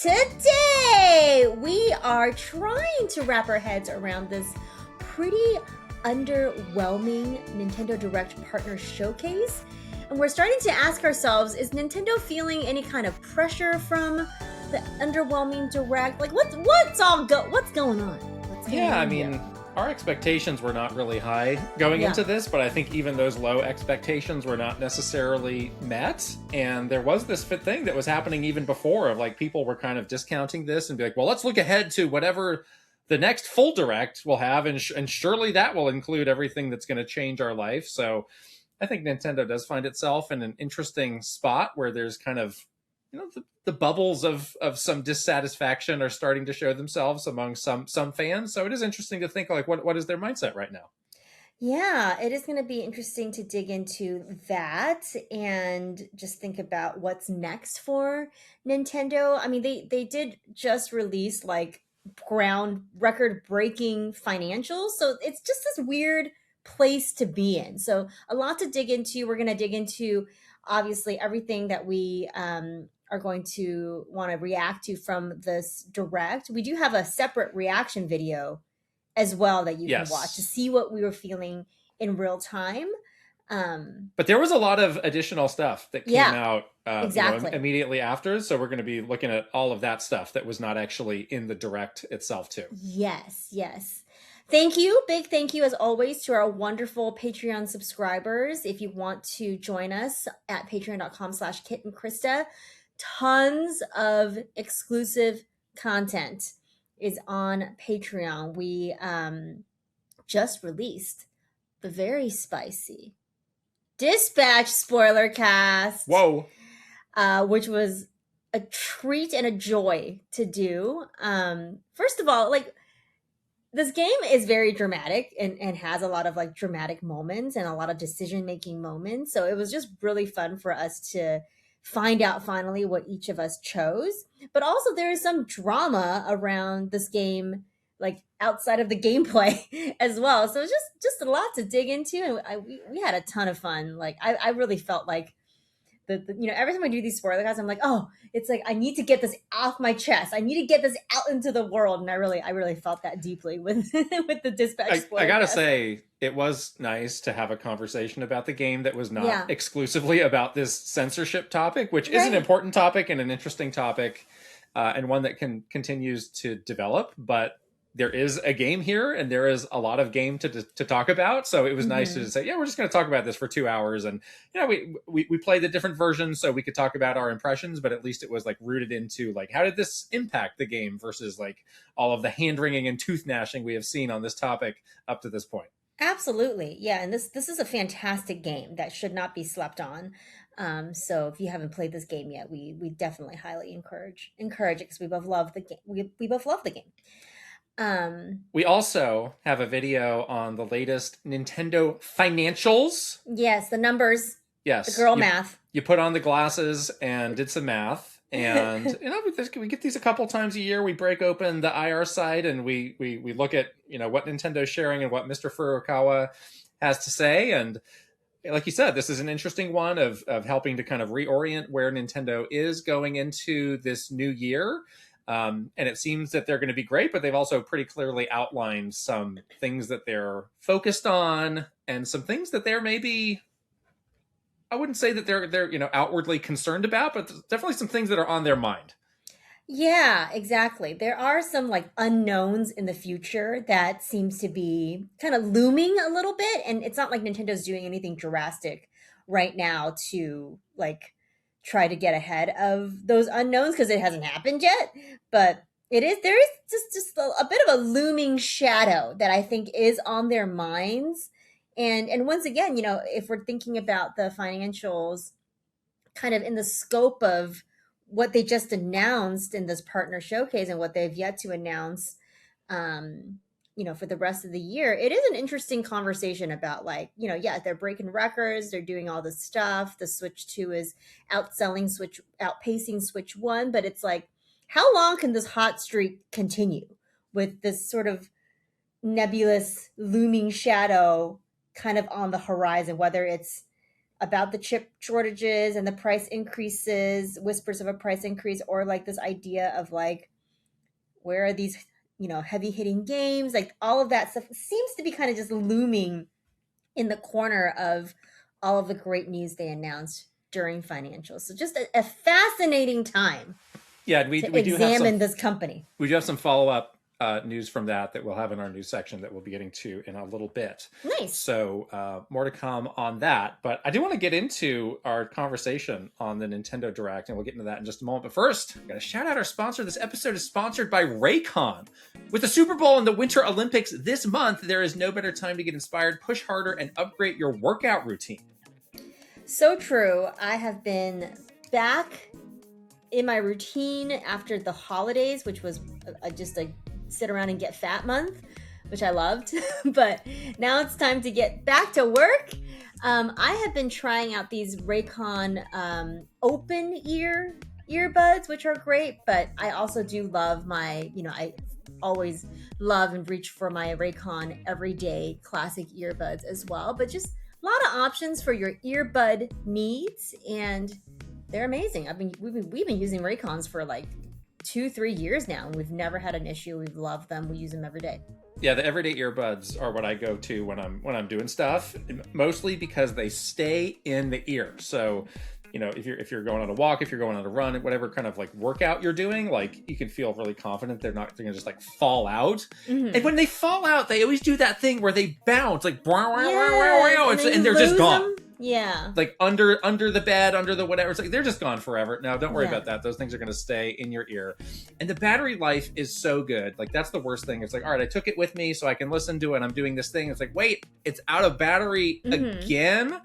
Today, we are trying to wrap our heads around this pretty underwhelming Nintendo Direct Partner Showcase. And we're starting to ask ourselves, is Nintendo feeling any kind of pressure from the underwhelming Direct? Like, what's going on? Our expectations were not really high going into this, but I think even those low expectations were not necessarily met. And there was this thing that was happening even before of like people were kind of discounting this and be like, well, let's look ahead to whatever the next full Direct will have. And surely that will include everything that's going to change our life. So I think Nintendo does find itself in an interesting spot where there's kind of, the bubbles of some dissatisfaction are starting to show themselves among some fans. So it is interesting to think like what is their mindset right now? Yeah, it is going to be interesting to dig into that and just think about what's next for Nintendo. I mean, they did just release like record-breaking financials. So it's just this weird place to be in. So a lot to dig into. We're going to dig into obviously everything that we are going to want to react to from this Direct. We do have a separate reaction video as well that you can watch to see what we were feeling in real time. But there was a lot of additional stuff that came out exactly immediately after. So we're going to be looking at all of that stuff that was not actually in the Direct itself too. Yes. Thank you. Big thank you, as always, to our wonderful Patreon subscribers. If you want to join us at patreon.com/Kit and Krysta, tons of exclusive content is on Patreon. We just released the very spicy Dispatch spoiler cast. Whoa. Which was a treat and a joy to do. First of all, like, this game is very dramatic and has a lot of like dramatic moments and a lot of decision-making moments. So it was just really fun for us to find out finally what each of us chose. But also there is some drama around this game, like outside of the gameplay as well. So it's just a lot to dig into. And we had a ton of fun. Like I really felt like every time I do these spoiler casts, I'm like, oh, it's like I need to get this off my chest. I need to get this out into the world, and I really felt that deeply with the Dispatch spoiler. I gotta say, it was nice to have a conversation about the game that was not exclusively about this censorship topic, which is an important topic and an interesting topic, and one that continues to develop. But there is a game here, and there is a lot of game to talk about. So it was nice to say, we're just going to talk about this for 2 hours. And, we played the different versions so we could talk about our impressions, but at least it was like rooted into like, how did this impact the game versus like all of the hand wringing and tooth gnashing we have seen on this topic up to this point. Absolutely. Yeah. And this is a fantastic game that should not be slept on. So if you haven't played this game yet, we definitely highly encourage it because we both love the game. We both love the game. We also have a video on the latest Nintendo financials. Yes, the numbers. Yes. The girl math. You put on the glasses and did some math. And we get these a couple times a year. We break open the IR site and we look at what Nintendo's sharing and what Mr. Furukawa has to say. And like you said, this is an interesting one of helping to kind of reorient where Nintendo is going into this new year. And it seems that they're going to be great, but they've also pretty clearly outlined some things that they're focused on and some things that they're maybe, I wouldn't say that they're outwardly concerned about, but there's definitely some things that are on their mind. Yeah, exactly. There are some like unknowns in the future that seems to be kind of looming a little bit. And it's not like Nintendo's doing anything drastic right now to like try to get ahead of those unknowns because it hasn't happened yet. But there is just a bit of a looming shadow that I think is on their minds. And once again, if we're thinking about the financials kind of in the scope of what they just announced in this partner showcase and what they've yet to announce, for the rest of the year, it is an interesting conversation about like, they're breaking records, they're doing all this stuff. The Switch 2 is outpacing Switch 1, but it's like, how long can this hot streak continue with this sort of nebulous looming shadow kind of on the horizon, whether it's about the chip shortages and the price increases, whispers of a price increase, or like this idea of like, where are these, heavy hitting games? Like all of that stuff seems to be kind of just looming in the corner of all of the great news they announced during financials. So just a fascinating time we to do examine this company. We do have some follow-up news from that we'll have in our news section that we'll be getting to in a little bit. Nice. So more to come on that. But I do want to get into our conversation on the Nintendo Direct, and we'll get into that in just a moment. But first, I'm going to shout out our sponsor. This episode is sponsored by Raycon. With the Super Bowl and the Winter Olympics this month, there is no better time to get inspired, push harder, and upgrade your workout routine. So true. I have been back in my routine after the holidays, which was just a sit around and get fat month, which I loved. But now it's time to get back to work. I have been trying out these Raycon open ear earbuds, which are great, but I also do love my, I always love and reach for my Raycon everyday classic earbuds as well. But just a lot of options for your earbud needs, and they're amazing. We've been using Raycons for like 2-3 years now, and we've never had an issue. We've loved them. We use them every day. Yeah, the everyday earbuds are what I go to when I'm doing stuff, mostly because they stay in the ear. So, if you're going on a walk, if you're going on a run, whatever kind of like workout you're doing, like you can feel really confident they're gonna just like fall out. Mm-hmm. And when they fall out, they always do that thing where they bounce like and they're just gone. Them. Yeah. Like under the bed, under the whatever. It's like they're just gone forever. Now, don't worry about that. Those things are going to stay in your ear. And the battery life is so good. Like, that's the worst thing. It's like, all right, I took it with me so I can listen to it. I'm doing this thing. It's like, wait, it's out of battery again.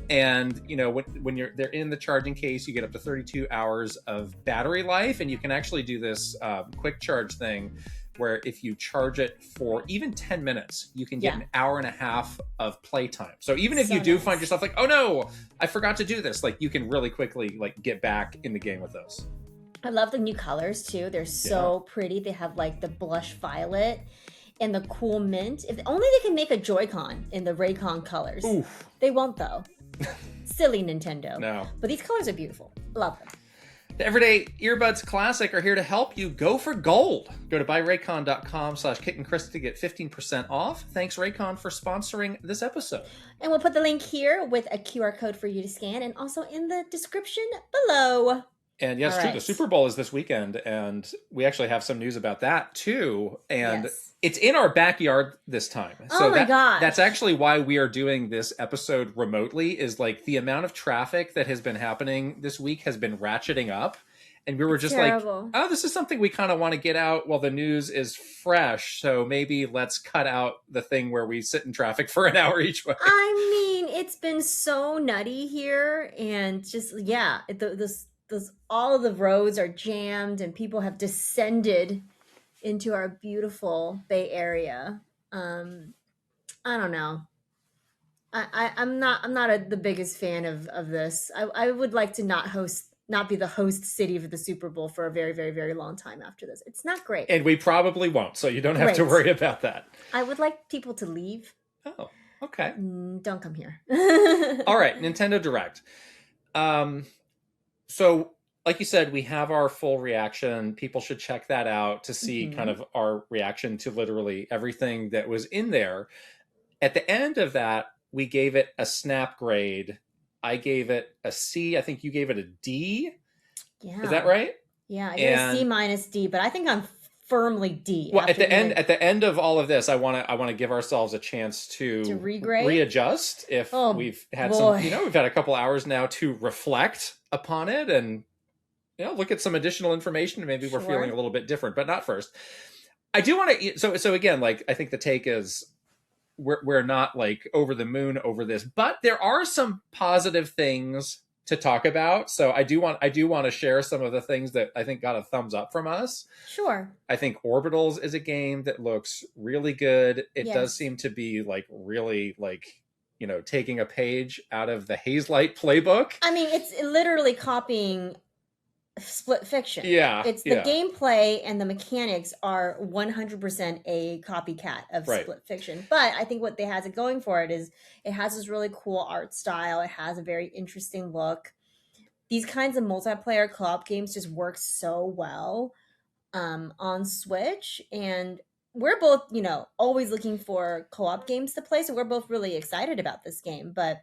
And, when they're in the charging case, you get up to 32 hours of battery life. And you can actually do this quick charge thing where if you charge it for even 10 minutes, you can get an hour and a half of playtime. So even if you do find yourself like, oh no, I forgot to do this, like you can really quickly like get back in the game with those. I love the new colors too. They're so pretty. They have like the blush violet and the cool mint. If only they can make a Joy-Con in the Raycon colors. Oof. They won't though. Silly Nintendo. No. But these colors are beautiful. Love them. The Everyday Earbuds Classic are here to help you go for gold. Go to buyraycon.com/Kit and Krysta to get 15% off. Thanks, Raycon, for sponsoring this episode. And we'll put the link here with a QR code for you to scan and also in the description below. And yes, true. The Super Bowl is this weekend, and we actually have some news about that too. And it's in our backyard this time. So my gosh. That's actually why we are doing this episode remotely, is like the amount of traffic that has been happening this week has been ratcheting up. And we were just terrible. Like, oh, this is something we kind of want to get out while the news is fresh. So maybe let's cut out the thing where we sit in traffic for an hour each way. I mean, it's been so nutty here, and just, all of the roads are jammed and people have descended into our beautiful Bay Area. I don't know. I'm not the biggest fan of this. I would like to not be the host city of the Super Bowl for a very, very, very long time after this. It's not great. And we probably won't, so you don't have to worry about that. I would like people to leave. Oh, okay. Don't come here. All right, Nintendo Direct. So, like you said, we have our full reaction. People should check that out to see kind of our reaction to literally everything that was in there. At the end of that, we gave it a snap grade. I gave it a C. I think you gave it a D. Yeah. Is that right? Yeah, I gave a C- D, but I think I'm firmly D. Well, at the end of all of this, I want to give ourselves a chance to readjust if we've had we've had a couple hours now to reflect upon it and look at some additional information, and maybe we're feeling a little bit different, but not first. I do want to, so again, like, I think the take is we're not like over the moon over this, but there are some positive things to talk about. So I do want to share some of the things that I think got a thumbs up from us. Sure. I think Orbitals is a game that looks really good. It does seem to be like really like, taking a page out of the Hazelight playbook. I mean, it's literally copying Split Fiction. Yeah, It's the yeah, gameplay and the mechanics are 100% a copycat of right. Split Fiction. But I think what they has it going for it is it has this really cool art style. It has a very interesting look. These kinds of multiplayer co-op games just work so well on Switch, and we're both, always looking for co-op games to play, so we're both really excited about this game. But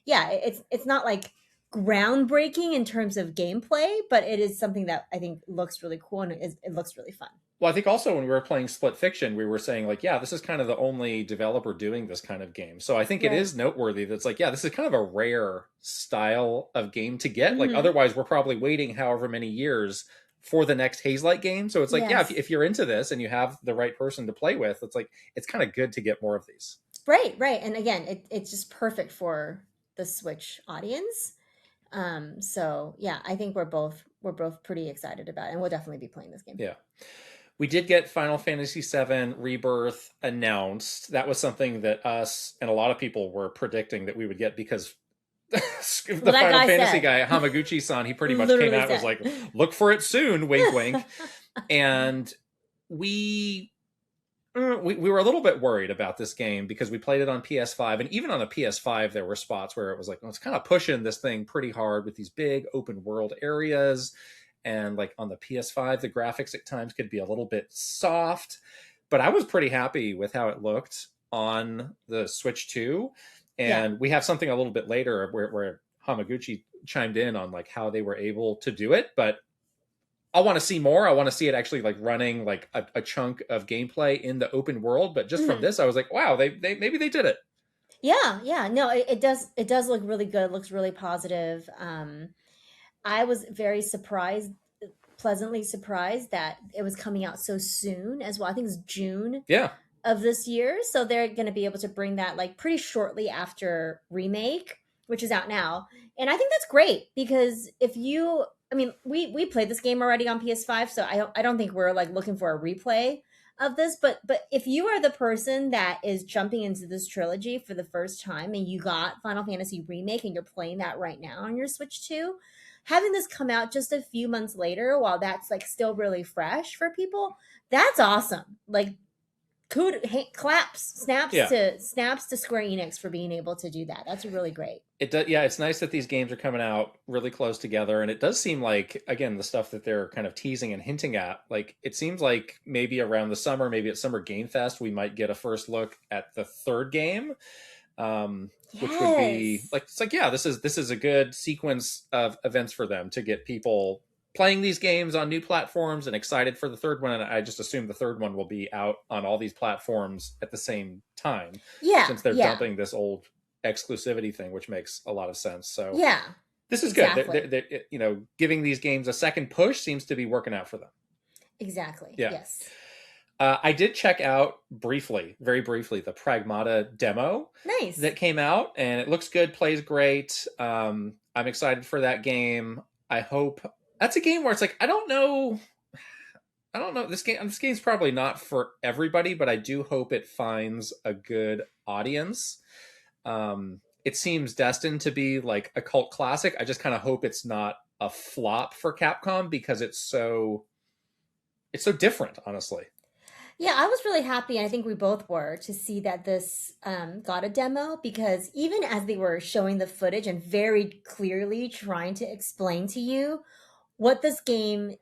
yeah, it's not like groundbreaking in terms of gameplay, but it is something that I think looks really cool, and it looks really fun. Well, I think also when we were playing Split Fiction, we were saying like, yeah, this is kind of the only developer doing this kind of game. So I think it Right. is noteworthy that's like, yeah, this is kind of a rare style of game to get. Like Hmm. otherwise we're probably waiting however many years for the next Hazelight game. So it's like, yeah, Yes. if you're into this and you have the right person to play with, it's like, it's kind of good to get more of these. Right, right. And again, it's just perfect for the Switch audience. So yeah, I think we're both pretty excited about it, and we'll definitely be playing this game. Yeah. We did get Final Fantasy VII Rebirth announced. That was something that us and a lot of people were predicting that we would get because the Well, that Final guy Fantasy said. guy, Hamaguchi-san, he pretty much came Literally out and was said. like, look for it soon, wink, wink. And we we were a little bit worried about this game because we played it on PS5, and even on the PS5 there were spots where it was like, well, it's kind of pushing this thing pretty hard with these big open world areas, and like on the PS5 the graphics at times could be a little bit soft, but I was pretty happy with how it looked on the Switch 2. Yeah. And we have something a little bit later where Hamaguchi chimed in on like how they were able to do it, but I want to see more. I want to see it actually like running like a chunk of gameplay in the open world. But just from Mhm. this, I was like, wow, they maybe they did it. Yeah, yeah. No, it does look really good. It looks really positive. I was very surprised, pleasantly surprised that it was coming out so soon as well. I think it's June Yeah, of this year, so they're going to be able to bring that like pretty shortly after Remake, which is out now. And I think that's great because if you, I mean, we played this game already on PS5, so I don't think we're like looking for a replay of this, but if you are the person that is jumping into this trilogy for the first time and you got Final Fantasy Remake and you're playing that right now on your Switch 2, having this come out just a few months later while that's like still really fresh for people, that's awesome. Like claps, yeah. snaps to Square Enix for being able to do that. That's really great. It does. Yeah, it's nice that these games are coming out really close together, and it does seem like again the stuff that they're kind of teasing and hinting at. Like it seems like maybe around the summer, maybe at Summer Game Fest, we might get a first look at the third game, which would be Yes. like it's like yeah, this is a good sequence of events for them to get people playing these games on new platforms and excited for the third one. And I just assume the third one will be out on all these platforms at the same time Yeah, since they're yeah, dumping this old exclusivity thing, which makes a lot of sense. So yeah, this is good. exactly. Giving these games a second push seems to be working out for them. Exactly. Yeah. Yes. I did check out briefly, very briefly, the Pragmata demo Nice. that came out, and it looks good, plays great. I'm excited for that game. I hope that's a game where it's like, I don't know. This game's probably not for everybody, but I do hope it finds a good audience. It seems destined to be like a cult classic. I just kind of hope it's not a flop for Capcom because it's so different, honestly. Yeah, I was really happy, and I think we both were, to see that this got a demo because even as they were showing the footage and very clearly trying to explain to you what this game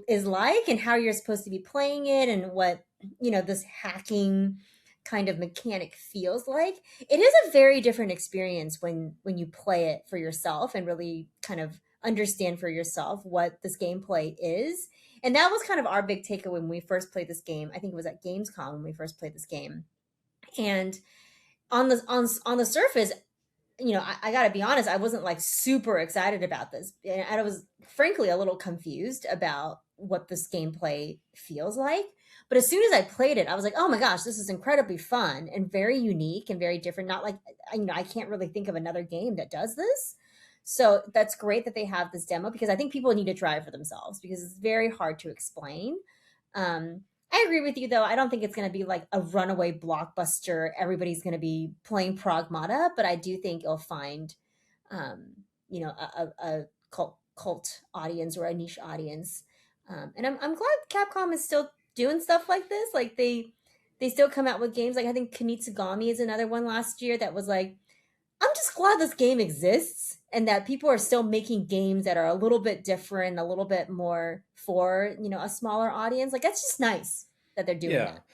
is like and how you're supposed to be playing it and what, this hacking kind of mechanic feels like, it is a very different experience when you play it for yourself and really kind of understand for yourself what this gameplay is. And that was kind of our big takeaway when we first played this game. I think it was at Gamescom when we first played this game. And on the surface, I got to be honest, I wasn't like super excited about this. And I was frankly a little confused about what this gameplay feels like. But as soon as I played it, I was like, oh my gosh, this is incredibly fun and very unique and very different. Not like, I can't really think of another game that does this. So that's great that they have this demo because I think people need to try it for themselves because it's very hard to explain. Um, I agree with you though. I don't think it's going to be like a runaway blockbuster. Everybody's going to be playing Pragmata, but I do think you'll find, um, a cult cult audience or a niche audience. And I'm glad Capcom is still doing stuff like this. Like they still come out with games. Like I think Kunitsugami is another one last year that was like, I'm just glad this game exists and that people are still making games that are a little bit different, a little bit more for, a smaller audience. Like that's just nice that they're doing that.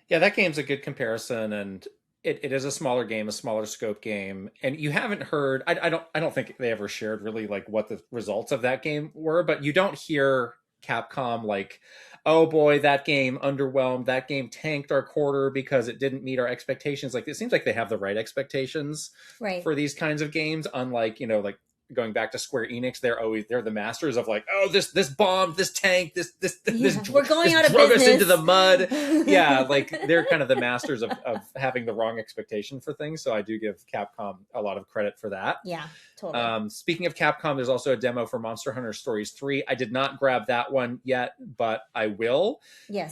Yeah, that game's a good comparison, and it is a smaller game, a smaller scope game. And you haven't heard, I don't think they ever shared really like what the results of that game were, but you don't hear Capcom like, oh boy, that game underwhelmed, that game tanked our quarter because it didn't meet our expectations. Like it seems like they have the right expectations for these kinds of games, unlike, like going back to Square Enix, they're the masters of like, oh, this bombed, this tanked, this we're going out of drug business. us into the mud. Yeah, like they're kind of the masters of having the wrong expectation for things. So I do give Capcom a lot of credit for that. Yeah, totally. Speaking of Capcom, there's also a demo for Monster Hunter Stories 3. I did not grab that one yet, but I will. Yes.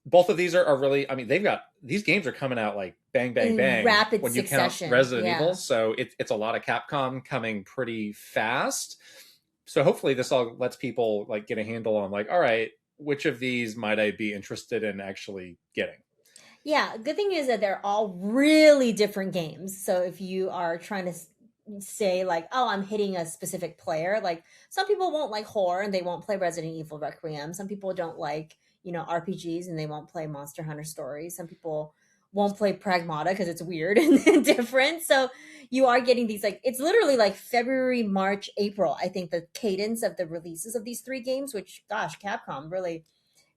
Both of these are really, I mean, these games are coming out like bang, bang, In bang. rapid when you succession. count Resident Evil. So it's a lot of Capcom coming pretty fast. So hopefully this all lets people like get a handle on like, all right, which of these might I be interested in actually getting? Yeah, good thing is that they're all really different games. So if you are trying to say like, oh, I'm hitting a specific player, like some people won't like horror and they won't play Resident Evil Requiem. Some people don't like RPGs and they won't play Monster Hunter Stories. Some people won't play Pragmata because it's weird and different. So you are getting these like, it's literally like February, March, April, I think the cadence of the releases of these three games, which gosh, Capcom really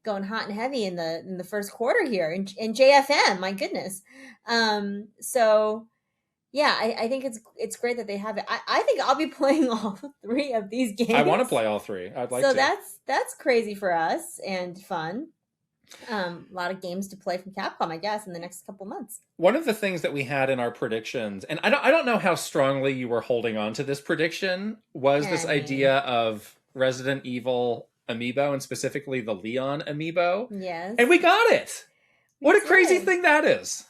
going hot and heavy in the first quarter here in JFM, my goodness. So yeah, I think it's great that they have it. I think I'll be playing all three of these games. I want to play all three. I'd like to. So that's crazy for us and fun. A lot of games to play from Capcom, I guess, in the next couple months. One of the things that we had in our predictions, and I don't know how strongly you were holding on to this prediction, was this idea of Resident Evil amiibo, and specifically the Leon amiibo. Yes. And we got it. What a crazy thing that is.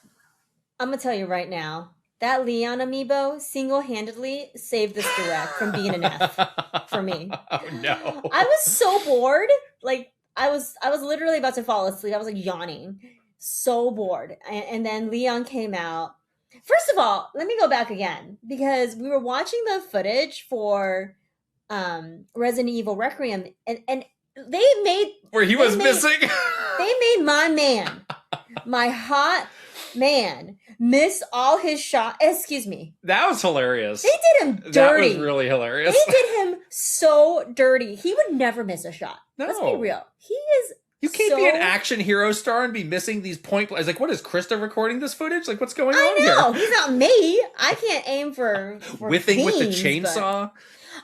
I'm going to tell you right now, that Leon amiibo single-handedly saved this direct from being an F for me. Oh no. I was so bored. Like I was literally about to fall asleep. I was like yawning. So bored. And then Leon came out. First of all, let me go back again because we were watching the footage for Resident Evil Requiem and they made where he was missing. They made my hot man miss all his shots. Excuse me. That was hilarious. They did him dirty. That was really hilarious. They did him so dirty. He would never miss a shot. No. Let's be real. He is. You can't be an action hero star and be missing these point. I was like, what is Krista recording this footage? Like, what's going on here? I know. He's not me. I can't aim for whiffing with the chainsaw.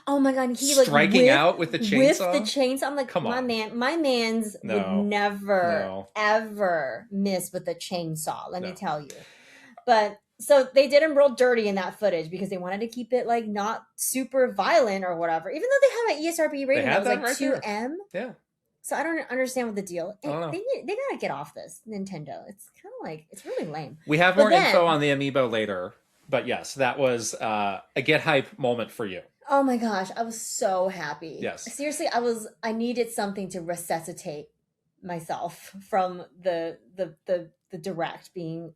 Oh my god, he striking out with the chainsaw. With the chainsaw, I'm like, come on, my man's would never ever miss with the chainsaw. Let me tell you. But so they did him real dirty in that footage because they wanted to keep it like not super violent or whatever. Even though they have an ESRB rating that was like right 2M. Yeah. So I don't understand what the deal. They gotta get off this, Nintendo. It's kind of like it's really lame. We have more info on the amiibo later, but yes, that was a get hype moment for you. Oh my gosh, I was so happy. Yes. Seriously, I needed something to resuscitate myself from the direct being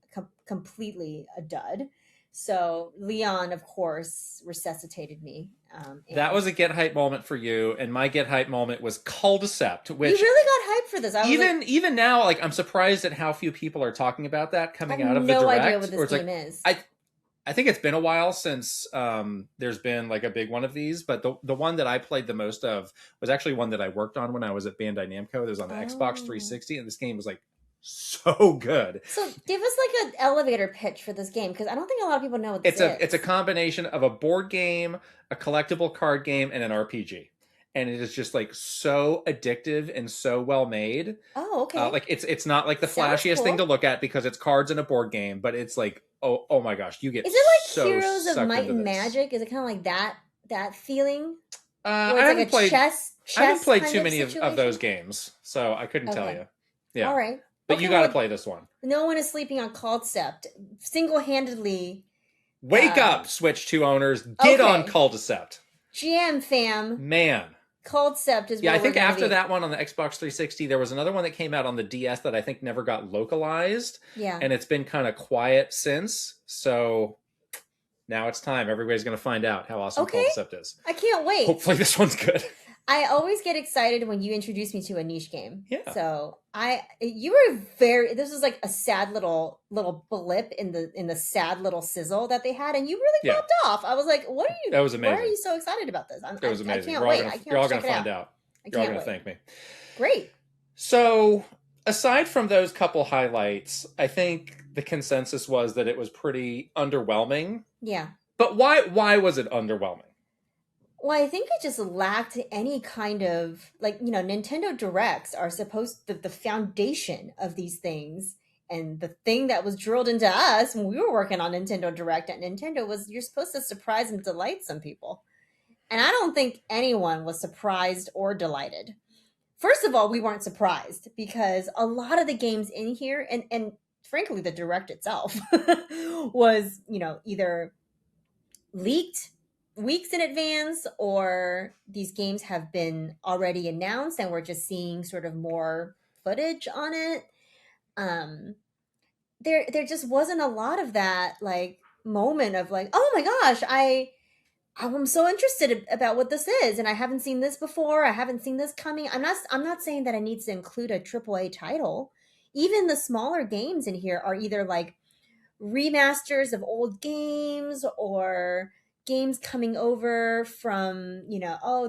completely a dud. So Leon, of course, resuscitated me. That was a get hype moment for you, and my get hype moment was Cul-de-Cept, which you really got hyped for this. Even now, like I'm surprised at how few people are talking about that coming out of the direct. I have no idea what this game is. I think it's been a while since there's been like a big one of these, but the one that I played the most of was actually one that I worked on when I was at Bandai Namco. It was on the Xbox 360, and this game was like so good. So give us like an elevator pitch for this game, because I don't think a lot of people know what this is. It's a combination of a board game, a collectible card game, and an RPG. And it is just like so addictive and so well made. Oh, okay. Like it's not like the flashiest thing to look at because it's cards in a board game, but it's like oh my gosh, you get. Is it like Heroes of Might and Magic? Is it kind of like that feeling? I haven't played too many of those games, so I couldn't tell you. Yeah. All right. But you got to play this one. No one is sleeping on Cul-de-Cept. Single-handedly. Wake up, Switch 2 owners. Get on Cul-de-Cept. GM fam. Man. Concept is yeah, I where think we're gonna after be. that one on the Xbox 360, there was another one that came out on the DS that I think never got localized, Yeah. and it's been kind of quiet since. So now it's time. Everybody's going to find out how awesome Okay. Concept is. I can't wait. Hopefully this one's good. I always get excited when you introduce me to a niche game. Yeah. So you were this was like a sad little blip in the sad little sizzle that they had, and you really popped off. I was like, what are you? That was amazing. Why are you so excited about this? It was amazing. I can't wait. You're all going to find out. You're all going to thank me. Great. So aside from those couple highlights, I think the consensus was that it was pretty underwhelming. Yeah. But why was it underwhelming? Well, I think it just lacked any kind of, like, Nintendo Directs are supposed to, the foundation of these things. And the thing that was drilled into us when we were working on Nintendo Direct at Nintendo was you're supposed to surprise and delight some people. And I don't think anyone was surprised or delighted. First of all, we weren't surprised because a lot of the games in here, and frankly, the Direct itself was, either leaked weeks in advance, or these games have been already announced and we're just seeing sort of more footage on it. There just wasn't a lot of that like moment of like, oh my gosh, I'm so interested about what this is, and I haven't seen this before. I haven't seen this coming. I'm not saying that it needs to include a AAA title. Even the smaller games in here are either like remasters of old games or games coming over from,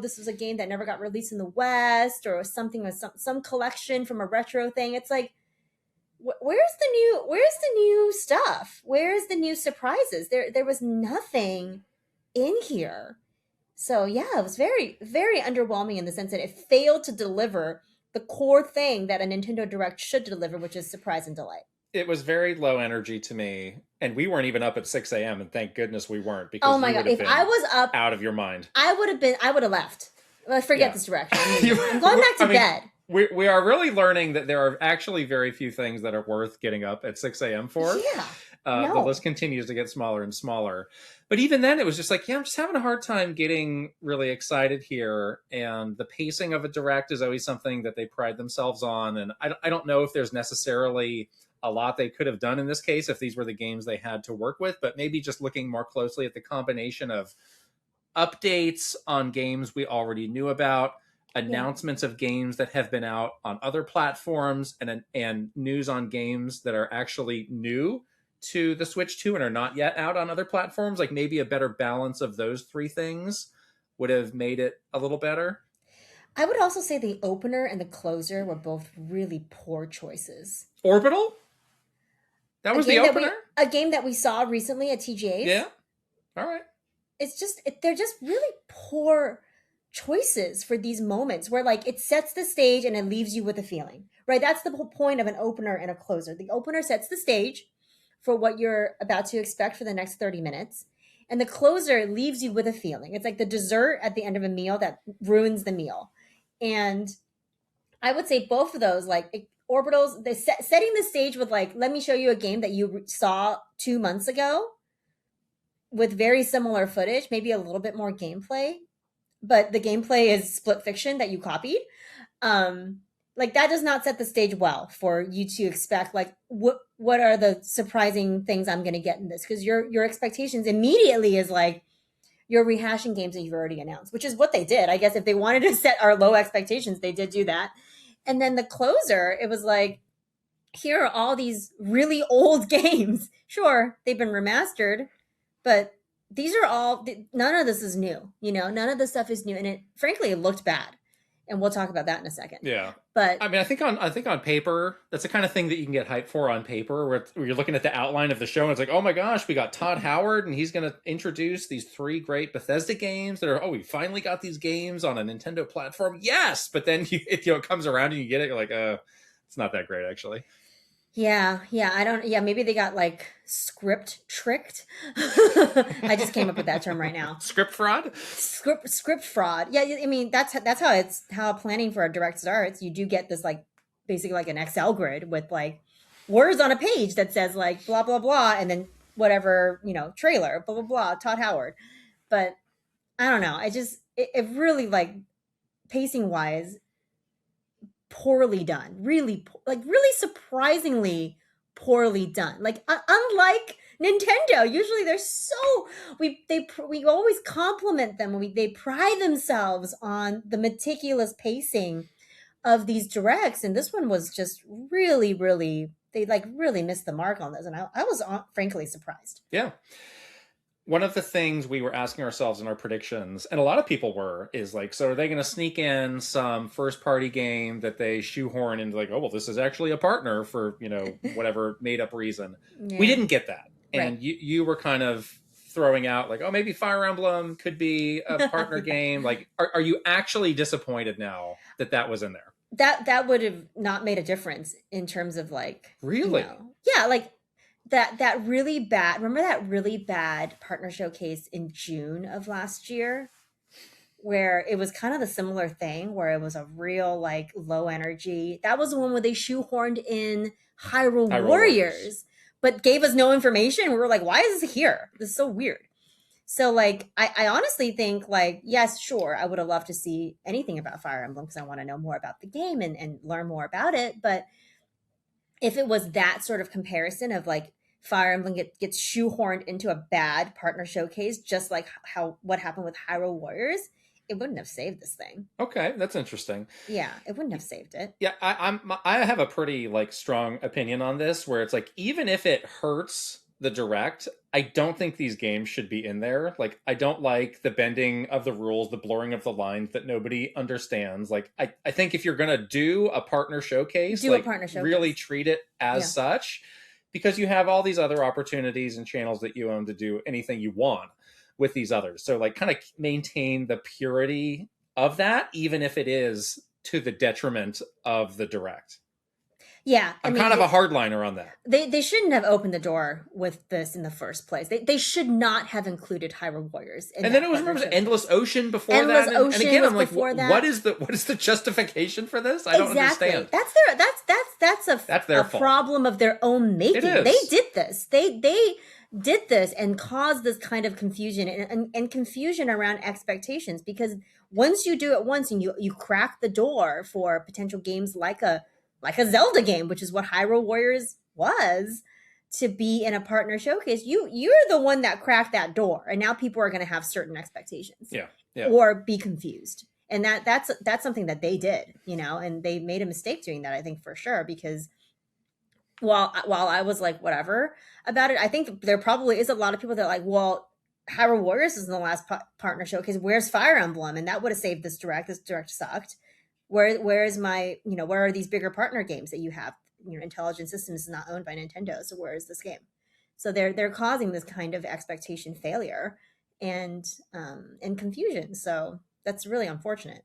this was a game that never got released in the West, or something with some collection from a retro thing. It's like, where's the new stuff? Where's the new surprises? There was nothing in here. So yeah, it was very, very underwhelming in the sense that it failed to deliver the core thing that a Nintendo Direct should deliver, which is surprise and delight. It was very low energy to me, and we weren't even up at 6 a.m. and thank goodness we weren't, because oh my god, if I was up out of your mind, I would have left. Well, forget this direction. I'm going back to bed. We are really learning that there are actually very few things that are worth getting up at 6 a.m. for. Yeah. The list continues to get smaller and smaller. But even then, it was just like, I'm just having a hard time getting really excited here. And the pacing of a Direct is always something that they pride themselves on. And I don't know if there's necessarily a lot they could have done in this case if these were the games they had to work with. But maybe just looking more closely at the combination of updates on games we already knew about, announcements of games that have been out on other platforms, and news on games that are actually new to the Switch 2 and are not yet out on other platforms. Like maybe a better balance of those three things would have made it a little better. I would also say the opener and the closer were both really poor choices. Orbital? That was the opener? A game that we saw recently at TGA's. Yeah. All right. It's just, they're just really poor choices for these moments where like it sets the stage and it leaves you with a feeling, right? That's the whole point of an opener and a closer. The opener sets the stage for what you're about to expect for the next 30 minutes. And the closer leaves you with a feeling. It's like the dessert at the end of a meal that ruins the meal. And I would say both of those, like Orbitals, setting the stage with like, let me show you a game that you saw 2 months ago with very similar footage, maybe a little bit more gameplay, but the gameplay is split fiction that you copied. Like that does not set the stage well for you to expect like what are the surprising things I'm going to get in this, because your expectations immediately is like you're rehashing games that you've already announced, which is what they did. I guess if they wanted to set our low expectations, they did do that. And then the closer, it was like, here are all these really old games. Sure, they've been remastered, but these are all, none of this is new, none of this stuff is new. And frankly, it looked bad. And we'll talk about that in a second. Yeah. But I mean, I think on paper, that's the kind of thing that you can get hyped for on paper, where you're looking at the outline of the show and it's like, oh my gosh, we got Todd Howard and he's going to introduce these 3 great Bethesda games that are, we finally got these games on a Nintendo platform. Yes. But then it comes around and you get it. You're like, it's not that great actually. Yeah. Maybe they got like script tricked. I just came up with that term right now. Script fraud? Script fraud. Yeah, I mean that's how planning for a Direct starts. You do get this like basically like an Excel grid with like words on a page that says like blah blah blah, and then whatever, trailer, blah blah blah, Todd Howard. But I don't know. It really like pacing wise, poorly done. Really surprisingly poorly done. Like unlike Nintendo, usually they're so we always compliment them. They pride themselves on the meticulous pacing of these directs, and this one was just really they like really missed the mark on this, and I was frankly surprised. Yeah. One of the things we were asking ourselves in our predictions, and a lot of people were, is like, so are they going to sneak in some first party game that they shoehorn into like, oh, well, this is actually a partner for, whatever made up reason. Yeah. We didn't get that. And Right. you were kind of throwing out like, oh, maybe Fire Emblem could be a partner game. Like, are you actually disappointed now that was in there? That would have not made a difference in terms of like, really, yeah, like that really bad. Remember that really bad partner showcase in June of last year, where it was kind of the similar thing, where it was a real like low energy. That was the one where they shoehorned in Hyrule Warriors, but gave us no information. We were like, why is this here? This is so weird. So like, I honestly think like, yes, sure, I would have loved to see anything about Fire Emblem because I want to know more about the game and learn more about it. But if it was that sort of comparison of like Fire Emblem gets shoehorned into a bad partner showcase, just like what happened with Hyrule Warriors, it wouldn't have saved this thing. Okay, that's interesting. Yeah, it wouldn't have saved it. Yeah, I have a pretty like strong opinion on this, where it's like, even if it hurts the direct, I don't think these games should be in there. Like, I don't like the bending of the rules, the blurring of the lines that nobody understands. Like, I think if you're gonna do a partner showcase, really treat it as such, because you have all these other opportunities and channels that you own to do anything you want with these others. So like, kind of maintain the purity of that, even if it is to the detriment of the direct. Yeah, I'm kind of a hardliner on that. They shouldn't have opened the door with this in the first place. They should not have included Hyrule Warriors. And then it was, remember, Endless Ocean before Endless that. Ocean and again, I'm like, what is the justification for this? I don't understand. That's their fault. Problem of their own making. They did this. They did this and caused this kind of confusion and confusion around expectations, because once you do it once and you crack the door for potential games like a Zelda game, which is what Hyrule Warriors was, to be in a partner showcase, you're the one that cracked that door, and now people are going to have certain expectations, or be confused, and that's something that they did, and they made a mistake doing that, I think, for sure, because while I was like whatever about it, I think there probably is a lot of people that are like, well, Hyrule Warriors is in the last partner showcase. Where's Fire Emblem? And that would have saved this direct. This direct sucked. Where is my, where are these bigger partner games that you have? Intelligent Systems is not owned by Nintendo, so where is this game? So they're causing this kind of expectation failure and confusion. So that's really unfortunate.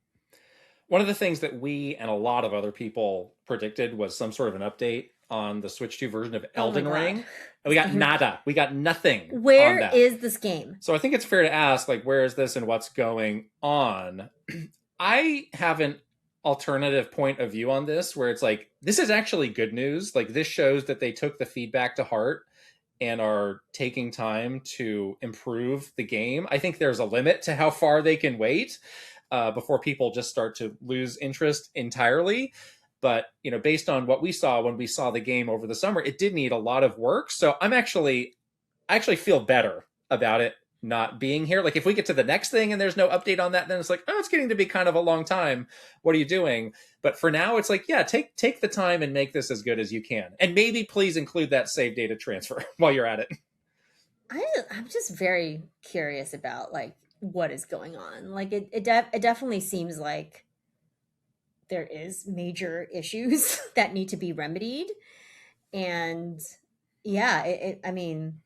One of the things that we and a lot of other people predicted was some sort of an update on the Switch 2 version of Elden Ring. And we got nada. We got nothing. Where is this game? So I think it's fair to ask, like, where is this and what's going on? I have an alternative point of view on this, where it's like, this is actually good news. Like, this shows that they took the feedback to heart and are taking time to improve the game. I think there's a limit to how far they can wait before people just start to lose interest entirely. But, based on what we saw when we saw the game over the summer, it did need a lot of work. So I actually feel better about it not being here. Like, if we get to the next thing and there's no update on that, then it's like, oh, it's getting to be kind of a long time. What are you doing? But for now, it's like, yeah, take the time and make this as good as you can. And maybe please include that save data transfer while you're at it. I'm just very curious about like what is going on. Like it definitely seems like there is major issues that need to be remedied. And yeah, I mean,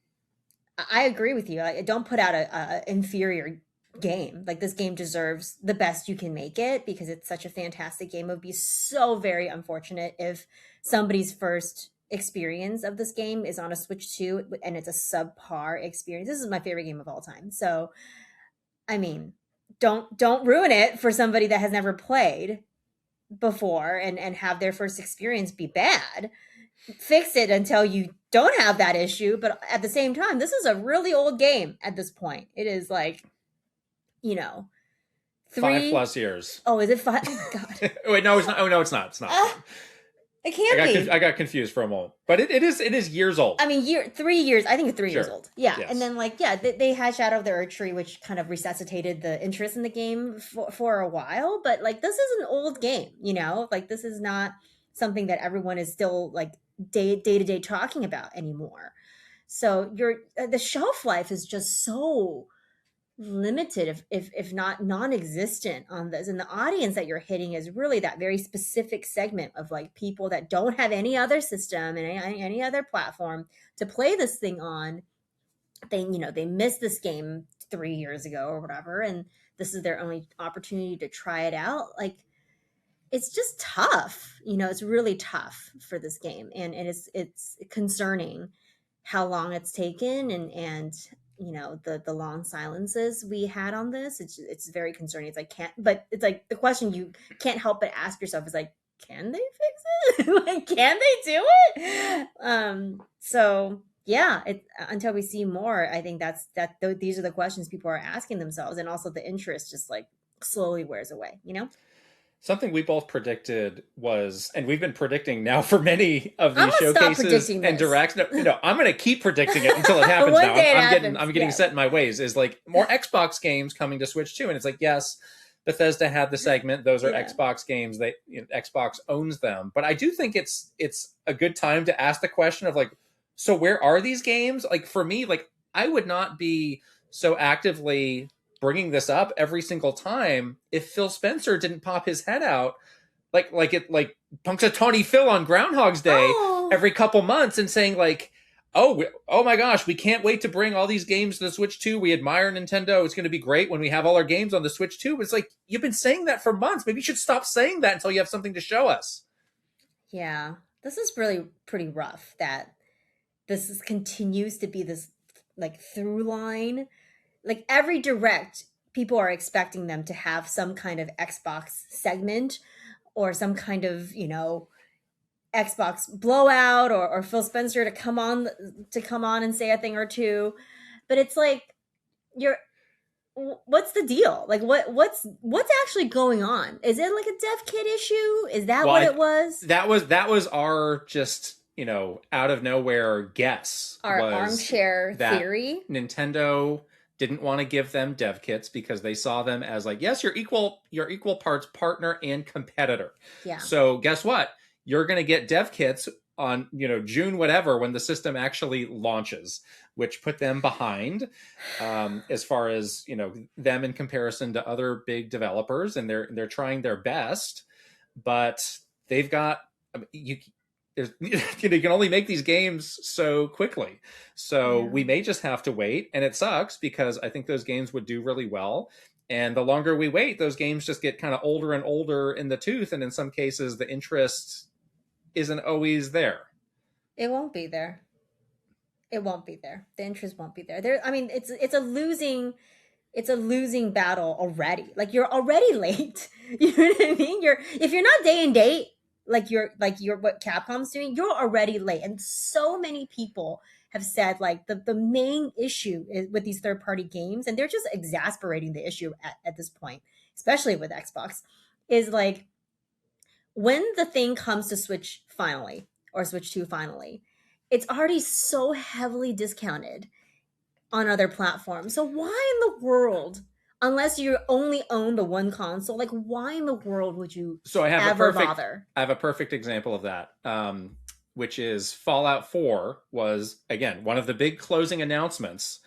I agree with you. Like, don't put out a inferior game. Like, this game deserves the best you can make it because it's such a fantastic game. It would be so very unfortunate if somebody's first experience of this game is on a Switch 2 and it's a subpar experience. This is my favorite game of all time. So, I mean, don't ruin it for somebody that has never played before and have their first experience be bad. Fix it until you don't have that issue. But at the same time, this is a really old game at this point. It is like you know, 5+ years. Oh, is it 5? Oh, God. Wait, no, it's not. Oh, no, it's not. It's not. It can't be. I got confused for a moment, but it is years old. I mean, 3 years. I think it's 3 years Sure. old. Yeah, Yes. and then they had Shadow of the Erd Tree, which kind of resuscitated the interest in the game for a while. But like, this is an old game, Like, this is not something that everyone is still like day to day talking about anymore. So the shelf life is just so limited, if not non-existent on this, and the audience that you're hitting is really that very specific segment of like people that don't have any other system and any other platform to play this thing on. They missed this game 3 years ago or whatever, and this is their only opportunity to try it out. Like, it's just tough. It's really tough for this game, and it's concerning how long it's taken, and the long silences we had on this. It's very concerning. It's like, but it's like the question you can't help but ask yourself is like, can they fix it? Like, can they do it? So yeah, until we see more, I think these are the questions people are asking themselves, and also the interest just like slowly wears away. Something we both predicted was, and we've been predicting now for many of these showcases and directs. No, I'm going to keep predicting it until it happens. Now I'm getting set in my ways. Is like more Xbox games coming to Switch too, and it's like, yes, Bethesda had the segment; those are Xbox games. Xbox owns them, but I do think it's a good time to ask the question of like, so where are these games? Like, for me, like, I would not be so actively bringing this up every single time if Phil Spencer didn't pop his head out like Punxsutawney Phil on Groundhog's Day every couple months and saying like, oh my gosh, we can't wait to bring all these games to the Switch 2. We admire Nintendo. It's going to be great when we have all our games on the Switch 2. But it's like, you've been saying that for months. Maybe you should stop saying that until you have something to show us. Yeah, this is really pretty rough that continues to be this like through line. Like, every direct, people are expecting them to have some kind of Xbox segment or some kind of, Xbox blowout, or Phil Spencer to come on and say a thing or two. But it's like, what's the deal? Like, what's actually going on? Is it like a dev kit issue? Is that what it was? That was our just, out of nowhere guess. Our armchair theory. Nintendo didn't want to give them dev kits because they saw them as like, yes, you're equal parts partner and competitor. Yeah. So guess what? You're going to get dev kits on, June, whatever, when the system actually launches, which put them behind as far as, them in comparison to other big developers. And they're trying their best, but they've got, you can only make these games so quickly. So we may just have to wait. And it sucks because I think those games would do really well. And the longer we wait, those games just get kind of older and older in the tooth. And in some cases, the interest isn't always there. It won't be there. It won't be there. The interest won't be there. I mean, it's a losing battle already. Like, you're already late. You know what I mean? If you're not day and date, like you're what Capcom's doing, you're already late. And so many people have said like the main issue is with these third-party games, and they're just exasperating the issue at this point, especially with Xbox, is like, when the thing comes to Switch finally, or Switch 2 finally, it's already so heavily discounted on other platforms. So why in the world, unless you only own the one console, like, why in the world would you bother? I have a perfect example of that, which is Fallout 4 was, again, one of the big closing announcements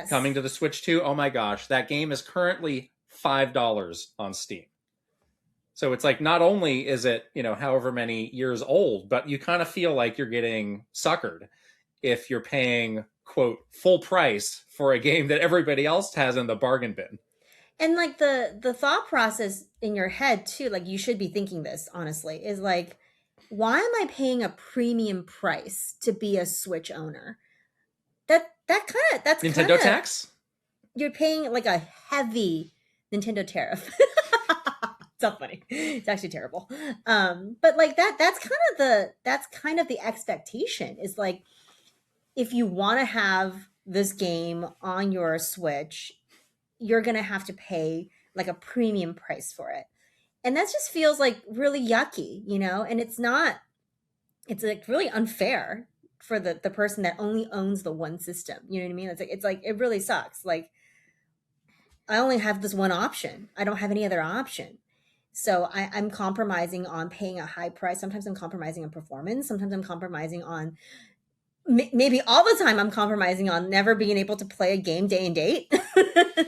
coming to the Switch 2. Oh my gosh, that game is currently $5 on Steam. So it's like, not only is it, however many years old, but you kind of feel like you're getting suckered if you're paying, quote, full price for a game that everybody else has in the bargain bin. And like the thought process in your head too, like, you should be thinking this, honestly, is like, why am I paying a premium price to be a Switch owner? That's Nintendo tax? You're paying like a heavy Nintendo tariff. It's not funny. It's actually terrible. But like that's kind of the expectation, is like, if you want to have this game on your Switch, you're going to have to pay like a premium price for it. And that just feels like really yucky, you know? And it's not, it's like really unfair for the person that only owns the one system. You know what I mean? It's like, it really sucks. Like, I only have this one option. I don't have any other option. So I'm compromising on paying a high price. Sometimes I'm compromising on performance. Sometimes I'm compromising on, maybe all the time I'm compromising on never being able to play a game day and date,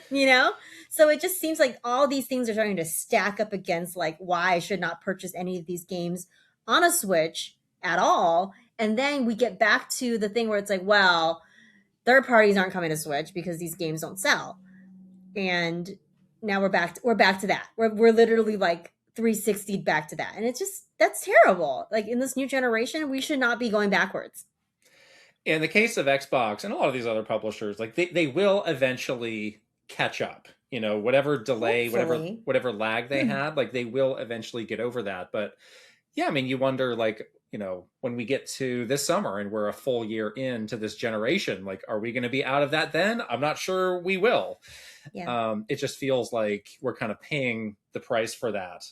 you know? So it just seems like all these things are starting to stack up against like why I should not purchase any of these games on a Switch at all. And then we get back to the thing where it's like, well, third parties aren't coming to Switch because these games don't sell. And now we're back to that. We're literally like 360 back to that. And it's just, that's terrible. Like in this new generation, we should not be going backwards. In the case of Xbox and a lot of these other publishers, like they will eventually catch up. You know, whatever delay, Hopefully. whatever lag they had, like they will eventually get over that. But yeah, I mean, you wonder, like, you know, when we get to this summer and we're a full year into this generation, like, are we going to be out of that then? I'm not sure we will. Yeah. It just feels like we're kind of paying the price for that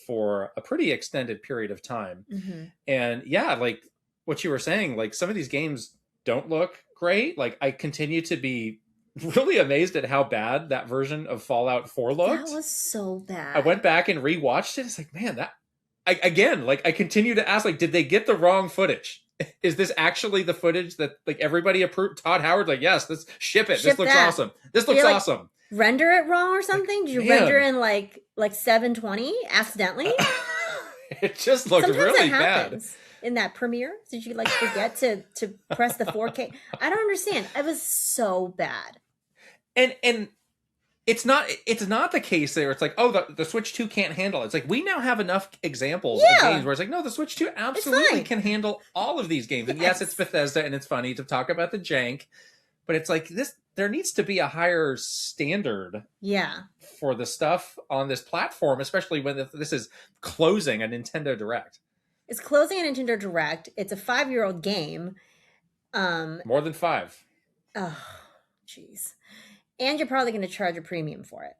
for a pretty extended period of time. Mm-hmm. And yeah, like what you were saying, like some of these games don't look great. Like I continue to be really amazed at how bad that version of Fallout 4 looked. That was so bad. I went back and rewatched it. It's like, man, I continue to ask, like, did they get the wrong footage? Is this actually the footage that like everybody approved? Todd Howard's like, yes, let's ship it. This looks awesome. This looks awesome. Render it wrong or something? Did you render in like 720 accidentally? It just looked really bad. In that Premiere, did you like forget to press the 4K? I don't understand. It was so bad. And it's not the case there. It's like, oh, the Switch 2 can't handle it. It's like we now have enough examples of games where it's like, no, the Switch 2 absolutely can handle all of these games. And yes, it's Bethesda and it's funny to talk about the jank, but it's like there needs to be a higher standard for the stuff on this platform, especially when this is closing a Nintendo Direct. It's closing a Nintendo Direct. It's a 5-year-old game. More than 5. Oh, jeez. And you're probably going to charge a premium for it.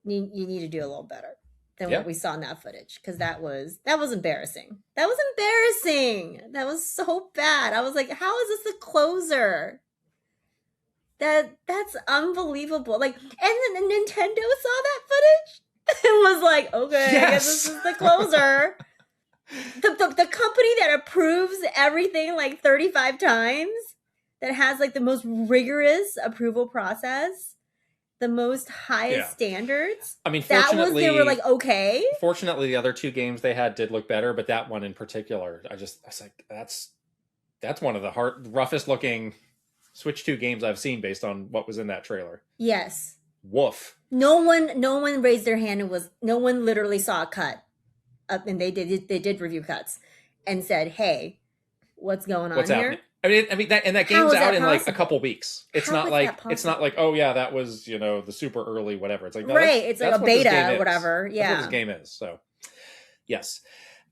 You need to do a little better than what we saw in that footage, because that was embarrassing. That was embarrassing. That was so bad. I was like, how is this the closer? That's unbelievable. Like, and then Nintendo saw that footage and was like, okay, I guess this is the closer. The company that approves everything like 35 times, that has like the most rigorous approval process, the most highest standards. I mean, fortunately, they were like, okay. Fortunately, the other 2 games they had did look better, but that one in particular, I was like, that's one of the roughest looking Switch 2 games I've seen based on what was in that trailer. Yes. Woof. No one raised their hand and no one literally saw a cut. And they did review cuts and said, hey, what's going on here? Happening? I mean that game's out in like a couple weeks. It's not like, oh yeah, that was, you know, the super early whatever. It's like, no, it's like a beta or whatever. Yeah. That's what this game is. So yes.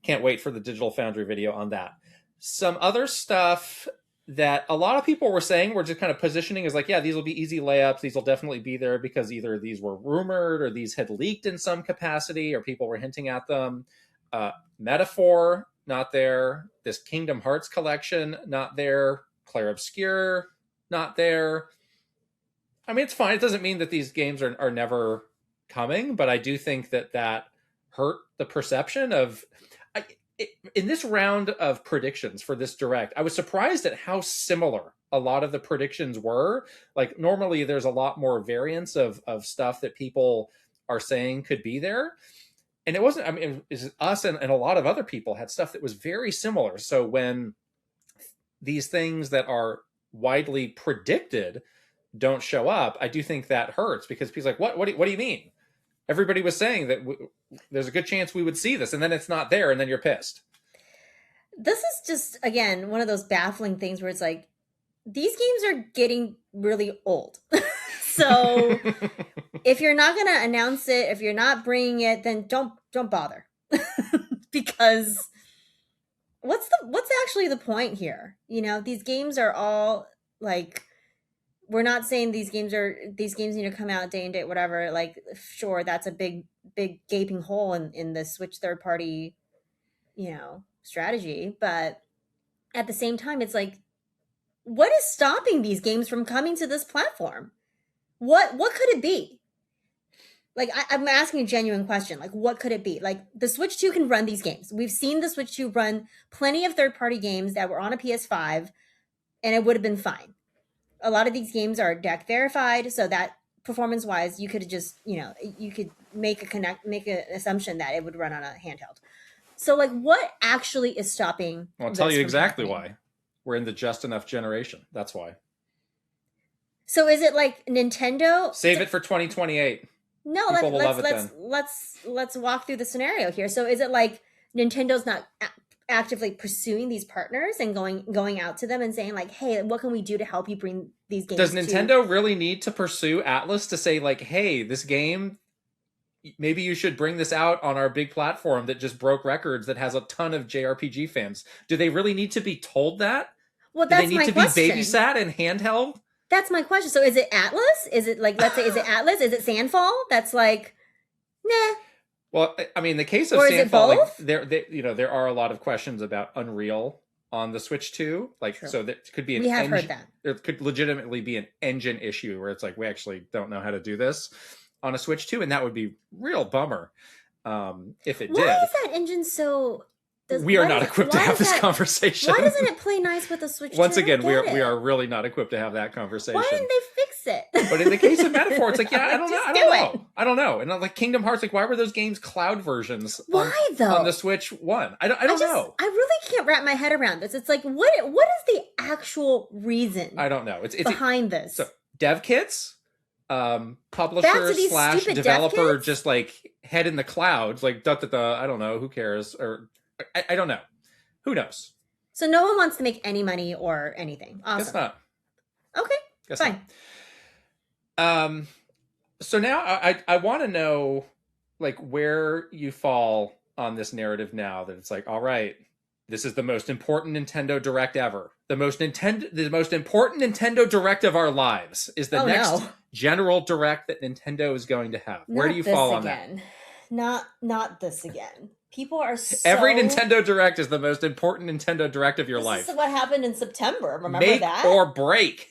Can't wait for the Digital Foundry video on that. Some other stuff that a lot of people were saying were just kind of positioning as like, yeah, these will be easy layups. These will definitely be there because either these were rumored or these had leaked in some capacity or people were hinting at them. Metaphor, not there. This Kingdom Hearts collection, not there. Clair Obscur, not there. I mean, it's fine. It doesn't mean that these games are never coming, but I do think that hurt the perception of... in this round of predictions for this Direct, I was surprised at how similar a lot of the predictions were. Like, normally there's a lot more variance of stuff that people are saying could be there. And it wasn't, I mean, us and a lot of other people had stuff that was very similar. So when these things that are widely predicted don't show up, I do think that hurts because people's like, what do you mean? Everybody was saying that there's a good chance we would see this, and then it's not there, and then you're pissed. This is just, again, one of those baffling things where it's like, these games are getting really old. So if you're not going to announce it, if you're not bringing it, then don't bother. Because what's actually the point here? You know, these games are all like, we're not saying these games need to come out day and date, whatever. Like, sure, that's a big gaping hole in the Switch third party, strategy. But at the same time, it's like, what is stopping these games from coming to this platform? What could it be? Like, I'm asking a genuine question. Like, what could it be? Like, the Switch 2 can run these games. We've seen the Switch 2 run plenty of third-party games that were on a PS5, and it would have been fine. A lot of these games are deck verified, so that performance-wise, you could just, you could make an assumption that it would run on a handheld. So, like, what actually is stopping? Well, I'll tell you exactly why. We're in the just enough generation. That's why. So is it like Nintendo? Save it for 2028. No, let's walk through the scenario here. So is it like Nintendo's not actively pursuing these partners and going out to them and saying like, hey, what can we do to help you bring these games? Does Nintendo really need to pursue Atlas to say like, hey, this game, maybe you should bring this out on our big platform that just broke records that has a ton of JRPG fans? Do they really need to be told that? Well, that's my question. Do they need to be babysat and handheld? That's my question. So is it Atlas? Is it like, let's say, is it Atlas? Is it Sandfall? That's like, nah. Well, I mean, the case of Sandfall, like, there are a lot of questions about Unreal on the Switch 2. Like, True. So that could be heard that. There could legitimately be an engine issue where it's like, we actually don't know how to do this on a Switch 2, and that would be real bummer if it did. Why is that engine so... We are not equipped to have this conversation. Why doesn't it play nice with the Switch 2? Once again, we are really not equipped to have that conversation. Why didn't they fix it? But in the case of Metaphor, it's like, yeah, I don't know. And like Kingdom Hearts, like, why were those games cloud versions? Why though? On the Switch 1, I don't know. I really can't wrap my head around this. It's like, what is the actual reason? I don't know. It's behind this. So dev kits, publisher / developer, just like head in the clouds, like I don't know. Who cares? Or I don't know. Who knows? So no one wants to make any money or anything. Awesome. Guess not. Okay. Guess fine. Not. So now I want to know like where you fall on this narrative now that it's like, all right, this is the most important Nintendo Direct ever. The most important Nintendo Direct of our lives is the next general Direct that Nintendo is going to have. Where do you fall on that? Not this again. People are so... Every Nintendo Direct is the most important Nintendo Direct of your life. This is what happened in September. Remember that? Make or break.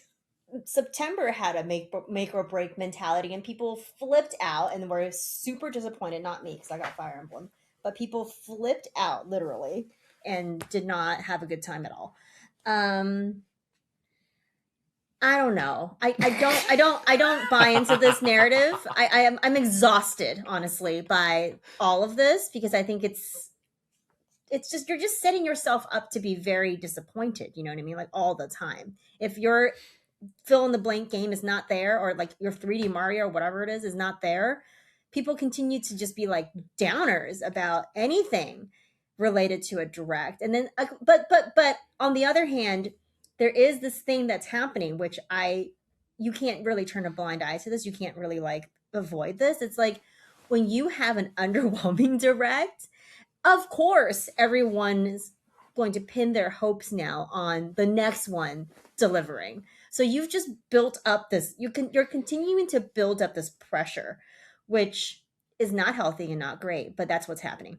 September had a make or break mentality, and people flipped out and were super disappointed. Not me, because I got Fire Emblem, but people flipped out literally and did not have a good time at all. I don't know. I don't buy into this narrative. I'm exhausted, honestly, by all of this, because I think it's just, you're just setting yourself up to be very disappointed. You know what I mean? Like all the time. If your fill in the blank game is not there, or like your 3D Mario or whatever it is not there, people continue to just be like downers about anything related to a Direct. And then, but on the other hand, there is this thing that's happening, which you can't really turn a blind eye to this. You can't really like avoid this. It's like when you have an underwhelming Direct, of course, everyone is going to pin their hopes now on the next one delivering. So you've just built up this, you're continuing to build up this pressure, which is not healthy and not great, but that's what's happening.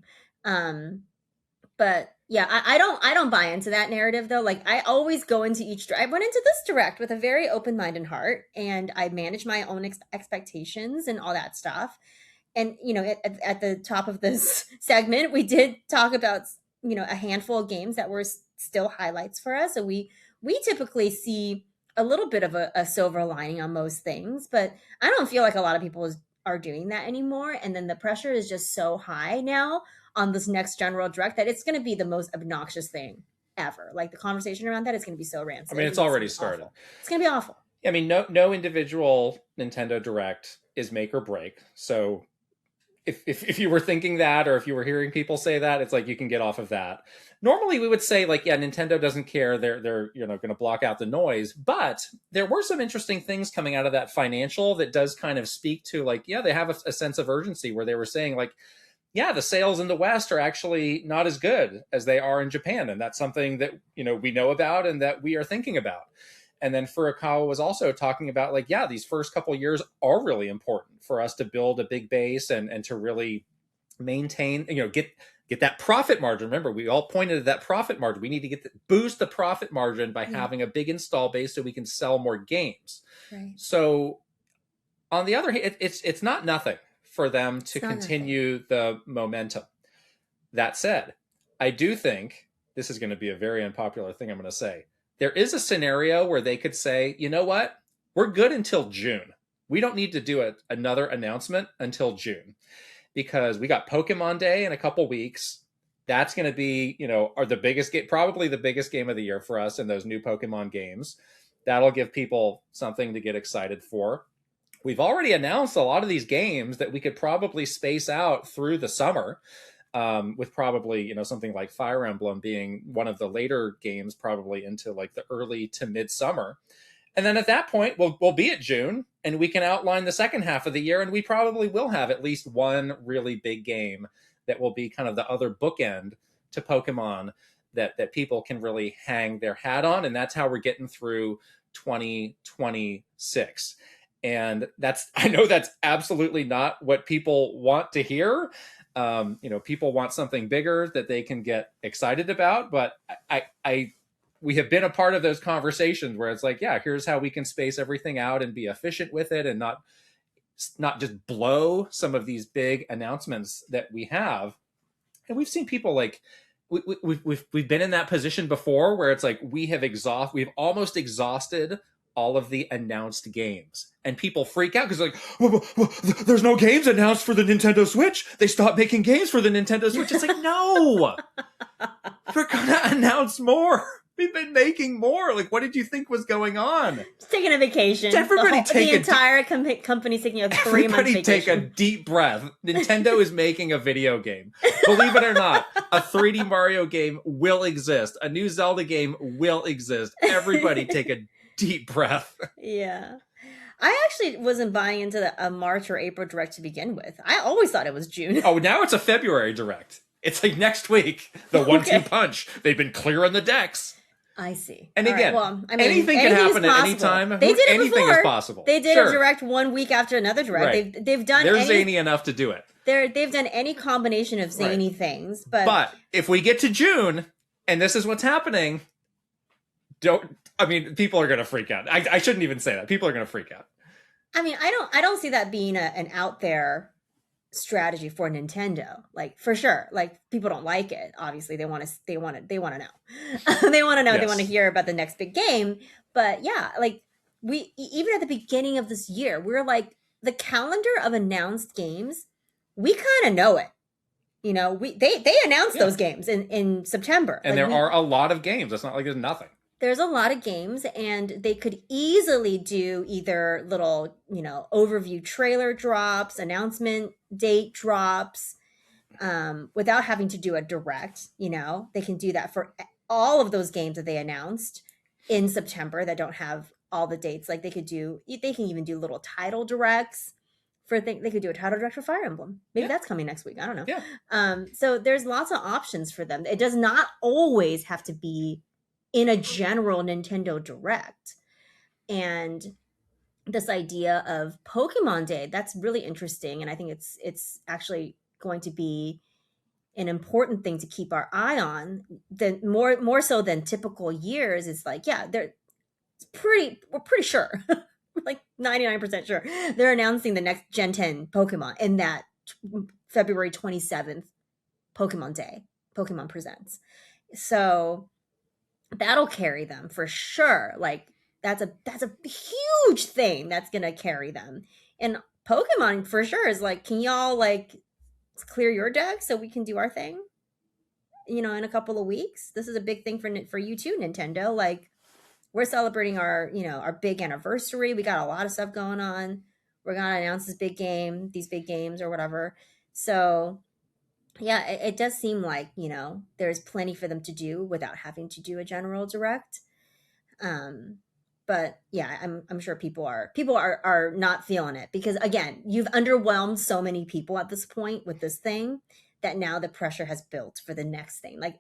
But yeah, I don't buy into that narrative though. Like I always go into I went into this Direct with a very open-minded heart, and I manage my own expectations and all that stuff. And, at the top of this segment, we did talk about, a handful of games that were still highlights for us. So we typically see a little bit of a silver lining on most things, but I don't feel like a lot of people are doing that anymore. And then the pressure is just so high now on this next general Direct that it's going to be the most obnoxious thing ever. Like the conversation around that is going to be so rancid. I mean, it's already started. Awful. It's going to be awful. I mean, no individual Nintendo Direct is make or break. So if you were thinking that, or if you were hearing people say that, it's like you can get off of that. Normally we would say like, yeah, Nintendo doesn't care. They're going to block out the noise. But there were some interesting things coming out of that financial that does kind of speak to like, yeah, they have a sense of urgency where they were saying like, yeah, the sales in the West are actually not as good as they are in Japan. And that's something that, we know about and that we are thinking about. And then Furukawa was also talking about like, yeah, these first couple years are really important for us to build a big base and to really maintain, get that profit margin. Remember, we all pointed at that profit margin. We need to boost the profit margin by having a big install base so we can sell more games. Right. So on the other hand, it's not nothing for them to continue the momentum. That said, I do think this is going to be a very unpopular thing I'm going to say. There is a scenario where they could say, you know what? We're good until June. We don't need to do another announcement until June, because we got Pokemon Day in a couple weeks. That's going to be, the biggest game, probably the biggest game of the year for us in those new Pokemon games. That'll give people something to get excited for. We've already announced a lot of these games that we could probably space out through the summer, with probably, something like Fire Emblem being one of the later games, probably into like the early to midsummer. And then at that point, we'll be at June and we can outline the second half of the year, and we probably will have at least one really big game that will be kind of the other bookend to Pokemon that people can really hang their hat on. And that's how we're getting through 2026. And I know that's absolutely not what people want to hear. People want something bigger that they can get excited about, but we have been a part of those conversations where it's like, yeah, here's how we can space everything out and be efficient with it and not just blow some of these big announcements that we have. And we've seen people like, we've been in that position before where it's like, we've almost exhausted all of the announced games, and people freak out because like, well, there's no games announced for the Nintendo Switch. They stopped making games for the Nintendo Switch. It's like, no, we're gonna announce more. We've been making more. Like, what did you think was going on? Just taking a vacation. The entire company's taking a 3-month vacation. Everybody take a deep breath. Nintendo is making a video game. Believe it or not, a 3D Mario game will exist. A new Zelda game will exist. Everybody take a deep breath. Yeah. I actually wasn't buying into a March or April Direct to begin with. I always thought it was June. Oh, now it's a February Direct. It's like next week. The 1-2 punch. They've been clearing the decks. I see. And again, anything can happen at any time. They did it anything before. Is possible. They did a Direct 1 week after another Direct. Right. They've done. They're zany enough to do it. They've done any combination of zany things, but if we get to June and this is what's happening, people are going to freak out. I shouldn't even say that. People are going to freak out. I don't see that being an out there strategy for Nintendo. Like, for sure. Like, people don't like it. Obviously, they want to know. They want to know. Yes. They want to hear about the next big game. But yeah, like, we even at the beginning of this year, we're like, the calendar of announced games, we kind of know it. They announced those games in September. And there are a lot of games. It's not like there's nothing. There's a lot of games, and they could easily do either little, overview trailer drops, announcement date drops, without having to do a direct. They can do that for all of those games that they announced in September that don't have all the dates. Like, they can even do little title directs they could do a title direct for Fire Emblem. Maybe that's coming next week. I don't know. Yeah. So there's lots of options for them. It does not always have to be in a general Nintendo Direct. And this idea of Pokemon Day, that's really interesting. And I think it's actually going to be an important thing to keep our eye on. More so than typical years. It's like, we're pretty sure, like 99% sure, they're announcing the next Gen 10 Pokemon in that February 27th Pokemon Day, Pokemon Presents. So that'll carry them for sure. Like, that's a huge thing that's gonna carry them. And Pokemon for sure is like, can y'all like clear your deck so we can do our thing? In a couple of weeks. This is a big thing for you too, Nintendo. Like, we're celebrating our big anniversary. We got a lot of stuff going on. We're gonna announce these big games or whatever. So yeah, it does seem like, there's plenty for them to do without having to do a general direct. But yeah, I'm sure people are not feeling it because, again, you've underwhelmed so many people at this point with this thing that now the pressure has built for the next thing. Like,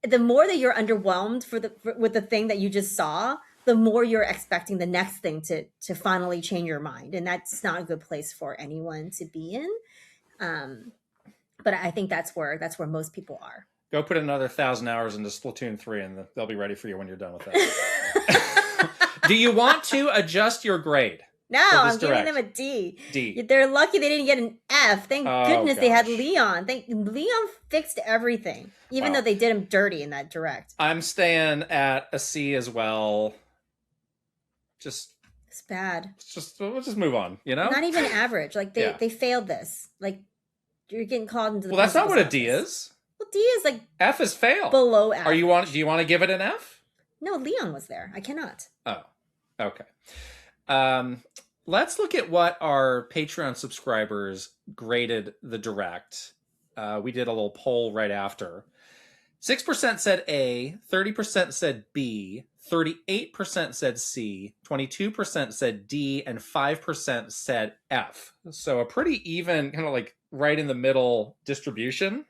the more that you're underwhelmed with the thing that you just saw, the more you're expecting the next thing to finally change your mind, and that's not a good place for anyone to be in. But I think that's where most people are. Go put another 1,000 hours into Splatoon 3 and they'll be ready for you when you're done with that. Do you want to adjust your grade? No, I'm giving them a D. D. They're lucky they didn't get an F. Thank goodness they had Leon. Leon fixed everything, even though they did him dirty in that direct. I'm staying at a C as well. It's bad. We'll just move on, you know? Not even average. Like they failed this. Like you're getting called into the Well, that's not what a D is. Well, D is like F is fail. Below average. Do you want to give it an F? No, Leon was there. I cannot. Oh, okay. Let's look at what our Patreon subscribers graded the direct. We did a little poll right after. 6% said A, 30% said B, 38% said C, 22% said D, and 5% said F. So a pretty even, kind of like right in the middle distribution,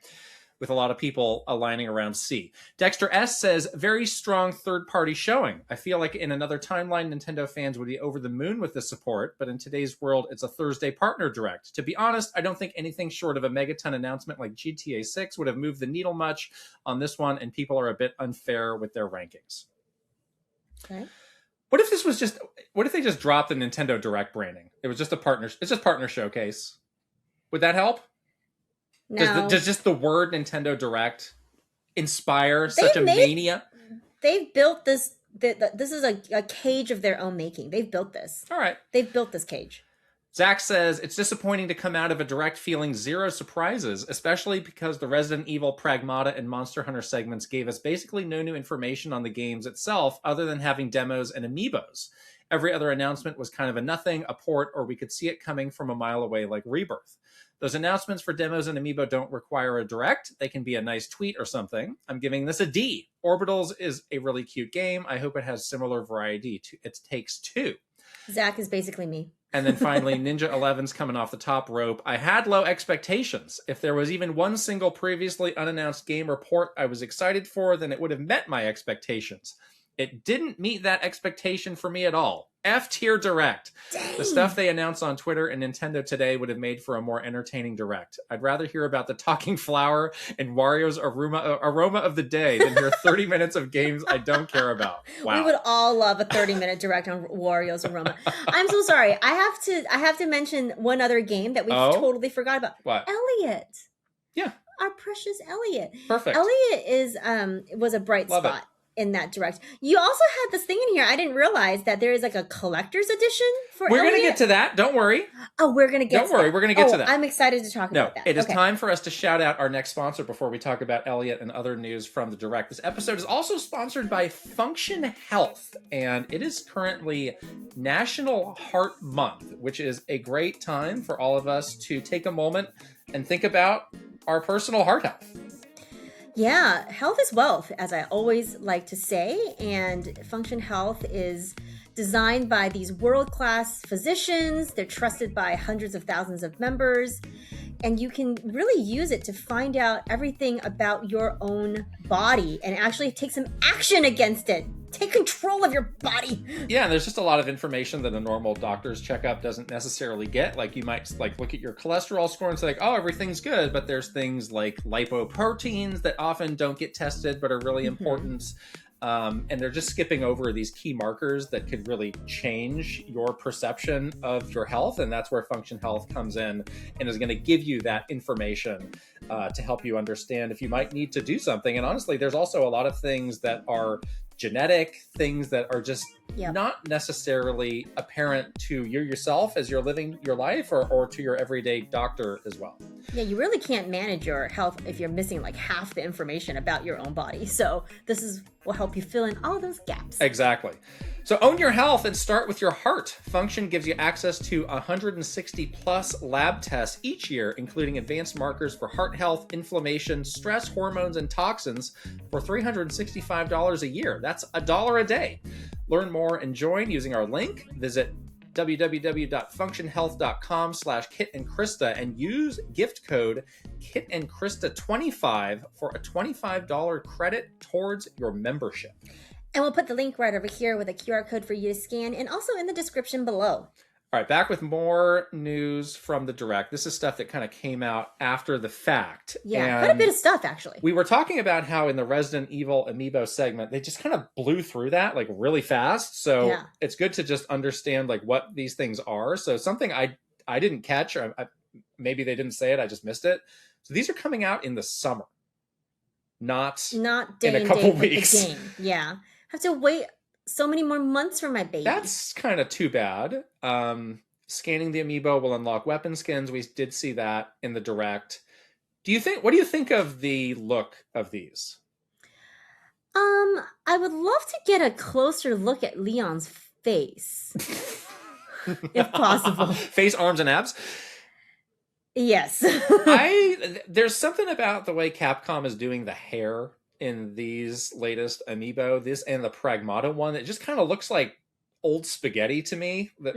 with a lot of people aligning around C. Dexter S says, very strong third-party showing. I feel like in another timeline, Nintendo fans would be over the moon with the support, but in today's world, it's a Thursday partner direct. To be honest, I don't think anything short of a megaton announcement like GTA 6 would have moved the needle much on this one, and people are a bit unfair with their rankings. Okay. What if they just dropped the Nintendo Direct branding? It's just partner showcase. Would that help? No. Does just the word Nintendo Direct inspire such a mania? They've built this. This is a cage of their own making. They've built this. All right. They've built this cage. Zach says, it's disappointing to come out of a direct feeling zero surprises, especially because the Resident Evil, Pragmata, and Monster Hunter segments gave us basically no new information on the games itself other than having demos and amiibos. Every other announcement was kind of a nothing, a port, or we could see it coming from a mile away like Rebirth. Those announcements for demos and amiibo don't require a direct. They can be a nice tweet or something. I'm giving this a D. Orbitals is a really cute game. I hope it has similar variety to It Takes Two. Zach is basically me. And then finally, Ninja 11's coming off the top rope. I had low expectations. If there was even one single previously unannounced game or port I was excited for, then it would have met my expectations. It didn't meet that expectation for me at all. F-tier direct. Dang. The stuff they announced on Twitter and Nintendo today would have made for a more entertaining direct. I'd rather hear about the talking flower and Wario's aroma of the day than hear 30 minutes of games I don't care about. Wow. We would all love a 30-minute direct on Wario's aroma. I'm so sorry. I have to mention one other game that we totally forgot about. What? Elliot. Yeah. Our precious Elliot. Perfect. Elliot was a bright Love spot in that direct. You also had this thing in here. I didn't realize that there is like a collector's edition for We're Elliot. going to get to that. Don't worry. Oh, we're going to get Don't worry. We're going to get to that. I'm excited to talk about that. It is time for us to shout out our next sponsor before we talk about Elliot and other news from the direct. This episode is also sponsored by Function Health, and it is currently National Heart Month, which is a great time for all of us to take a moment and think about our personal heart health. Yeah, health is wealth, as I always like to say, and Function Health is designed by these world-class physicians. They're trusted by hundreds of thousands of members, and you can really use it to find out everything about your own body and actually take some action against it. Take control of your body. Yeah, there's just a lot of information that a normal doctor's checkup doesn't necessarily get. Like you might look at your cholesterol score and say oh, everything's good, but there's things like lipoproteins that often don't get tested but are really important. And they're just skipping over these key markers that could really change your perception of your health. And that's where Function Health comes in and is going to give you that information to help you understand if you might need to do something. And honestly, there's also a lot of things that are genetic, things that are just not necessarily apparent to you yourself as you're living your life or to your everyday doctor as well. Yeah, you really can't manage your health if you're missing like half the information about your own body. So this will help you fill in all those gaps. Exactly. So own your health and start with your heart. Function gives you access to 160 plus lab tests each year, including advanced markers for heart health, inflammation, stress, hormones, and toxins for $365 a year. That's $1 a day. Learn more and join using our link. Visit www.functionhealth.com/Kit and Krysta and use gift code Kit and Krysta 25 for a $25 credit towards your membership. And we'll put the link right over here with a QR code for you to scan, and also in the description below. All right, back with more news from the Direct. This is stuff that kind of came out after the fact. Yeah, quite a bit of stuff, actually. We were talking about how in the Resident Evil Amiibo segment, they just kind of blew through that like really fast. So it's good to just understand like what these things are. So something I didn't catch, or maybe they didn't say it, I just missed it. So these are coming out in the summer, not day in a couple weeks. The game. Yeah, have to wait so many more months for my baby. That's kind of too bad. Scanning the amiibo will unlock weapon skins. We did see that in the Direct. What do you think of the look of these? I would love to get a closer look at Leon's face. If possible. Face, arms, and abs? Yes. There's something about the way Capcom is doing the hair in these latest amiibo, this and the Pragmata one, it just kind of looks like old spaghetti to me. That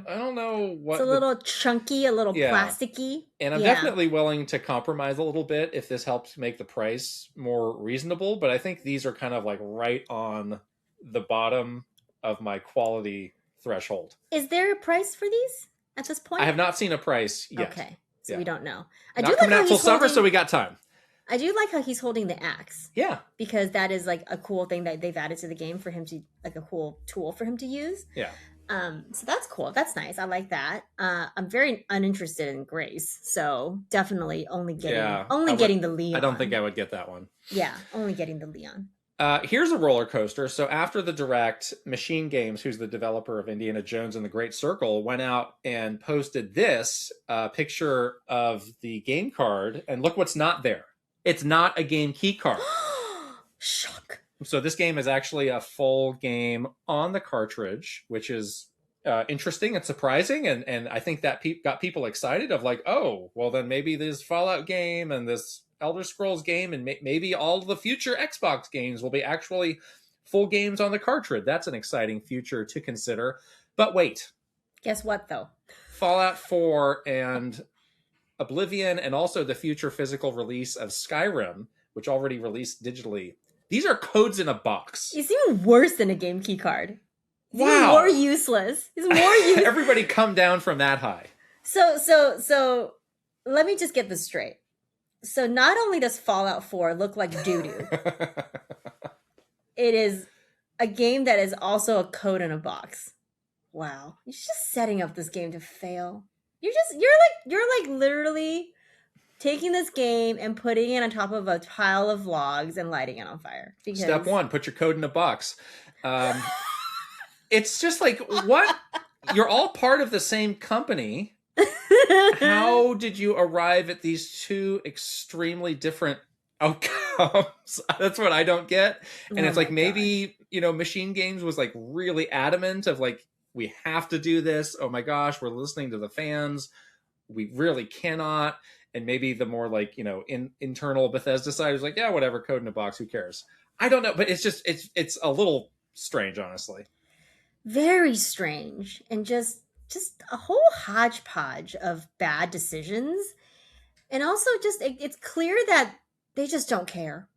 I don't know what. It's a little chunky, a little plasticky. And I'm definitely willing to compromise a little bit if this helps make the price more reasonable. But I think these are kind of like right on the bottom of my quality threshold. Is there a price for these at this point? I have not seen a price yet. Okay, so we don't know. Not coming out till summer, so we got time. I do like how he's holding the axe. Yeah. Because that is like a cool thing that they've added to the game for him to, like a cool tool for him to use. Yeah. So that's cool. That's nice. I like that. I'm very uninterested in Grace. So definitely only getting the Leon. I don't think I would get that one. Yeah. Only getting the Leon. Here's a roller coaster. So after the Direct, Machine Games, who's the developer of Indiana Jones and the Great Circle, went out and posted this picture of the game card. And look what's not there. It's not a game key card. Shock. So this game is actually a full game on the cartridge, which is interesting and surprising. And I think that got people excited of like, oh, well, then maybe this Fallout game and this Elder Scrolls game and maybe all the future Xbox games will be actually full games on the cartridge. That's an exciting future to consider. But wait. Guess what, though? Fallout 4 and Oblivion, and also the future physical release of Skyrim, which already released digitally. These are codes in a box. It's even worse than a game key card. It's wow. More useless. It's more useless. Everybody come down from that high. So let me just get this straight. So not only does Fallout 4 look like doo-doo, it is a game that is also a code in a box. Wow. You're just setting up this game to fail. You're like literally taking this game and putting it on top of a pile of logs and lighting it on fire. Because... Step 1, put your code in a box. It's just like, what? You're all part of the same company. How did you arrive at these two extremely different outcomes? That's what I don't get. And it's like, maybe, Machine Games was like really adamant of like, we have to do this. Oh my gosh, we're listening to the fans. We really cannot. And maybe the more like, internal Bethesda side is like, yeah, whatever, code in a box, who cares? I don't know, but it's just, it's a little strange, honestly. Very strange. And just a whole hodgepodge of bad decisions. And also just, it's clear that they just don't care.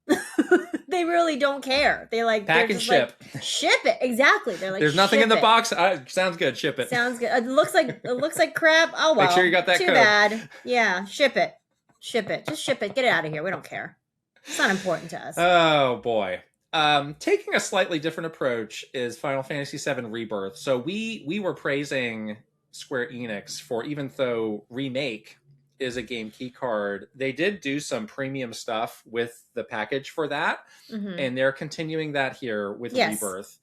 They really don't care. They like pack and ship. Like, ship it. Exactly. They're like, there's nothing in the box. Sounds good. Ship it. Sounds good. It looks like crap. Oh well. Make sure you got that Too code. bad. Yeah. Ship it. Just ship it. Get it out of here. We don't care. It's not important to us. Oh boy. Taking a slightly different approach is Final Fantasy VII Rebirth. So we were praising Square Enix for, even though Remake is a game key card, they did do some premium stuff with the package for that, and they're continuing that here with Rebirth.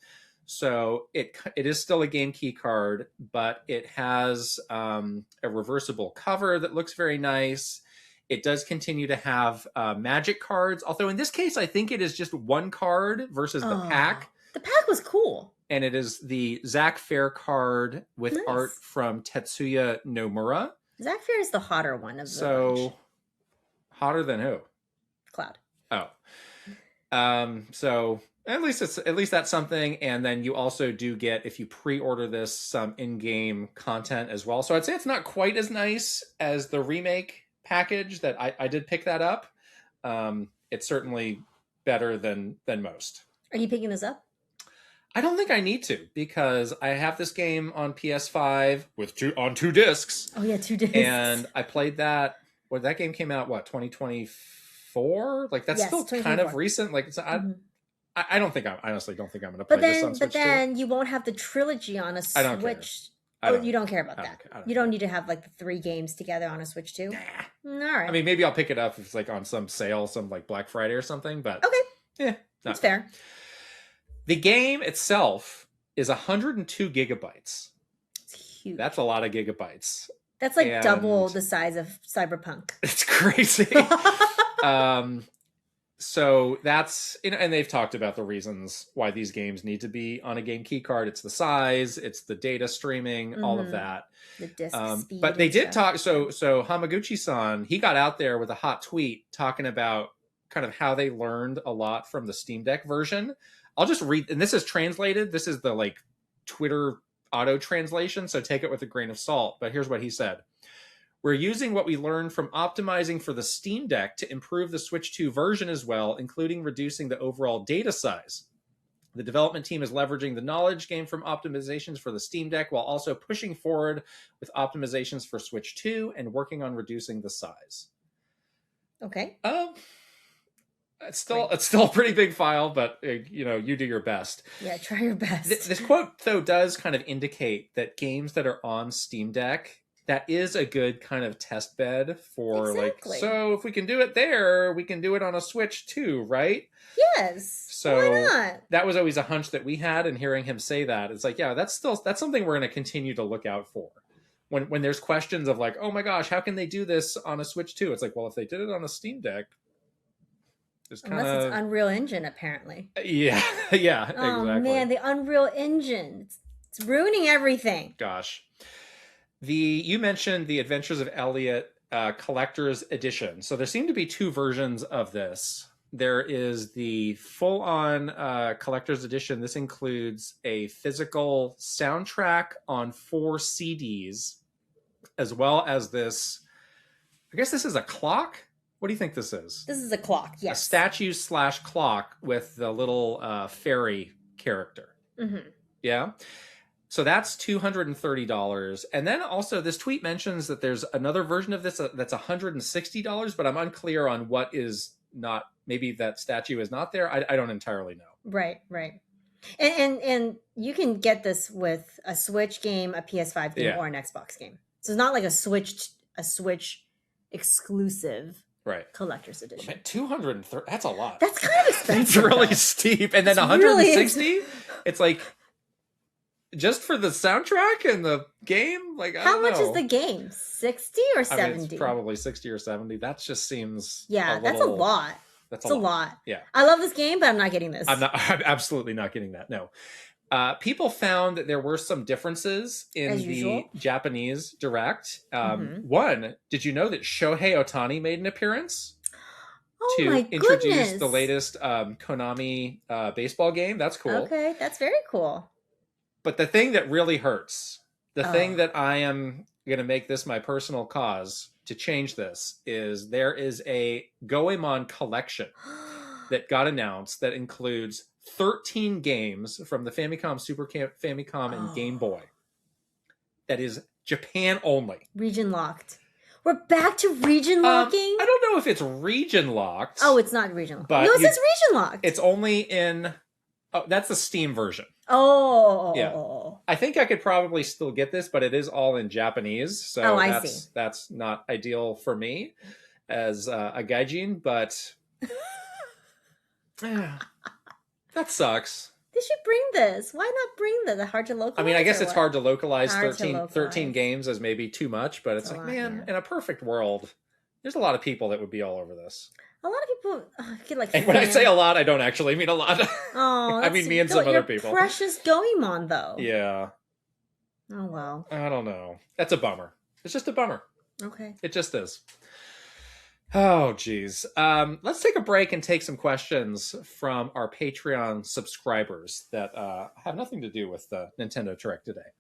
So it is still a game key card, but it has a reversible cover that looks very nice. It does continue to have magic cards, although in this case I think it is just one card versus the pack. The pack was cool. And it is the Zack Fair card with art from Tetsuya Nomura. Zack Fair is the hotter one of the bunch. Hotter than who? Cloud. Oh. So at least that's something. And then you also do get, if you pre-order this, some in-game content as well. So I'd say it's not quite as nice as the Remake package that I did pick that up. It's certainly better than most. Are you picking this up? I don't think I need to, because I have this game on PS5 with two discs. Oh yeah, 2 discs. And I played that. Well, that game came out 2024? Like that's still kind of recent. Like it's, I don't think I honestly don't think I'm going to play this on Switch. But then you won't have the trilogy on a Switch. I don't care. You don't care about that. You don't need to have like the 3 games together on a Switch too. Nah. All right. I mean, maybe I'll pick it up if it's like on some sale, some like Black Friday or something. But okay, yeah, that's fair. The game itself is 102 gigabytes. It's huge. That's a lot of gigabytes. That's like double the size of Cyberpunk. It's crazy. So that's, and they've talked about the reasons why these games need to be on a game key card. It's the size, it's the data streaming, all of that. The disk speed. But they did talk. So Hamaguchi-san, he got out there with a hot tweet talking about kind of how they learned a lot from the Steam Deck version. I'll just read, and this is translated. This is the like Twitter auto translation, so take it with a grain of salt. But here's what he said. We're using what we learned from optimizing for the Steam Deck to improve the Switch 2 version as well, including reducing the overall data size. The development team is leveraging the knowledge gained from optimizations for the Steam Deck while also pushing forward with optimizations for Switch 2 and working on reducing the size. Okay. It's still a pretty big file, but you do your best. Yeah, try your best. This quote though does kind of indicate that games that are on Steam Deck, that is a good kind of test bed for exactly. so if we can do it there, we can do it on a Switch too, right? Yes. So why not? That was always a hunch that we had, and hearing him say that, it's like, yeah, that's something we're going to continue to look out for. When there's questions of like, oh my gosh, how can they do this on a Switch 2? It's like, well, if they did it on a Steam Deck, unless it's Unreal Engine, apparently. Yeah, yeah, oh, exactly. Man, the Unreal Engine. It's ruining everything. Gosh. You mentioned the Adventures of Elliot Collector's Edition. So there seem to be 2 versions of this. There is the full-on Collector's Edition. This includes a physical soundtrack on 4 CDs, as well as this, I guess this is a clock? What do you think this is? This is a clock, yes. A statue/clock with the little fairy character. Mm-hmm. Yeah? So that's $230. And then also this tweet mentions that there's another version of this that's $160, but I'm unclear on what is not, maybe that statue is not there. I don't entirely know. Right. And you can get this with a Switch game, a PS5 game, or an Xbox game. So it's not like a Switch exclusive collector's edition. Man, 230, that's a lot. That's kind of expensive. It's really steep. And then 160, it's like just for the soundtrack and the game. Like, how much is the game? 60 or 70? I mean, it's probably 60 or 70. That just seems that's a lot. That's a lot. Yeah, I love this game, but I'm not getting this. I'm absolutely not getting that. No. People found that there were some differences in the Japanese Direct. One, did you know that Shohei Ohtani made an appearance to introduce the latest Konami baseball game? That's cool. Okay, that's very cool. But the thing that really hurts, the thing that I am going to make this my personal cause to change this, is there is a Goemon collection that got announced that includes 13 games from the Famicom, Super Famicom, and Game Boy. That is Japan only. Region locked. We're back to region locking? I don't know if it's region locked. Oh, it's not region locked. But no, it says region locked. It's only in... Oh, that's the Steam version. Oh. Yeah. I think I could probably still get this, but it is all in Japanese. So that's not ideal for me as a gaijin, but... That sucks. They should bring this. Why not bring the hard to localize? I mean, I guess it's hard to localize 13 games as maybe too much, but it's like, man, in a perfect world, there's a lot of people that would be all over this. A lot of people get like. And when I say a lot, I don't actually mean a lot. Oh, I mean me and some other people. Precious Goemon, though. Yeah. Oh well. I don't know. That's a bummer. It's just a bummer. Okay. It just is. Oh, geez. Let's take a break and take some questions from our Patreon subscribers that have nothing to do with the Nintendo Direct today.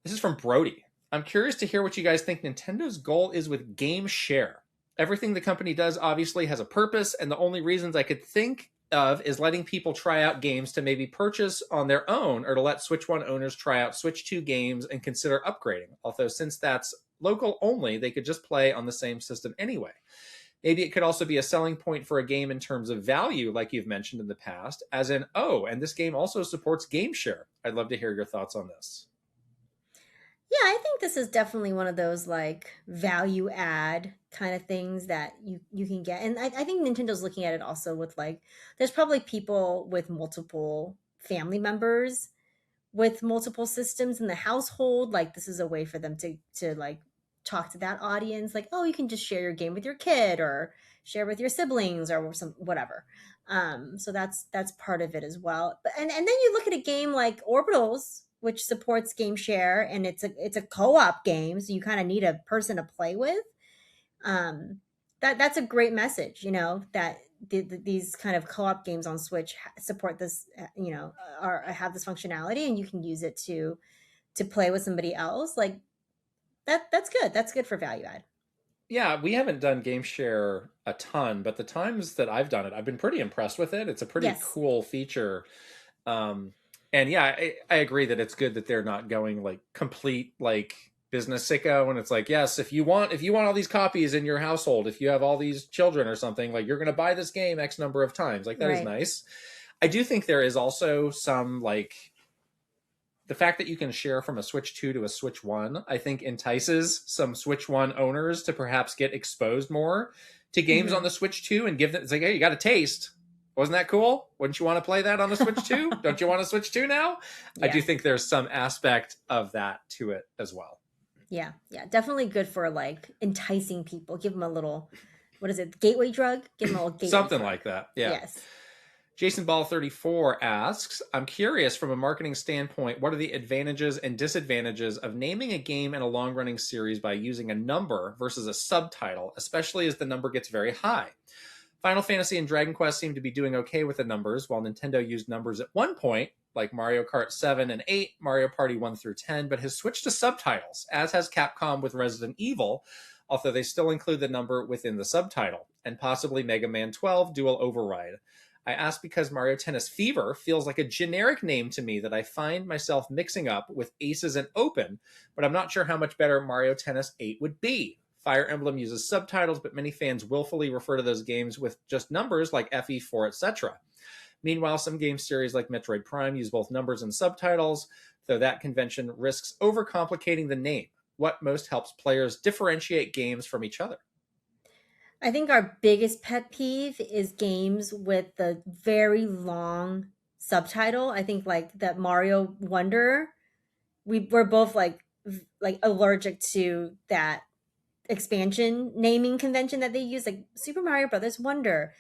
This is from Brody. I'm curious to hear what you guys think Nintendo's goal is with game share. Everything the company does obviously has a purpose, and the only reasons I could think of is letting people try out games to maybe purchase on their own, or to let Switch 1 owners try out Switch 2 games and consider upgrading. Although since that's local only, they could just play on the same system anyway. Maybe it could also be a selling point for a game in terms of value, like you've mentioned in the past, as in, oh, and this game also supports game share. I'd love to hear your thoughts on this. Yeah, I think this is definitely one of those like value add kind of things that you can get. And I think Nintendo's looking at it also with like, there's probably people with multiple family members with multiple systems in the household. Like this is a way for them to like talk to that audience. Like, oh, you can just share your game with your kid or share with your siblings or some whatever. So that's part of it as well. But and then you look at a game like Orbitals, which supports game share, and it's a co-op game, so you kind of need a person to play with. That's a great message, that these kind of co-op games on Switch support this, or have this functionality, and you can use it to play with somebody else. Like that's good. That's good for value add. Yeah, we haven't done game share a ton, but the times that I've done it, I've been pretty impressed with it. It's a pretty cool feature. And yeah, I agree that it's good that they're not going like complete like business sicko, and it's like, yes, if you want all these copies in your household, if you have all these children or something, like you're going to buy this game X number of times. Like that is nice. I do think there is also some like the fact that you can share from a Switch 2 to a Switch 1, I think entices some Switch 1 owners to perhaps get exposed more to games on the Switch 2 and give them, it's like, hey, you got a taste. Wasn't that cool? Wouldn't you want to play that on the Switch 2? Don't you want to Switch 2 now? Yeah. I do think there's some aspect of that to it as well. Yeah. Definitely good for like enticing people. Give them a little, what is it, gateway drug? Give them a little gateway Something drug. Like that, yeah. Yes. Jason Ball 34 asks, I'm curious from a marketing standpoint, what are the advantages and disadvantages of naming a game in a long-running series by using a number versus a subtitle, especially as the number gets very high? Final Fantasy and Dragon Quest seem to be doing okay with the numbers, while Nintendo used numbers at one point, like Mario Kart 7 and 8, Mario Party 1 through 10, but has switched to subtitles, as has Capcom with Resident Evil, although they still include the number within the subtitle, and possibly Mega Man 12 Dual Override. I ask because Mario Tennis Fever feels like a generic name to me that I find myself mixing up with Aces and Open, but I'm not sure how much better Mario Tennis 8 would be. Fire Emblem uses subtitles, but many fans willfully refer to those games with just numbers like FE4, etc. Meanwhile, some game series like Metroid Prime use both numbers and subtitles, though that convention risks overcomplicating the name. What most helps players differentiate games from each other? I think our biggest pet peeve is games with the very long subtitle. I think like that Mario Wonder, we're both like allergic to that expansion naming convention that they use, like Super Mario Brothers Wonder,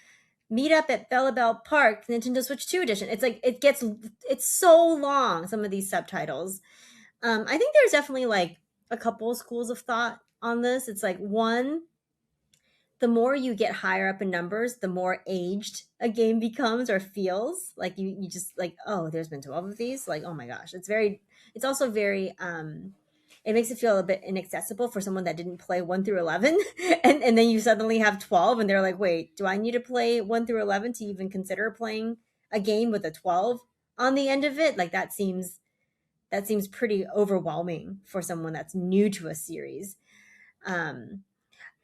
meet up at Bella Bell Park, Nintendo Switch 2 edition. It's like it's so long, some of these subtitles. I think there's definitely like a couple of schools of thought on this. It's like, one, the more you get higher up in numbers, the more aged a game becomes or feels. Like you just like, oh, there's been 12 of these. Like, oh my gosh. It's also very, it makes it feel a bit inaccessible for someone that didn't play 1 through 11. and then you suddenly have 12 and they're like, wait, do I need to play 1 through 11 to even consider playing a game with a 12 on the end of it? Like that seems pretty overwhelming for someone that's new to a series.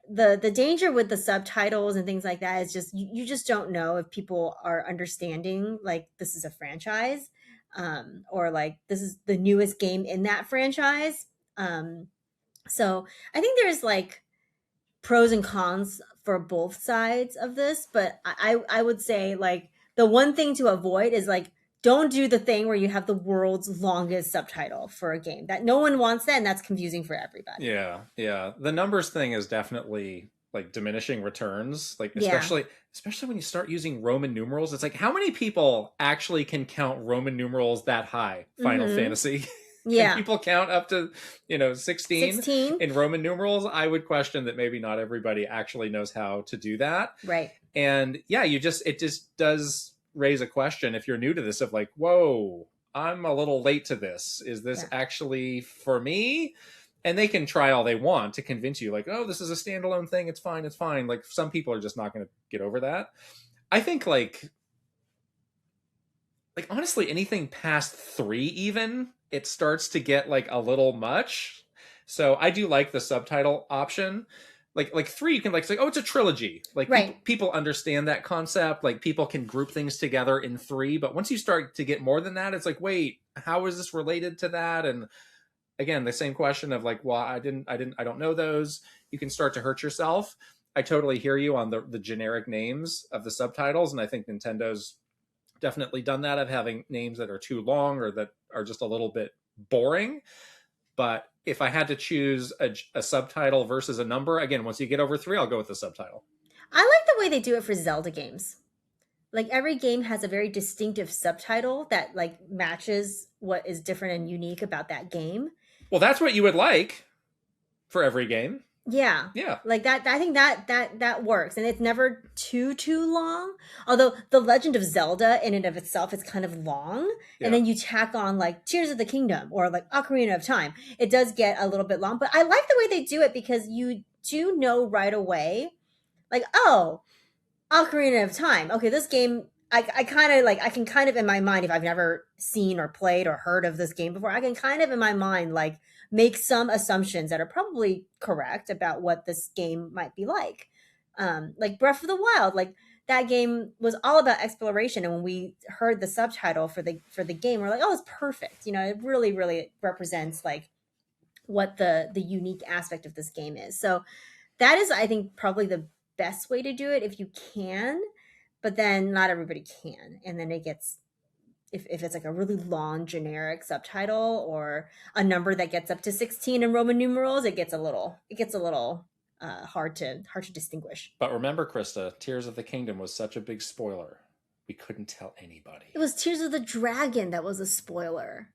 The danger with the subtitles and things like that is just you just don't know if people are understanding like this is a franchise, or like this is the newest game in that franchise. So I think there's like pros and cons for both sides of this, but I would say like the one thing to avoid is like, don't do the thing where you have the world's longest subtitle for a game. That no one wants that, and that's confusing for everybody. Yeah. The numbers thing is definitely like diminishing returns. Like especially when you start using Roman numerals, it's like how many people actually can count Roman numerals that high? Final Fantasy. Yeah. Can people count up to 16 in Roman numerals? I would question that maybe not everybody actually knows how to do that. Right. And yeah, it just does raise a question if you're new to this of like, whoa, I'm a little late to this. Is this actually for me? And they can try all they want to convince you like, oh, this is a standalone thing. It's fine. Like some people are just not going to get over that. I think like like honestly, anything past 3 even, it starts to get like a little much. So I do like the subtitle option. Like 3, you can like say, oh, it's a trilogy. Like Right. people understand that concept. Like people can group things together in 3. But once you start to get more than that, it's like, wait, how is this related to that? And again, the same question of like, well, I don't know those. You can start to hurt yourself. I totally hear you on the generic names of the subtitles, and I think Nintendo's definitely done that, of having names that are too long or that are just a little bit boring. But if I had to choose a subtitle versus a number, again, once you get over 3, I'll go with the subtitle. I like the way they do it for Zelda games. Like every game has a very distinctive subtitle that like matches what is different and unique about that game. Well, that's what you would like for every game. Yeah. Yeah. Like that I think that works, and it's never too long. Although The Legend of Zelda in and of itself is kind of long, Yeah. and then you tack on like Tears of the Kingdom or like Ocarina of Time. It does get a little bit long, but I like the way they do it because you do know right away like, oh, Ocarina of Time. Okay, this game I kind of like I can kind of in my mind, if I've never seen or played or heard of this game before, I can kind of in my mind like make some assumptions that are probably correct about what this game might be like. Like Breath of the Wild, like that game was all about exploration, and when we heard the subtitle for the game, we're like, oh, it's perfect. You know, it really represents like what the unique aspect of this game is. So that is, I think, probably the best way to do it if you can, but then not everybody can, and then it gets if it's like a really long generic subtitle or a number that gets up to 16 in Roman numerals, it gets a little hard to distinguish. But remember, Krista, Tears of the Kingdom was such a big spoiler. We couldn't tell anybody. It was Tears of the Dragon that was a spoiler.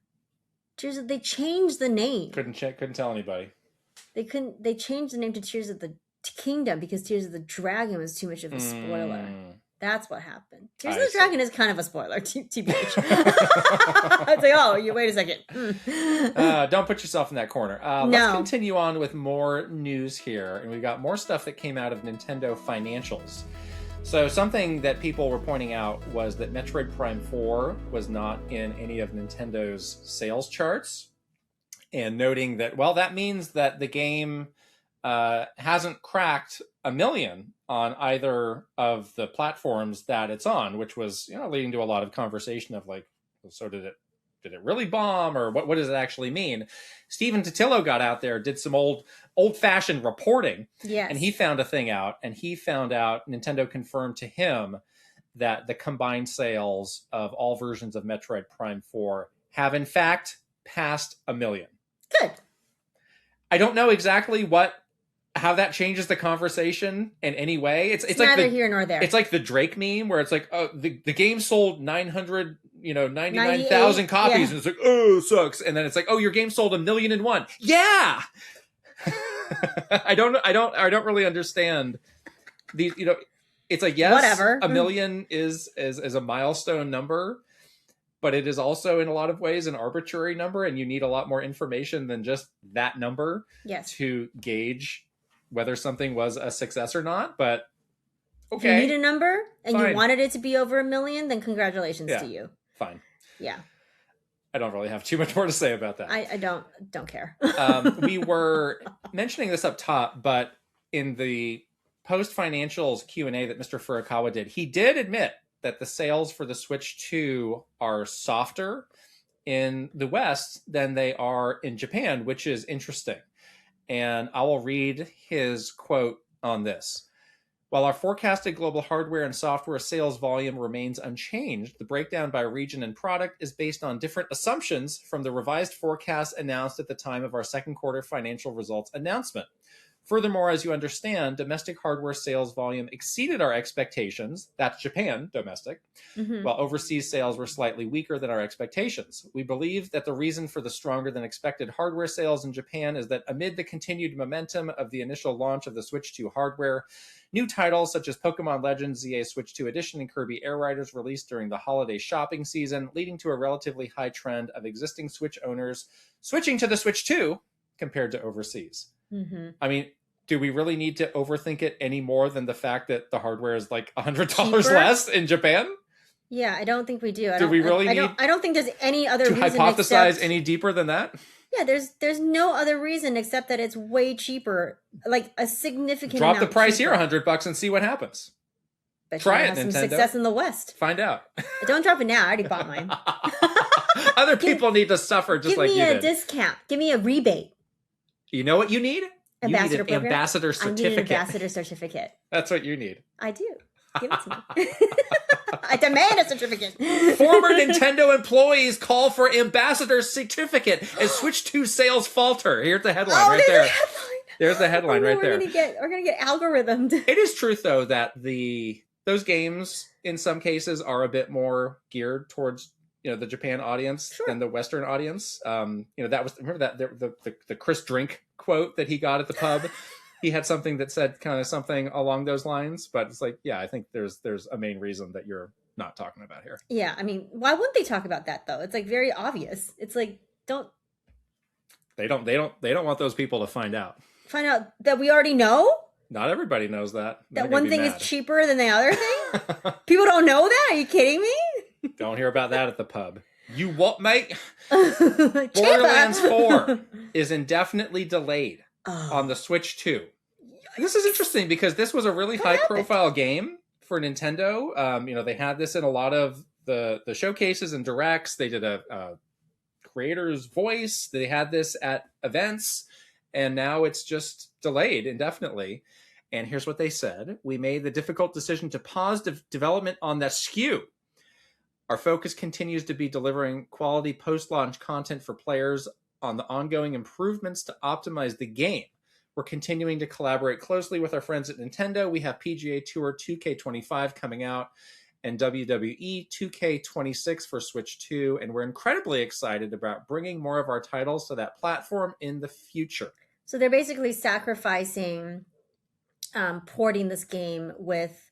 They changed the name. Couldn't tell anybody. They changed the name to Tears of the Kingdom because Tears of the Dragon was too much of a spoiler. That's what happened. Tears of the Dragon is kind of a spoiler, TBH. I'd say, oh, you wait a second. Don't put yourself in that corner. Let's continue on with more news here. And we've got more stuff that came out of Nintendo financials. So something that people were pointing out was that Metroid Prime 4 was not in any of Nintendo's sales charts. And noting that, well, that means that the game hasn't cracked 1 million on either of the platforms that it's on, which was, leading to a lot of conversation of like, so did it really bomb, or what does it actually mean? Stephen Totillo got out there, did some old-fashioned reporting, yes, and he found a thing out, and he found out Nintendo confirmed to him that the combined sales of all versions of Metroid Prime 4 have in fact passed 1 million. Good. I don't know exactly how that changes the conversation in any way. It's like neither here nor there. It's like the Drake meme where it's like, oh, the game sold 99,000 copies, yeah. And it's like, oh, sucks. And then it's like, oh, your game sold 1,000,001. Yeah. I don't really understand these. It's like, yes, whatever. 1 million is a milestone number, but it is also in a lot of ways an arbitrary number, and you need a lot more information than just that number, yes, to gauge whether something was a success or not. But okay, if you need a number and fine. You wanted it to be over 1 million, then congratulations to you. Fine. Yeah. I don't really have too much more to say about that. I don't care. We were mentioning this up top, but in the post financials Q&A that Mr. Furukawa did, he did admit that the sales for the Switch 2 are softer in the West than they are in Japan, which is interesting. And I will read his quote on this. While our forecasted global hardware and software sales volume remains unchanged, the breakdown by region and product is based on different assumptions from the revised forecast announced at the time of our second quarter financial results announcement. Furthermore, as you understand, domestic hardware sales volume exceeded our expectations. That's Japan, domestic, while overseas sales were slightly weaker than our expectations. We believe that the reason for the stronger than expected hardware sales in Japan is that amid the continued momentum of the initial launch of the Switch 2 hardware, new titles such as Pokemon Legends ZA Switch 2 Edition and Kirby Air Riders released during the holiday shopping season, leading to a relatively high trend of existing Switch owners switching to the Switch 2 compared to overseas. I mean, do we really need to overthink it any more than the fact that the hardware is like $100 less in Japan? Yeah, I don't think we do. Do we really need I don't think there's any other to reason hypothesize except, any deeper than that? yeah, there's no other reason except that it's way cheaper, like a significant Drop the amount price cheaper. here $100 and see what happens. Bet Try you it, have some Nintendo. success in the West. Find out. Don't drop it now. I already bought mine. Other people need to suffer just like you did. Give me a discount. Give me a rebate. You know what you need? Ambassador you need an program? ambassador I certificate. need an ambassador certificate. That's what you need. I do. Give it to me. I demand a certificate. Former Nintendo employees call for ambassador certificate as Switch 2 sales falter. Here's the headline right there. The headline. There's the headline right there. We're gonna get algorithmed. It is truth though that those games in some cases are a bit more geared towards the Japan audience than the Western audience. That was, remember that the Chris Drink quote that he got at the pub. He had something that said kind of something along those lines, but it's like, yeah, I think there's a main reason that you're not talking about here. Yeah, I mean, why wouldn't they talk about that though? It's like very obvious. It's like They don't want those people to find out that we already know. Not everybody knows that. That one thing is cheaper than the other thing. People don't know that. Are you kidding me? Don't hear about that at the pub. You what, mate? Borderlands 4 is indefinitely delayed on the Switch 2. This is interesting because this was a really high-profile game for Nintendo. They had this in a lot of the showcases and directs. They did a creator's voice. They had this at events, and now it's just delayed indefinitely. And here's what they said. We made the difficult decision to pause development on the SKU. Our focus continues to be delivering quality post-launch content for players on the ongoing improvements to optimize the game. We're continuing to collaborate closely with our friends at Nintendo. We have PGA Tour 2K25 coming out and WWE 2K26 for Switch 2, and we're incredibly excited about bringing more of our titles to that platform in the future. So they're basically sacrificing porting this game with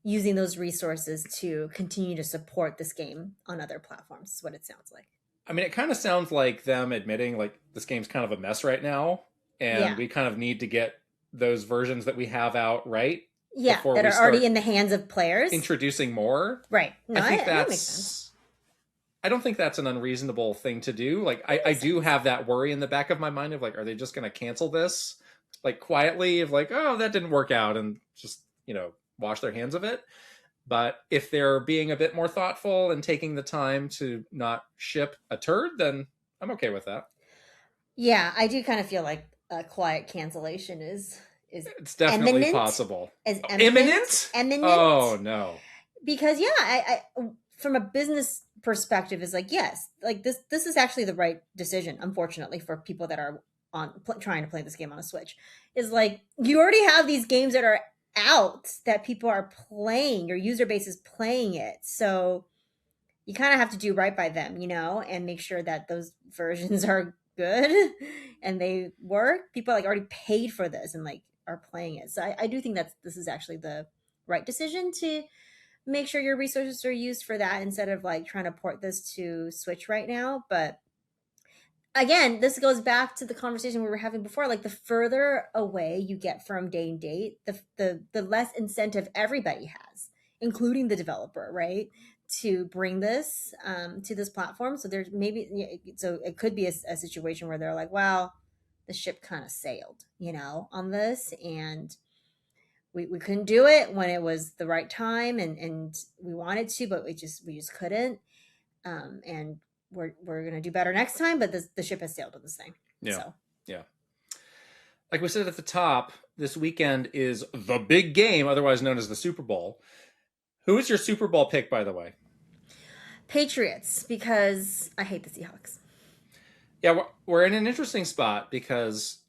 using those resources to continue to support this game on other platforms, is what it sounds like. I mean, it kind of sounds like them admitting like this game's kind of a mess right now, and we kind of need to get those versions that we have out right. Yeah, that are already in the hands of players. Introducing more. Right. No, I think that makes sense. I don't think that's an unreasonable thing to do. Like, I do have that worry in the back of my mind of like, are they just going to cancel this? Like quietly of like, oh, that didn't work out, and just, wash their hands of it. But if they're being a bit more thoughtful and taking the time to not ship a turd, then I'm okay with that. Yeah, I do kind of feel like a quiet cancellation is it's definitely imminent, possible. Imminent? Oh no. Because I from a business perspective is like, yes, like this is actually the right decision, unfortunately, for people that are trying to play this game on a Switch. Is like, you already have these games that are out that people are playing, your user base is playing it, so you kind of have to do right by them, and make sure that those versions are good and they work. People like already paid for this and like are playing it, so I do think this is actually the right decision to make sure your resources are used for that instead of like trying to port this to Switch right now. But again, this goes back to the conversation we were having before. Like, the further away you get from day and date, the less incentive everybody has, including the developer, right, to bring this to this platform. So there's so it could be a situation where they're like, well, the ship kind of sailed, on this, and we couldn't do it when it was the right time, and we wanted to, but we just couldn't. And we're going to do better next time, but the ship has sailed with this thing. Yeah. So. Yeah. Like we said at the top, this weekend is the big game, otherwise known as the Super Bowl. Who is your Super Bowl pick, by the way? Patriots, because I hate the Seahawks. Yeah, we're in an interesting spot because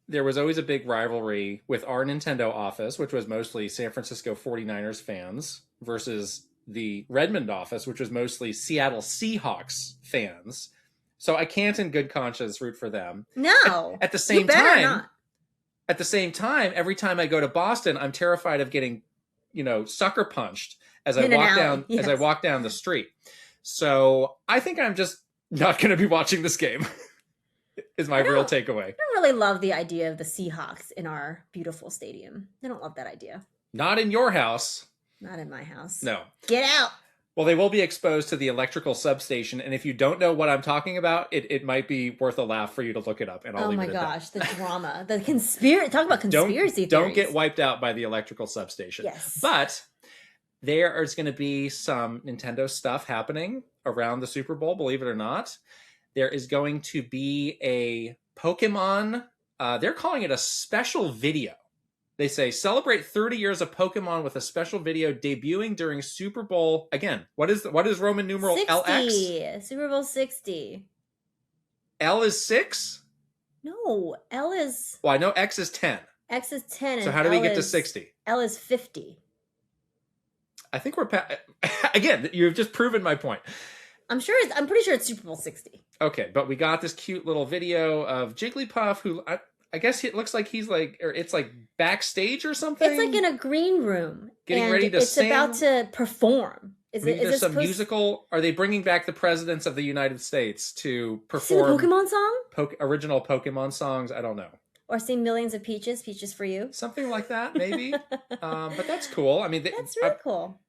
there was always a big rivalry with our Nintendo office, which was mostly San Francisco 49ers fans, versus the Redmond office, which was mostly Seattle Seahawks fans. So I can't in good conscience root for them. No. At the same time, every time I go to Boston, I'm terrified of getting, sucker punched as I walk down the street. So I think I'm just not going to be watching this game. Is my real takeaway. I don't really love the idea of the Seahawks in our beautiful stadium. I don't love that idea. Not in your house. Not in my house. No. Get out. Well, they will be exposed to the electrical substation, and if you don't know what I'm talking about, it might be worth a laugh for you to look it up. And I'll Oh leave my it at gosh, that. the drama, the conspiracy. Talk about conspiracy Don't theories. get wiped out by the electrical substation. Yes, but there is going to be some Nintendo stuff happening around the Super Bowl. Believe it or not, there is going to be a Pokemon. They're calling it a special video. They say celebrate 30 years of Pokemon with a special video debuting during Super Bowl. Again, what is Roman numeral 60. LX? Super Bowl 60. L is 6? No, L is... Well, I know X is 10. X is 10. So and how do we L get to is- 60? L is 50. I think we're... Again, you've just proven my point. I'm pretty sure it's Super Bowl 60. Okay, but we got this cute little video of Jigglypuff, who... I guess it looks like he's like, or it's like backstage or something. It's like in a green room. Getting ready to sing. It's about to perform. Is it some musical? Are they bringing back the presidents of the United States to perform sing a Pokemon song? Original Pokemon songs? I don't know. Or sing Millions of Peaches, Peaches for You? Something like that, maybe. But that's cool. I mean, That's really cool.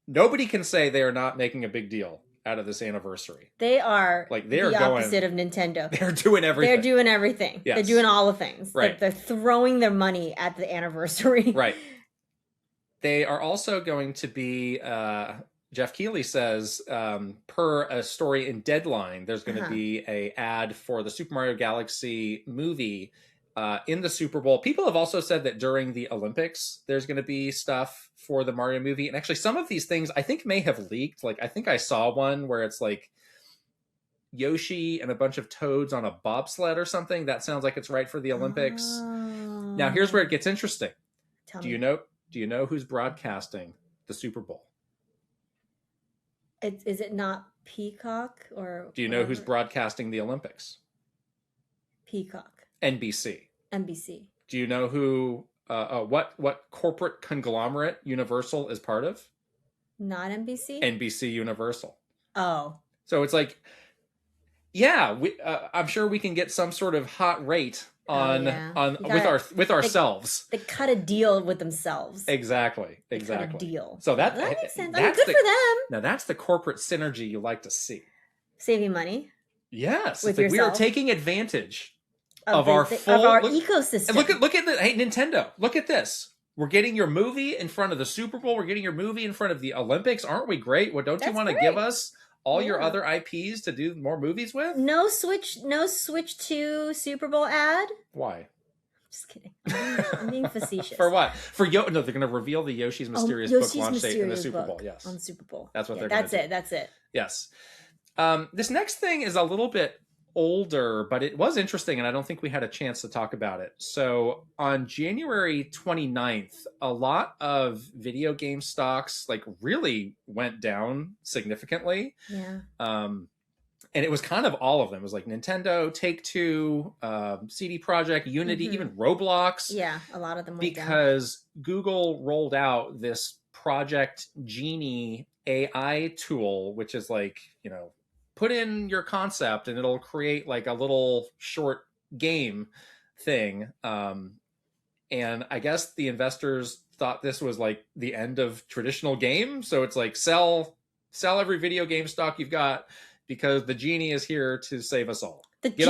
Nobody can say they are not making a big deal out of this anniversary. They are like the opposite of Nintendo. They're doing everything. They're doing everything. Yes. They're doing all the things. Right. They're throwing their money at the anniversary. Right. They are also going to be, Jeff Keighley says, per a story in Deadline, there's going to be a ad for the Super Mario Galaxy movie in the Super Bowl. People have also said that during the Olympics, there's going to be stuff for the Mario movie. And actually, some of these things I think may have leaked. Like, I think I saw one where it's like Yoshi and a bunch of toads on a bobsled or something. That sounds like it's right for the Olympics. Oh. Now, here's where it gets interesting. Do you know who's broadcasting the Super Bowl? Is it not Peacock or? Do you know who's broadcasting the Olympics? Peacock. NBC. NBC. Do you know who? What corporate conglomerate Universal is part of? Not NBC. NBC Universal. Oh. So it's like, yeah, I'm sure we can get some sort of hot rate on with ourselves. They cut a deal with themselves. Exactly. Cut a deal. So that makes sense. I mean, good for them. Now that's the corporate synergy you like to see. Saving money. Yes, with we are taking advantage of our ecosystem. And look at the Nintendo. Look at this. We're getting your movie in front of the Super Bowl. We're getting your movie in front of the Olympics. Aren't we great? Well, don't you want to give us all your other IPs to do more movies with? No Switch 2 Super Bowl ad? Why? Just kidding. I'm being facetious. For what? No, they're going to reveal the Yoshi's Mysterious Book launch date in the Super Bowl. Yes. On the Super Bowl. That's what they're going to do. That's it. Yes. This next thing is a little bit older, but it was interesting, and I don't think we had a chance to talk about it. So on January 29th, a lot of video game stocks like really went down significantly. Yeah. And it was kind of all of them. It was like Nintendo, Take-Two, CD Projekt, Unity, even Roblox. Yeah, a lot of them went down. Because Google rolled out this Project Genie AI tool, which is like, put in your concept and it'll create like a little short game thing. And I guess the investors thought this was like the end of traditional games. So it's like sell every video game stock you've got because the genie is here to save us all. Get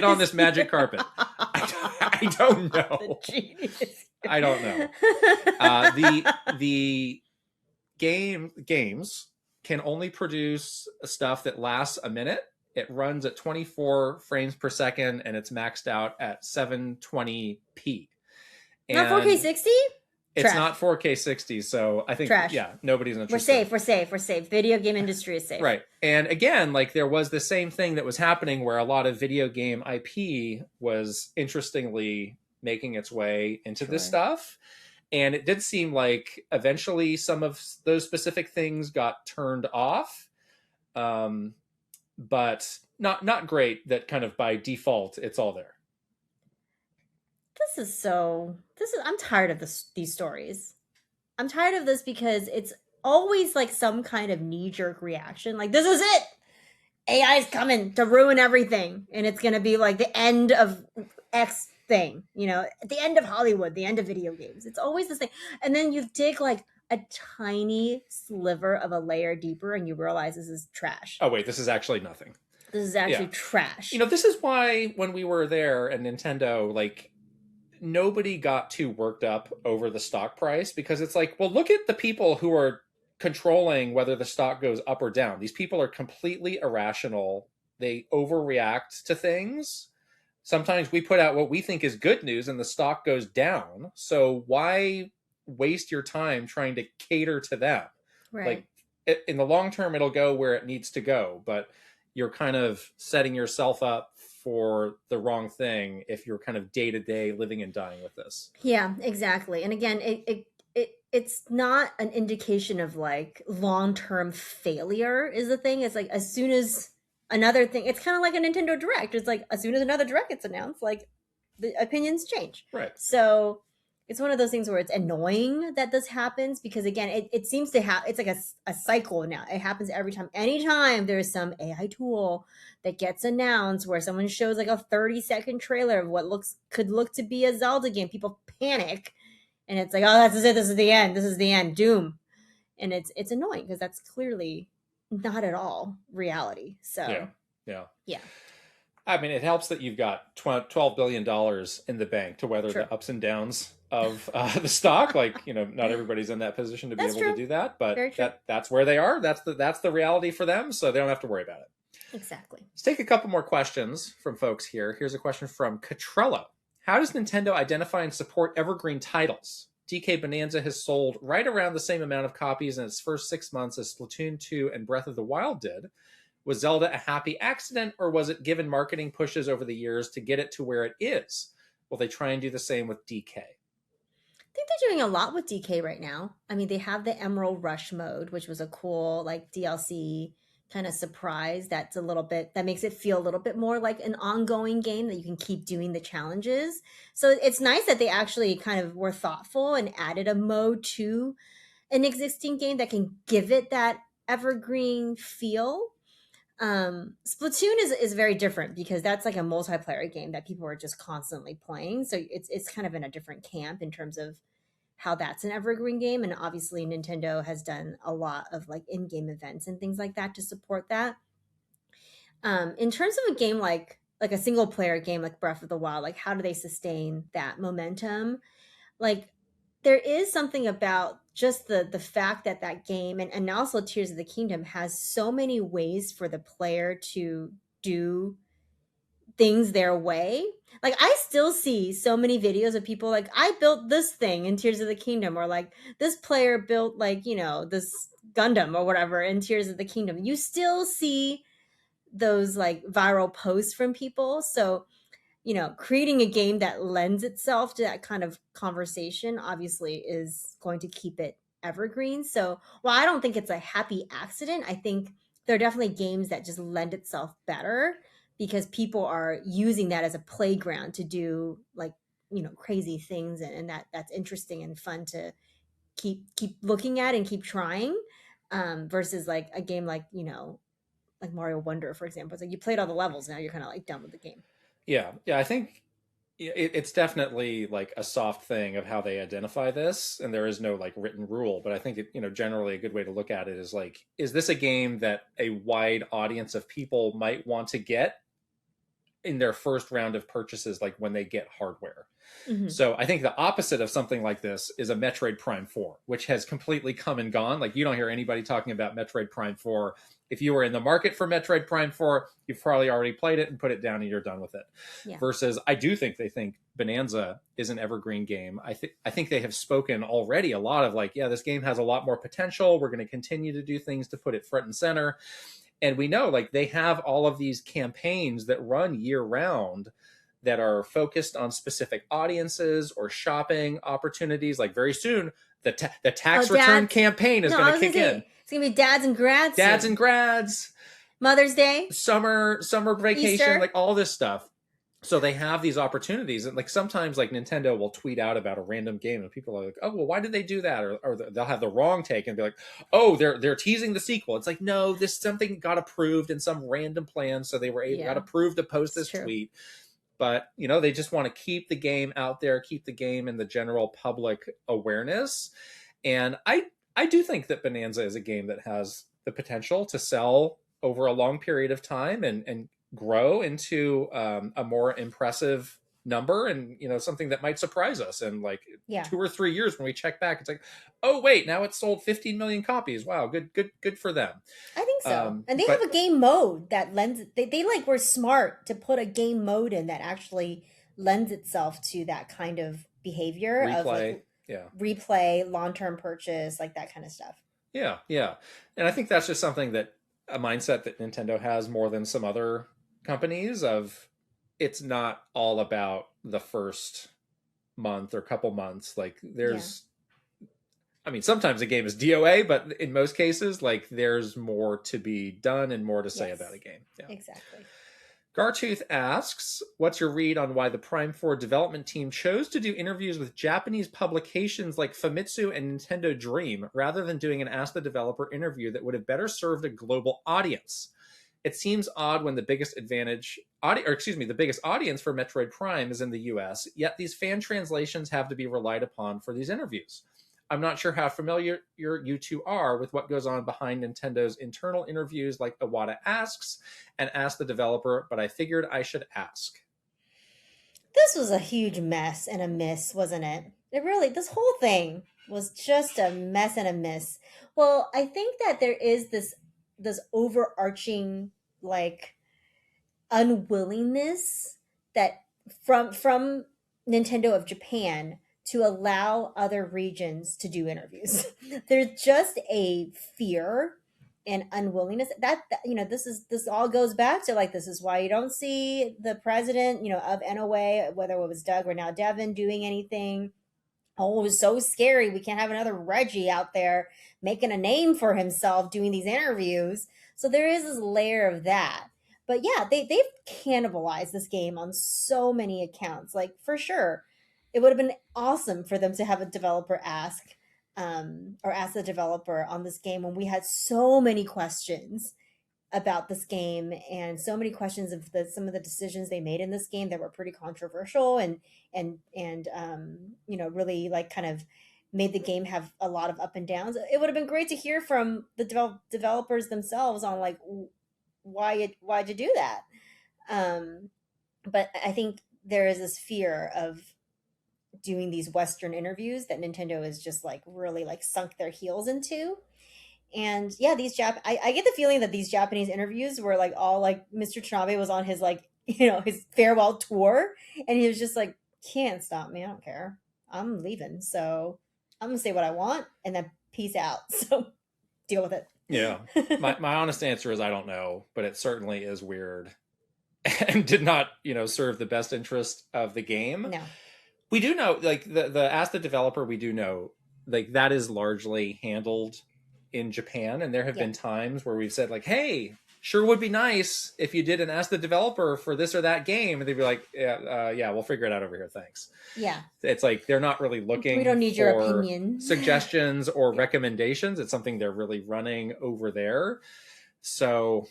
on this magic carpet. I don't know. The genie is here. I don't know. The games can only produce stuff that lasts a minute. It runs at 24 frames per second, and it's maxed out at 720p. Not 4K 60? It's not 4K 60, so I think, nobody's interested. We're safe. Video game industry is safe. Right. And again, like there was the same thing that was happening where a lot of video game IP was interestingly making its way into this stuff. And it did seem like eventually some of those specific things got turned off. But not great that kind of by default, it's all there. I'm tired of these stories. I'm tired of this because it's always like some kind of knee-jerk reaction. Like, this is it! AI is coming to ruin everything. And it's going to be like the end of X thing, at the end of Hollywood, the end of video games. It's always this thing. And then you dig like a tiny sliver of a layer deeper and you realize this is trash. Oh wait, this is actually nothing. This is actually trash. You know, this is why when we were there at Nintendo, like, nobody got too worked up over the stock price, because it's like, well, look at the people who are controlling whether the stock goes up or down. These people are completely irrational. They overreact to things. Sometimes we put out what we think is good news and the stock goes down. So why waste your time trying to cater to them? Right. Like, in the long term, it'll go where it needs to go, but you're kind of setting yourself up for the wrong thing if you're kind of day to day living and dying with this. Yeah, exactly. And again, it's not an indication of like long-term failure is the thing. It's like as soon as another thing, it's kind of like a Nintendo Direct. It's like as soon as another Direct gets announced, like the opinions change. Right. So it's one of those things where it's annoying that this happens, because again, it seems to have, it's like a cycle now. It happens every time. Anytime there's some AI tool that gets announced where someone shows like a 30-second trailer of what could look to be a Zelda game, people panic. And it's like, oh, this is it. This is the end. This is the end. Doom. And it's annoying because that's clearly not at all reality. So yeah. I mean, it helps that you've got $12 billion in the bank to weather the ups and downs of the stock. Like, you know, not everybody's in that position to be able to do that, but that's where they are. That's the reality for them. So they don't have to worry about it. Exactly. Let's take a couple more questions from folks here. Here's a question from Catrello. How does Nintendo identify and support evergreen titles? DK Bonanza has sold right around the same amount of copies in its first 6 months as Splatoon 2 and Breath of the Wild did. Was Zelda a happy accident, or was it given marketing pushes over the years to get it to where it is? Will they try and do the same with DK? I think they're doing a lot with DK right now. I mean, they have the Emerald Rush mode, which was a cool like DLC kind of surprise. That's a little bit, that makes it feel a little bit more like an ongoing game that you can keep doing the challenges. So it's nice that they actually kind of were thoughtful and added a mode to an existing game that can give it that evergreen feel. Splatoon is very different because that's like a multiplayer game that people are just constantly playing. So it's kind of in a different camp in terms of how that's an evergreen game. And obviously Nintendo has done a lot of like in-game events and things like that to support that. In terms of a game like a single player game like Breath of the Wild, like how do they sustain that momentum? Like there is something about just the fact that that game and also Tears of the Kingdom has so many ways for the player to do things their way. Like I still see so many videos of people like, I built this thing in Tears of the Kingdom, or like this player built like, you know, this Gundam or whatever in Tears of the Kingdom. You still see those like viral posts from people. So, you know, creating a game that lends itself to that kind of conversation obviously is going to keep it evergreen. So while I don't think it's a happy accident, I think there are definitely games that just lend itself better because people are using that as a playground to do like, you know, crazy things. And that's interesting and fun to keep looking at and keep trying, versus like a game like, you know, like Mario Wonder, for example. It's like you played all the levels, now you're kind of like done with the game. Yeah, I think it's definitely like a soft thing of how they identify this, and there is no like written rule. But I think it, you know, generally a good way to look at it is like, is this a game that a wide audience of people might want to get in their first round of purchases, like when they get hardware? Mm-hmm. So I think the opposite of something like this is a Metroid Prime 4, which has completely come and gone. Like you don't hear anybody talking about Metroid Prime 4. If you were in the market for Metroid Prime 4, you've probably already played it and put it down and you're done with it. Yeah. Versus I do think they think Bonanza is an evergreen game. I think they have spoken already a lot of like, yeah, this game has a lot more potential. We're going to continue to do things to put it front and center. And we know like they have all of these campaigns that run year round that are focused on specific audiences or shopping opportunities. Like very soon, the tax return campaign is going to kick in. It's going to be dads and grads. Dads and grads. Mother's Day. Summer vacation, Easter. like all this stuff. So they have these opportunities. And like sometimes like Nintendo will tweet out about a random game and people are like, oh, well, why did they do that? Or they'll have the wrong take and be like, oh, they're teasing the sequel. It's like, no, this something got approved in some random plan. So they were got approved to post this tweet. But, you know, they just want to keep the game out there, keep the game in the general public awareness. And I I do think that Bonanza is a game that has the potential to sell over a long period of time and grow into a more impressive number, and something that might surprise us in like Yeah. 2 or 3 years when we check back. It's like, oh wait, now it's sold 15 million copies. Wow, good for them. I think so. And they but have a game mode that they like were smart to put a game mode in that actually lends itself to that kind of behavior of replay, like yeah, replay, long-term purchase, like that kind of stuff. yeah, and I think that's just something that a mindset that Nintendo has more than some other companies of. It's not all about the first month or couple months. Like there's, I mean, sometimes a game is DOA, but in most cases, like there's more to be done and more to say about a game. Yeah. Exactly. Gartooth asks, what's your read on why the Prime 4 development team chose to do interviews with Japanese publications like Famitsu and Nintendo Dream rather than doing an Ask the Developer interview that would have better served a global audience? It seems odd when the biggest the biggest audience for Metroid Prime is in the US, yet these fan translations have to be relied upon for these interviews. I'm not sure how familiar you two are with what goes on behind Nintendo's internal interviews like Iwata Asks and Ask the Developer, but I figured I should ask. This was a huge mess and a miss, wasn't it? This whole thing was just a mess and a miss. Well, I think that there is this overarching like unwillingness that from Nintendo of Japan to allow other regions to do interviews. There's just a fear and unwillingness that this all goes back to like, this is why you don't see the president of NOA, whether it was Doug or now Devin, doing anything. Oh, it was so scary. We can't have another Reggie out there making a name for himself doing these interviews. So there is this layer of that. But yeah, they've cannibalized this game on so many accounts. Like, for sure, it would have been awesome for them to have a developer ask the developer on this game when we had so many questions about this game and so many questions of some of the decisions they made in this game that were pretty controversial and really like kind of made the game have a lot of up and downs. It would have been great to hear from the developers themselves on like why'd you do that. But I think there is this fear of doing these Western interviews that Nintendo is just like really like sunk their heels into. And yeah, I get the feeling that these Japanese interviews were like all like Mr. Tanabe was on his like, his farewell tour. And he was just like, can't stop me. I don't care. I'm leaving. So I'm going to say what I want and then peace out. So deal with it. Yeah. My honest answer is I don't know, but it certainly is weird and did not, serve the best interest of the game. No. We do know, like the Ask the Developer, we do know like that is largely handled in Japan, and there have been times where we've said like, hey, sure would be nice if you did an Ask the Developer for this or that game, and they'd be like, yeah, we'll figure it out over here, thanks. Yeah, it's like they're not really looking, we don't need your opinion, suggestions or recommendations. It's something they're really running over there. So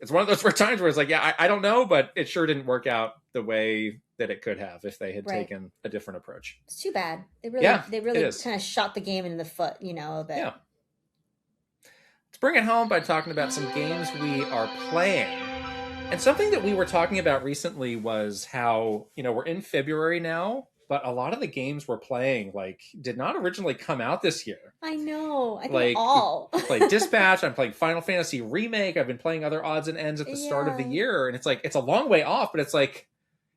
it's one of those times where it's like, yeah, I don't know, but it sure didn't work out the way that it could have if they had taken a different approach. It's too bad. They really kind of shot the game in the foot, a bit. Yeah. Let's bring it home by talking about some games we are playing. And something that we were talking about recently was how, we're in February now, but a lot of the games we're playing, like, did not originally come out this year. I know. I think like, all. Like Dispatch, I'm playing Final Fantasy Remake, I've been playing other odds and ends at the start of the year, and it's like, it's a long way off, but it's like,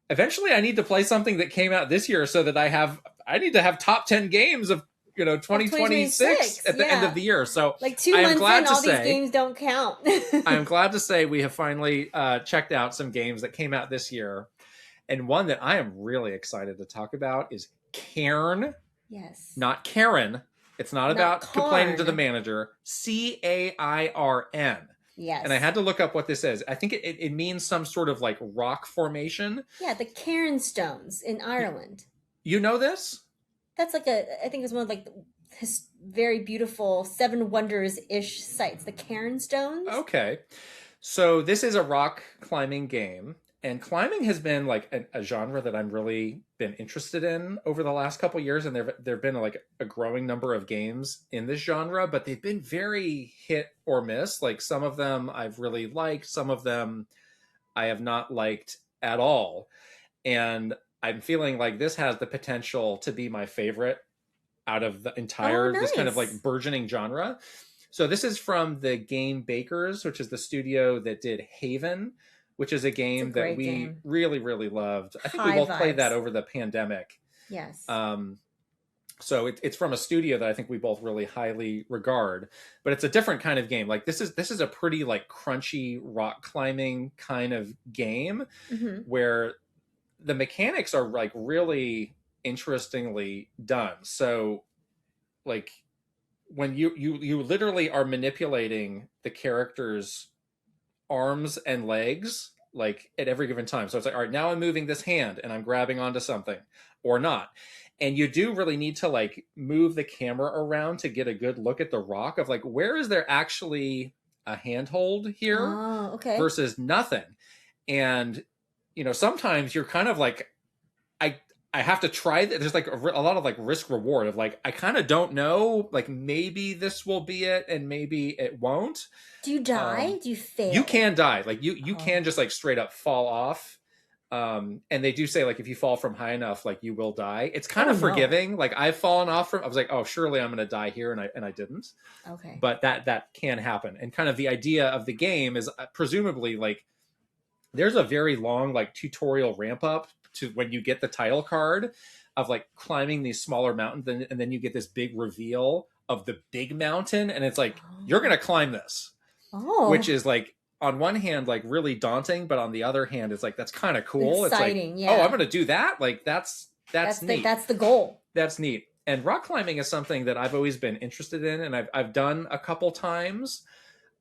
eventually I need to play something that came out this year so that I need to have top 10 games of 2026 at the end of the year. So like 2 months in, all these games don't count. I am glad to say we have finally checked out some games that came out this year. And one that I am really excited to talk about is Cairn. Yes. Not Karen. It's not about complaining to the manager. Cairn. Yes. And I had to look up what this is. I think it means some sort of like rock formation. Yeah, the Cairn Stones in Ireland. You know this? That's like I think it's one of like his very beautiful 7 Wonders-ish sites, the Cairn Stones. Okay. So this is a rock climbing game. And climbing has been like a genre that I'm really been interested in over the last couple years, and there've been like a growing number of games in this genre, but they've been very hit or miss. Like some of them I've really liked, some of them I have not liked at all. And I'm feeling like this has the potential to be my favorite out of the entire Oh, this kind of like nice. burgeoning genre. So this is from the Game Bakers, which is the studio that did Haven, which is a It's a game that great we game. really, really loved. I think we High both played that vibes. over the pandemic. Yes. Um, so it's from a studio that I think we both really highly regard, but it's a different kind of game. Like this is a pretty like crunchy rock climbing kind of game Hmm. where the mechanics are like really interestingly done. So like when you literally are manipulating the character's arms and legs like at every given time. So it's like, all right, now I'm moving this hand and I'm grabbing onto something or not. And you do really need to like move the camera around to get a good look at the rock of like, where is there actually a handhold here Oh, okay. versus nothing? And, sometimes you're kind of like, I, I have to try that. There's like a lot of like risk reward of like, I kind of don't know, like maybe this will be it and maybe it won't. Do you die? Um, Do you you fail? can die. Like you Oh. can just like straight up fall off. And they do say like if you fall from high enough, like you will die. It's kind Oh of no. forgiving. Like I've fallen off from. I was like, oh, surely I'm going to die here, and I didn't. Okay. But that can happen. And kind of the idea of the game is presumably like there's a very long like tutorial ramp up to when you get the title card of like climbing these smaller mountains, and then you get this big reveal of the big mountain, and it's like you're Oh. going to climb this, which Oh. is like on one hand like really daunting, but on the other hand it's like that's kind of cool. It's like, Exciting. oh, I'm Yeah. gonna do that. Like that's neat. That's the goal. That's neat. And rock climbing is something that I've always been interested in, and I've done a couple times.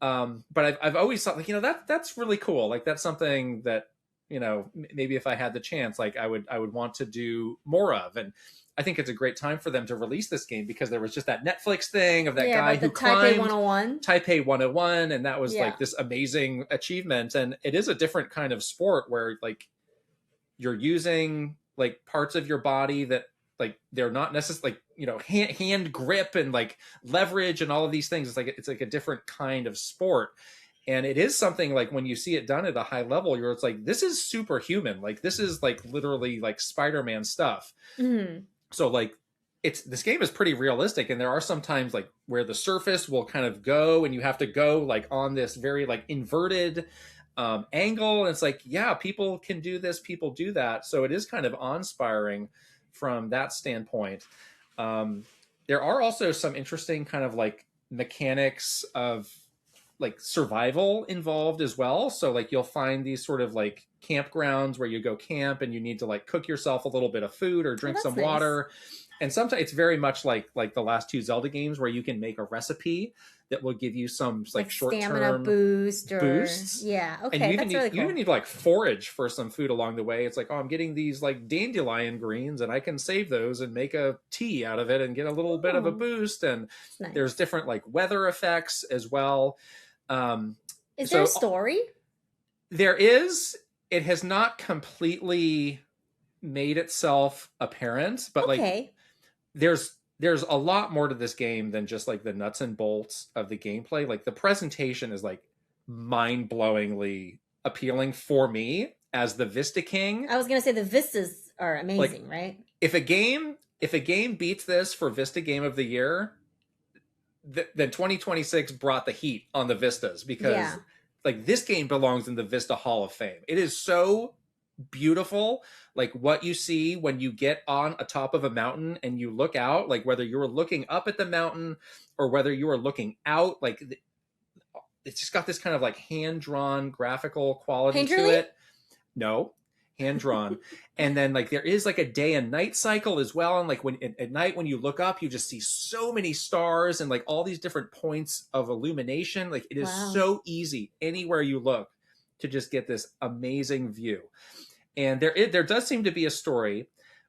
But I've always thought like that's really cool. Like that's something that maybe if I had the chance, like I would want to do more of. And I think it's a great time for them to release this game because there was just that Netflix thing of that Yeah, guy about the who Taipei climbed 101. Taipei 101, and that was Yeah. like this amazing achievement. And it is a different kind of sport where like you're using like parts of your body that like they're not necessarily like hand grip and like leverage and all of these things. It's like a different kind of sport. And it is something like when you see it done at a high level, it's like this is superhuman. Like this is like literally like Spider-Man stuff. Hmm. So like this game is pretty realistic, and there are some times like where the surface will kind of go and you have to go like on this very like inverted angle, and it's like, yeah, people can do this, people do that. So it is kind of awe-inspiring from that standpoint. There are also some interesting kind of like mechanics of like survival involved as well. So like you'll find these sort of like campgrounds where you go camp and you need to like cook yourself a little bit of food or Oh, drink that's some nice. water. And sometimes it's very much like the last two Zelda games where you can make a recipe that will give you some like Stamina short-term boost or boosts. yeah. And you Okay, even that's need really you cool. even need to like forage for some food along the way. It's like, oh, I'm getting these like dandelion greens and I can save those and make a tea out of it and get a little bit of a Oh, boost. And it's nice. there's different like weather effects as well. Is there So a story? there is. It has not completely made itself apparent, but like Okay. there's a lot more to this game than just like the nuts and bolts of the gameplay. Like the presentation is like mind-blowingly appealing for me as the Vista King. I was gonna say the vistas are Like amazing, right? if a game beats this for Vista Game of the Year, then 2026 brought the heat on the Vistas because Yeah. like this game belongs in the Vista Hall of Fame. It is so beautiful, like what you see when you get on a top of a mountain and you look out, like whether you were looking up at the mountain or whether you were looking out, like it's just got this kind of like hand-drawn graphical quality to Painterly? it. No, hand-drawn. And then like there is like a day and night cycle as well, and like when at night when you look up you just see so many stars and like all these different points of illumination. Like it is Wow. so easy anywhere you look to just get this amazing view. And there does seem to be a story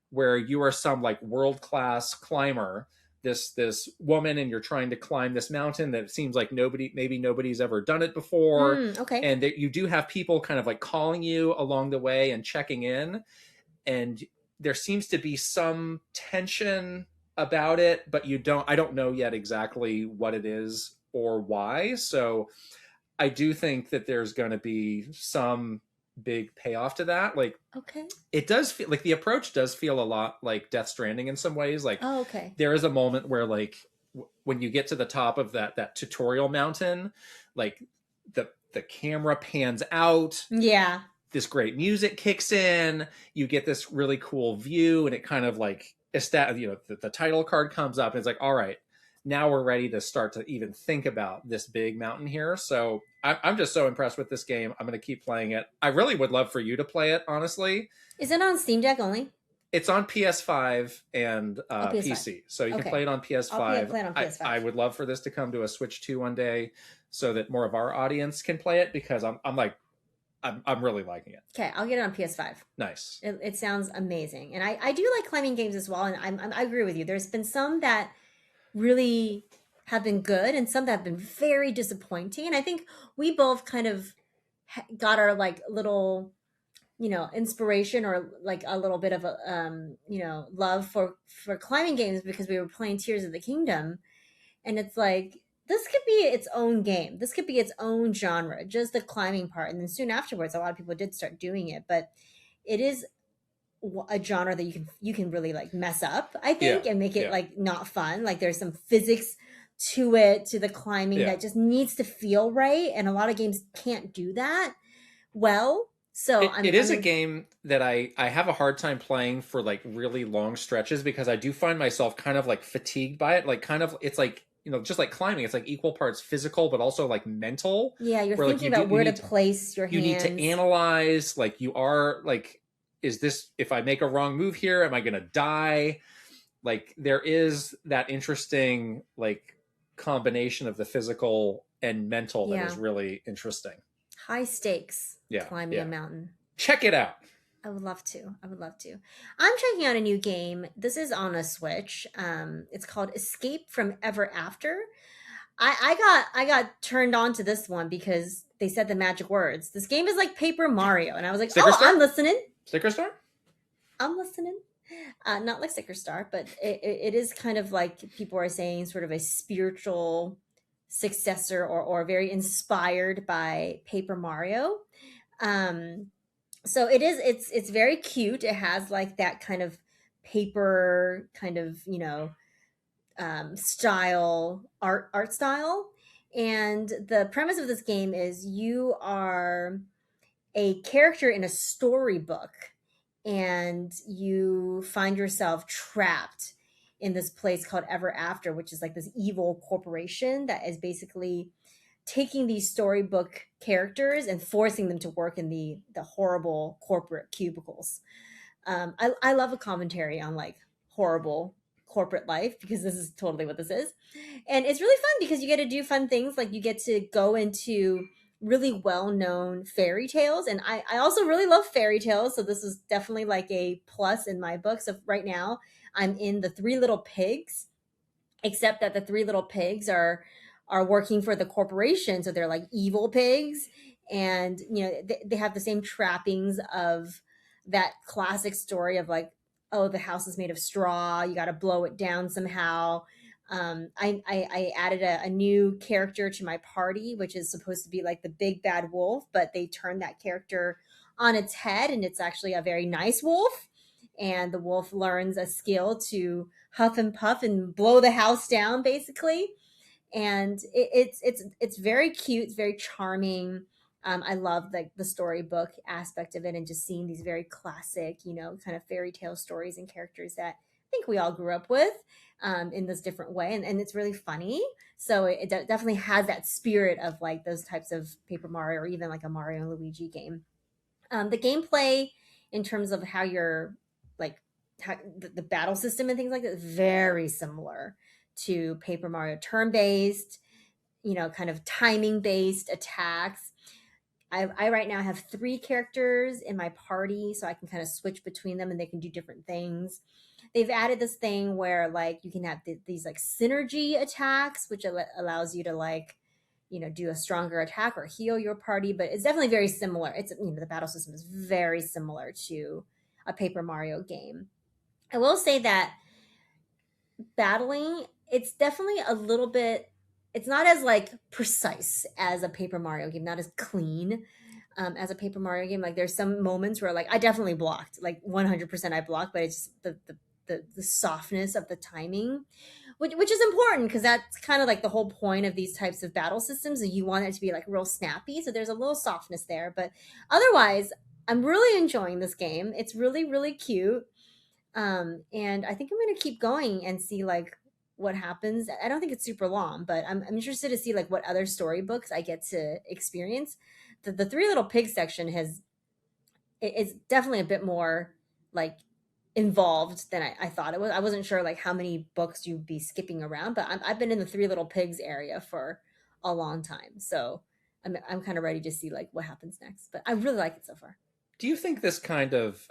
where you are some like world-class climber this woman, and you're trying to climb this mountain that seems like nobody's ever done it before. Okay. And that you do have people kind of like calling you along the way and checking in, and there seems to be some tension about it, but I don't know yet exactly what it is or why. So I do think that there's going to be some big payoff to that. Like, okay, it does feel like the approach does feel a lot like Death Stranding in some ways. Like, okay, there is a moment where, like, when you get to the top of that tutorial mountain, like the camera pans out. yeah, This great music kicks in. You get this really cool view, and it kind of like the title card comes up, and it's like, all right, now we're ready to start to even think about this big mountain here. So I'm just so impressed with this game. I'm going to keep playing it. I really would love for you to play it, honestly. is it on Steam Deck only? It's on PS5 and PS5. PC, so you Okay. can play it on PS5. play it on PS5. I would love for this to come to a Switch 2 one day, so that more of our audience can play it, because I'm really liking it. Okay, I'll get it on PS5. Nice. It sounds amazing, and I do like climbing games as well. And I agree with you. There's been some that really have been good, and some that have been very disappointing. And I think we both kind of got our like little, inspiration, or like a little bit of a love for climbing games, because we were playing Tears of the Kingdom, and it's like, this could be its own game. This could be its own genre, just the climbing part. And then soon afterwards, a lot of people did start doing it, but it is a genre that you can really like mess up, I think, and make it like not fun. Like, there's some physics to it, to the climbing, that just needs to feel right. And a lot of games can't do that well. So it is a game that I have a hard time playing for like really long stretches, because I do find myself kind of like fatigued by it. Like, kind of, it's like, just like climbing, it's like equal parts physical, but also like mental. Yeah, you're thinking about where to place your hands. You need to analyze, like, you are like, is this, if I make a wrong move here, am I going to die? Like, there is that interesting like combination of the physical and mental that is really interesting. High stakes climbing a mountain. Check it out. I would love to. I'm checking out a new game. This is on a Switch. It's called Escape from Ever After. I got turned on to this one because they said the magic words. This game is like Paper Mario, and I was like, I'm listening. Sticker Star? I'm listening. Not like Sticker Star, but it is kind of like, people are saying, sort of a spiritual successor, or very inspired by Paper Mario. So it's very cute. It has like that kind of paper kind of, style, art style. And the premise of this game is, you are a character in a storybook, and you find yourself trapped in this place called Ever After, which is like this evil corporation that is basically taking these storybook characters and forcing them to work in the horrible corporate cubicles. I love a commentary on like horrible corporate life, because this is totally what this is. And it's really fun because you get to do fun things. Like, you get to go into really well-known fairy tales, and I also really love fairy tales, so this is definitely like a plus in my book. So right now I'm in the Three Little Pigs, except that the Three Little Pigs are working for the corporation, so they're like evil pigs, and they have the same trappings of that classic story of like, oh, the house is made of straw, you got to blow it down somehow. I added a new character to my party, which is supposed to be like the big bad wolf, but they turned that character on its head, and it's actually a very nice wolf. And the wolf learns a skill to huff and puff and blow the house down, basically. And it's very cute. It's very charming. I love the storybook aspect of it, and just seeing these very classic, kind of fairy tale stories and characters that I think we all grew up with, in this different way. And it's really funny. So it definitely has that spirit of like those types of Paper Mario, or even like a Mario and Luigi game. The gameplay, in terms of how you're like, the battle system and things like that, is very similar to Paper Mario. Turn-based, kind of timing-based attacks. I right now have 3 characters in my party, so I can kind of switch between them and they can do different things. They've added this thing where like you can have these like synergy attacks, which allows you to like, do a stronger attack or heal your party. But it's definitely very similar. It's, the battle system is very similar to a Paper Mario game. I will say that battling, it's definitely a little bit, it's not as like precise as a Paper Mario game, not as clean as a Paper Mario game. Like there's some moments where like I definitely blocked, like 100% I blocked, but it's just the softness of the timing, which is important because that's kind of like the whole point of these types of battle systems, and you want it to be like real snappy. So there's a little softness there, but otherwise, I'm really enjoying this game. It's really, really cute. And I think I'm going to keep going and see like what happens. I don't think it's super long, but I'm interested to see like what other storybooks I get to experience. The Three Little Pigs section it's definitely a bit more like involved than I thought it was. I wasn't sure like how many books you'd be skipping around, but I've been in the Three Little Pigs area for a long time. So I'm kind of ready to see like what happens next, but I really like it so far. Do you think this kind of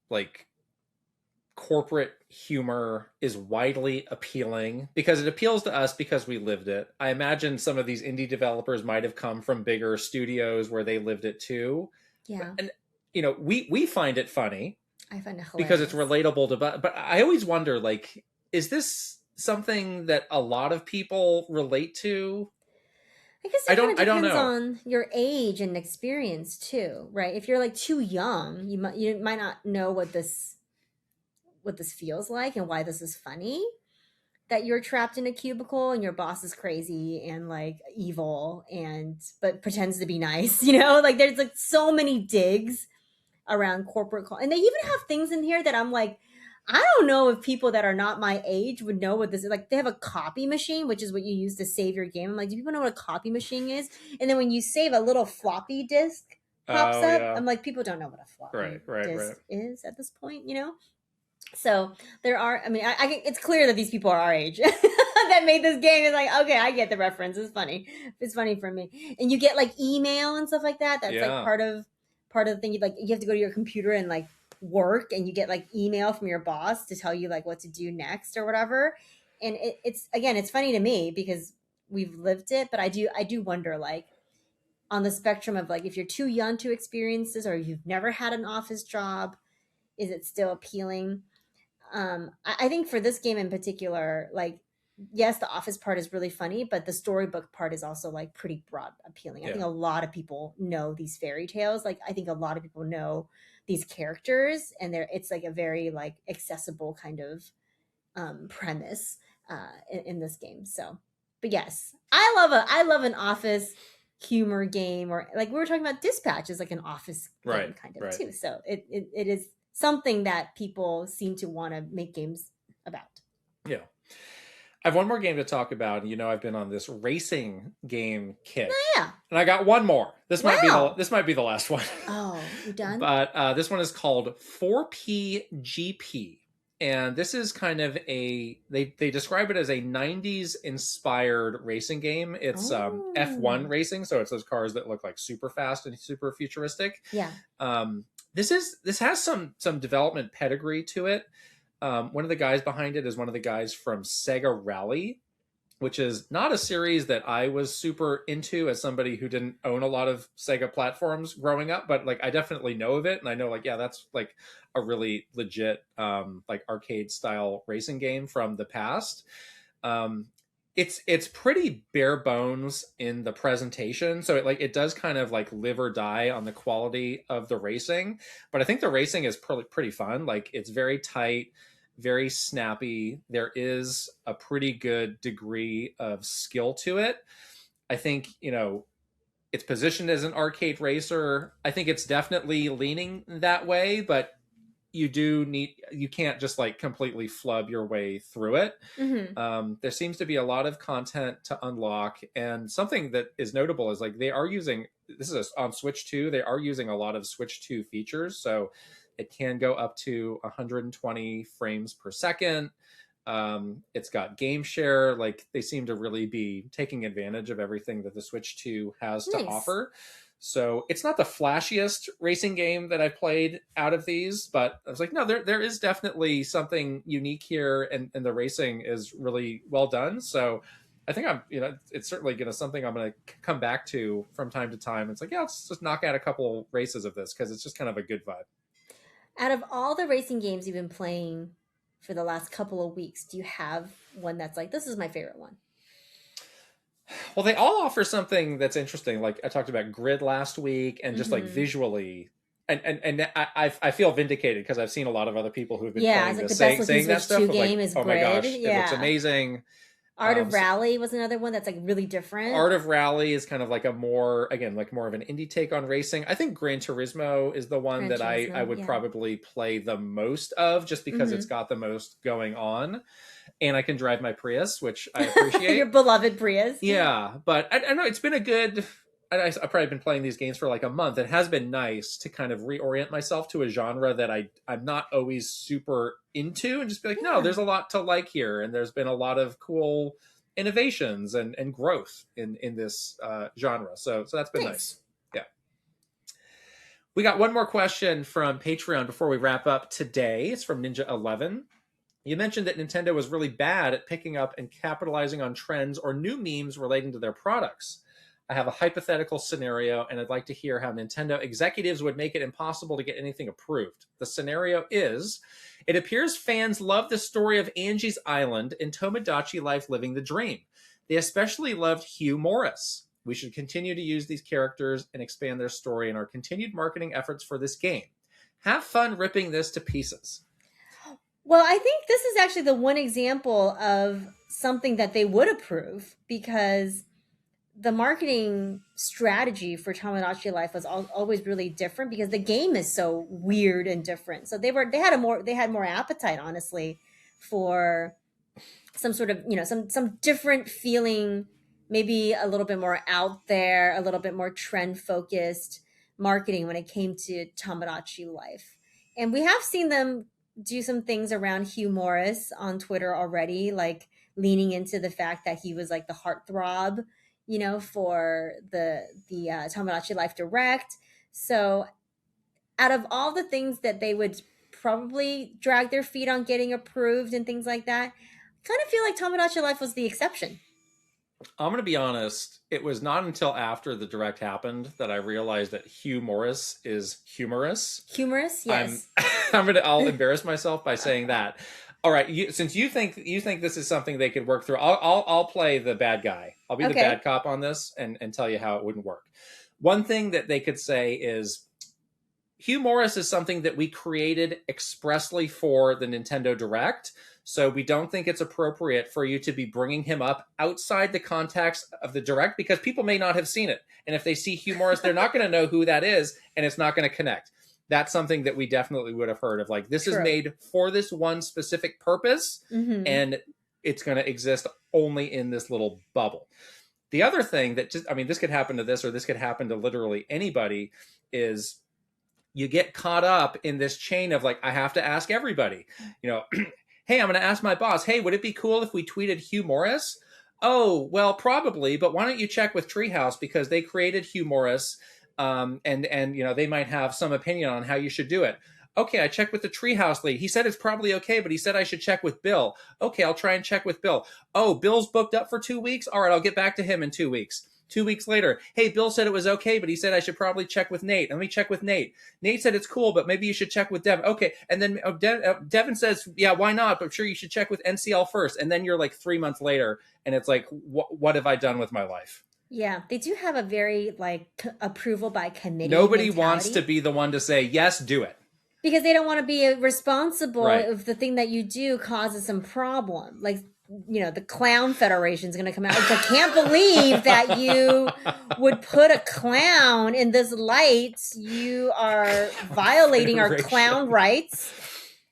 like corporate humor is widely appealing? Because it appeals to us because we lived it. I imagine some of these indie developers might have come from bigger studios where they lived it too. Yeah. And we find it funny. I find it hilarious because it's relatable to, but I always wonder, like, is this something that a lot of people relate to? I guess it I don't depends know. on your age and experience too, right? If you're like too young, you might not know what this feels like and why this is funny. That you're trapped in a cubicle and your boss is crazy and like evil but pretends to be nice, Like there's like so many digs around corporate and they even have things in here that I'm like, I don't know if people that are not my age would know what this is. Like they have a copy machine, which is what you use to save your game. I'm like, do people know what a copy machine is? And then when you save, a little floppy disk pops up. Yeah. I'm like, people don't know what a floppy disk is at this point, So there are, I mean, it's clear that these people are our age that made this game. It's like, okay, I get the reference. It's funny. It's funny for me. And you get like email and stuff like that. That's like part of the thing. You have to go to your computer and like work, and you get like email from your boss to tell you like what to do next or whatever. And it's funny to me because we've lived it, but I do wonder like on the spectrum of like, if you're too young to experience this or you've never had an office job, is it still appealing? I think for this game in particular, like, yes, the office part is really funny, but the storybook part is also like pretty broad appealing. I think a lot of people know these fairy tales. Like, I think a lot of people know these characters, and it's like a very like accessible kind of premise in this game. So, but yes, I love an office humor game, or like we were talking about, Dispatch is like an office game kind of too. So it is something that people seem to want to make games about. Yeah. I have one more game to talk about. I've been on this racing game kick. Oh, yeah. And I got one more. This might be the last one. Oh, you done? But this one is called 4PGP. And this is kind of they describe it as a 90s inspired racing game. It's F1 racing, so it's those cars that look like super fast and super futuristic. Yeah. This has some development pedigree to it. One of the guys behind it is one of the guys from Sega Rally, which is not a series that I was super into as somebody who didn't own a lot of Sega platforms growing up, but like I definitely know of it, and I know like, yeah, that's like a really legit like arcade style racing game from the past. It's pretty bare bones in the presentation, so it does kind of like live or die on the quality of the racing, but I think the racing is pretty fun. Like it's very tight, very snappy. There is a pretty good degree of skill to it. I think, it's positioned as an arcade racer. I think it's definitely leaning that way, but you can't just like completely flub your way through it. Mm-hmm. There seems to be a lot of content to unlock, and something that is notable is like this is on Switch 2. They are using a lot of Switch 2 features, so it can go up to 120 frames per second. It's got game share. Like they seem to really be taking advantage of everything that the Switch 2 has to offer. So it's not the flashiest racing game that I've played out of these, but I was like, no, there is definitely something unique here, and the racing is really well done. So I think it's certainly something I'm going to come back to from time to time. It's like, yeah, let's just knock out a couple races of this because it's just kind of a good vibe. Out of all the racing games you've been playing for the last couple of weeks, do you have one that's like, this is my favorite one? Well, they all offer something that's interesting. Like I talked about Grid last week, and just like visually, and I feel vindicated because I've seen a lot of other people who've been playing like this saying that stuff. Game is oh Grid. my gosh, it looks amazing. Art of Rally was another one that's like really different. Art of Rally is kind of like more of an indie take on racing. I think Gran Turismo is the one that I would probably play the most of, just because it's got the most going on. And I can drive my Prius, which I appreciate. Your beloved Prius. Yeah, but I know it's been a good... I've probably been playing these games for like a month. It has been nice to kind of reorient myself to a genre that I'm not always super into, and just be like, no, there's a lot to like here. And there's been a lot of cool innovations and growth in this genre. So that's been nice. Yeah. We got one more question from Patreon before we wrap up today. It's from Ninja11. You mentioned that Nintendo was really bad at picking up and capitalizing on trends or new memes relating to their products. I have a hypothetical scenario, and I'd like to hear how Nintendo executives would make it impossible to get anything approved. The scenario is, it appears fans love the story of Angie's Island and Tomodachi Life Living the Dream. They especially loved Hugh Morris. We should continue to use these characters and expand their story in our continued marketing efforts for this game. Have fun ripping this to pieces. Well, I think this is actually the one example of something that they would approve, because the marketing strategy for Tomodachi Life was always really different, because the game is so weird and different. So they had more appetite, honestly, for some sort of, some different feeling, maybe a little bit more out there, a little bit more trend focused marketing when it came to Tomodachi Life. And we have seen them do some things around Hugh Morris on Twitter already, like leaning into the fact that he was like the heartthrob, for the Tomodachi Life Direct. So out of all the things that they would probably drag their feet on getting approved and things like that, I kind of feel like Tomodachi Life was the exception. I'm going to be honest. It was not until after the Direct happened that I realized that Hugh Morris is humorous. Humorous, yes. I'll embarrass myself by saying that. All right, since you think this is something they could work through, I'll play the bad guy. I'll be the bad cop on this and tell you how it wouldn't work. One thing that they could say is, Hugh Morris is something that we created expressly for the Nintendo Direct. So we don't think it's appropriate for you to be bringing him up outside the context of the Direct, because people may not have seen it. And if they see Hugh Morris, they're not going to know who that is, and it's not going to connect. That's something that we definitely would have heard of. Like, this is made for this one specific purpose, and it's going to exist only in this little bubble. The other thing that this could happen to this, or this could happen to literally anybody, is you get caught up in this chain of like, I have to ask everybody, hey, I'm going to ask my boss, hey, would it be cool if we tweeted Hugh Morris? Oh, well, probably, but why don't you check with Treehouse, because they created Hugh Morris, and they might have some opinion on how you should do it. Okay, I checked with the Treehouse lead. He said it's probably okay, but he said I should check with Bill. Okay, I'll try and check with Bill. Oh, Bill's booked up for 2 weeks? All right, I'll get back to him in 2 weeks. 2 weeks later, hey, Bill said it was okay, but he said I should probably check with Nate. Let me check with Nate. Nate said it's cool, but maybe you should check with Devin. Okay, and then Devin says, yeah, why not? But I'm sure you should check with NCL first. And then you're like 3 months later, and it's like, what have I done with my life? Yeah, they do have a very approval by committee. Nobody wants to be the one to say, yes, do it. Because they don't want to be responsible if the thing that you do causes some problem. Like, the Clown Federation is going to come out. I can't believe that you would put a clown in this light. You are violating our clown rights.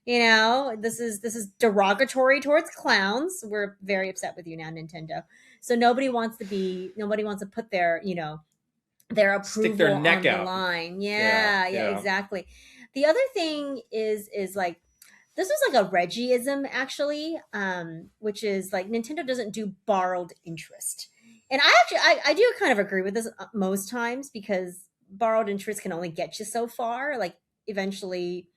This is derogatory towards clowns. We're very upset with you now, Nintendo. So nobody wants to put their, their approval stick their neck on out. The line. Yeah, exactly. The other thing is like, this was like a Reggieism, actually, which is like, Nintendo doesn't do borrowed interest. And I do kind of agree with this most times, because borrowed interest can only get you so far. Like eventually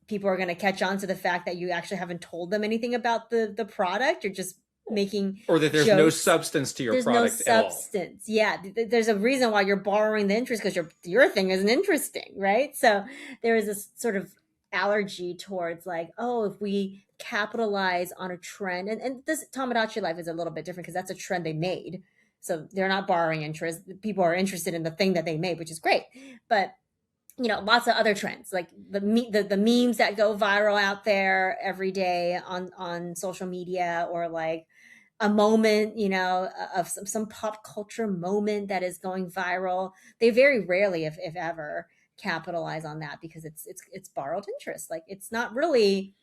people are going to catch on to the fact that you actually haven't told them anything about the product. You're just making or that there's jokes. No substance to your there's product no at all. substance. Yeah, there's a reason why you're borrowing the interest, because your thing isn't interesting, right? So there is this sort of allergy towards like, oh, if we capitalize on a trend, and this Tamagotchi life is a little bit different because that's a trend they made. So they're not borrowing interest. People are interested in the thing that they made, which is great. But lots of other trends, like the memes that go viral out there every day on social media, or like a moment, of some pop culture moment that is going viral. They very rarely, if ever, capitalize on that because it's borrowed interest. Like it's not really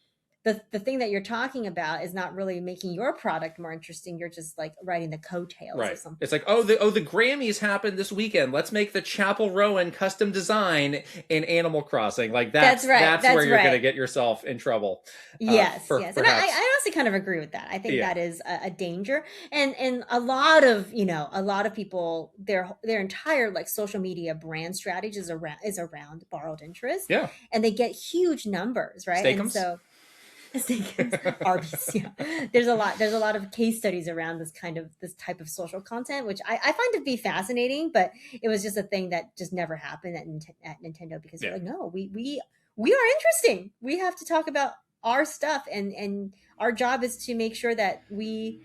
the thing that you're talking about is not really making your product more interesting. You're just like riding the coattails Right. of something. It's like, the Grammys happened this weekend. Let's make the Chapel Rowan custom design in Animal Crossing. Like that's right. That's where you're going to get yourself in trouble. Yes. And I honestly kind of agree with that. I think that is a danger. And a lot of people, their entire like social media brand strategy is around borrowed interest. Yeah. And they get huge numbers, right? Steakums? And so Arby's, yeah. There's a lot of case studies around this type of social content, which I find to be fascinating, but it was just a thing that just never happened at Nintendo because they're like, no, we are interesting. We have to talk about our stuff, and our job is to make sure that we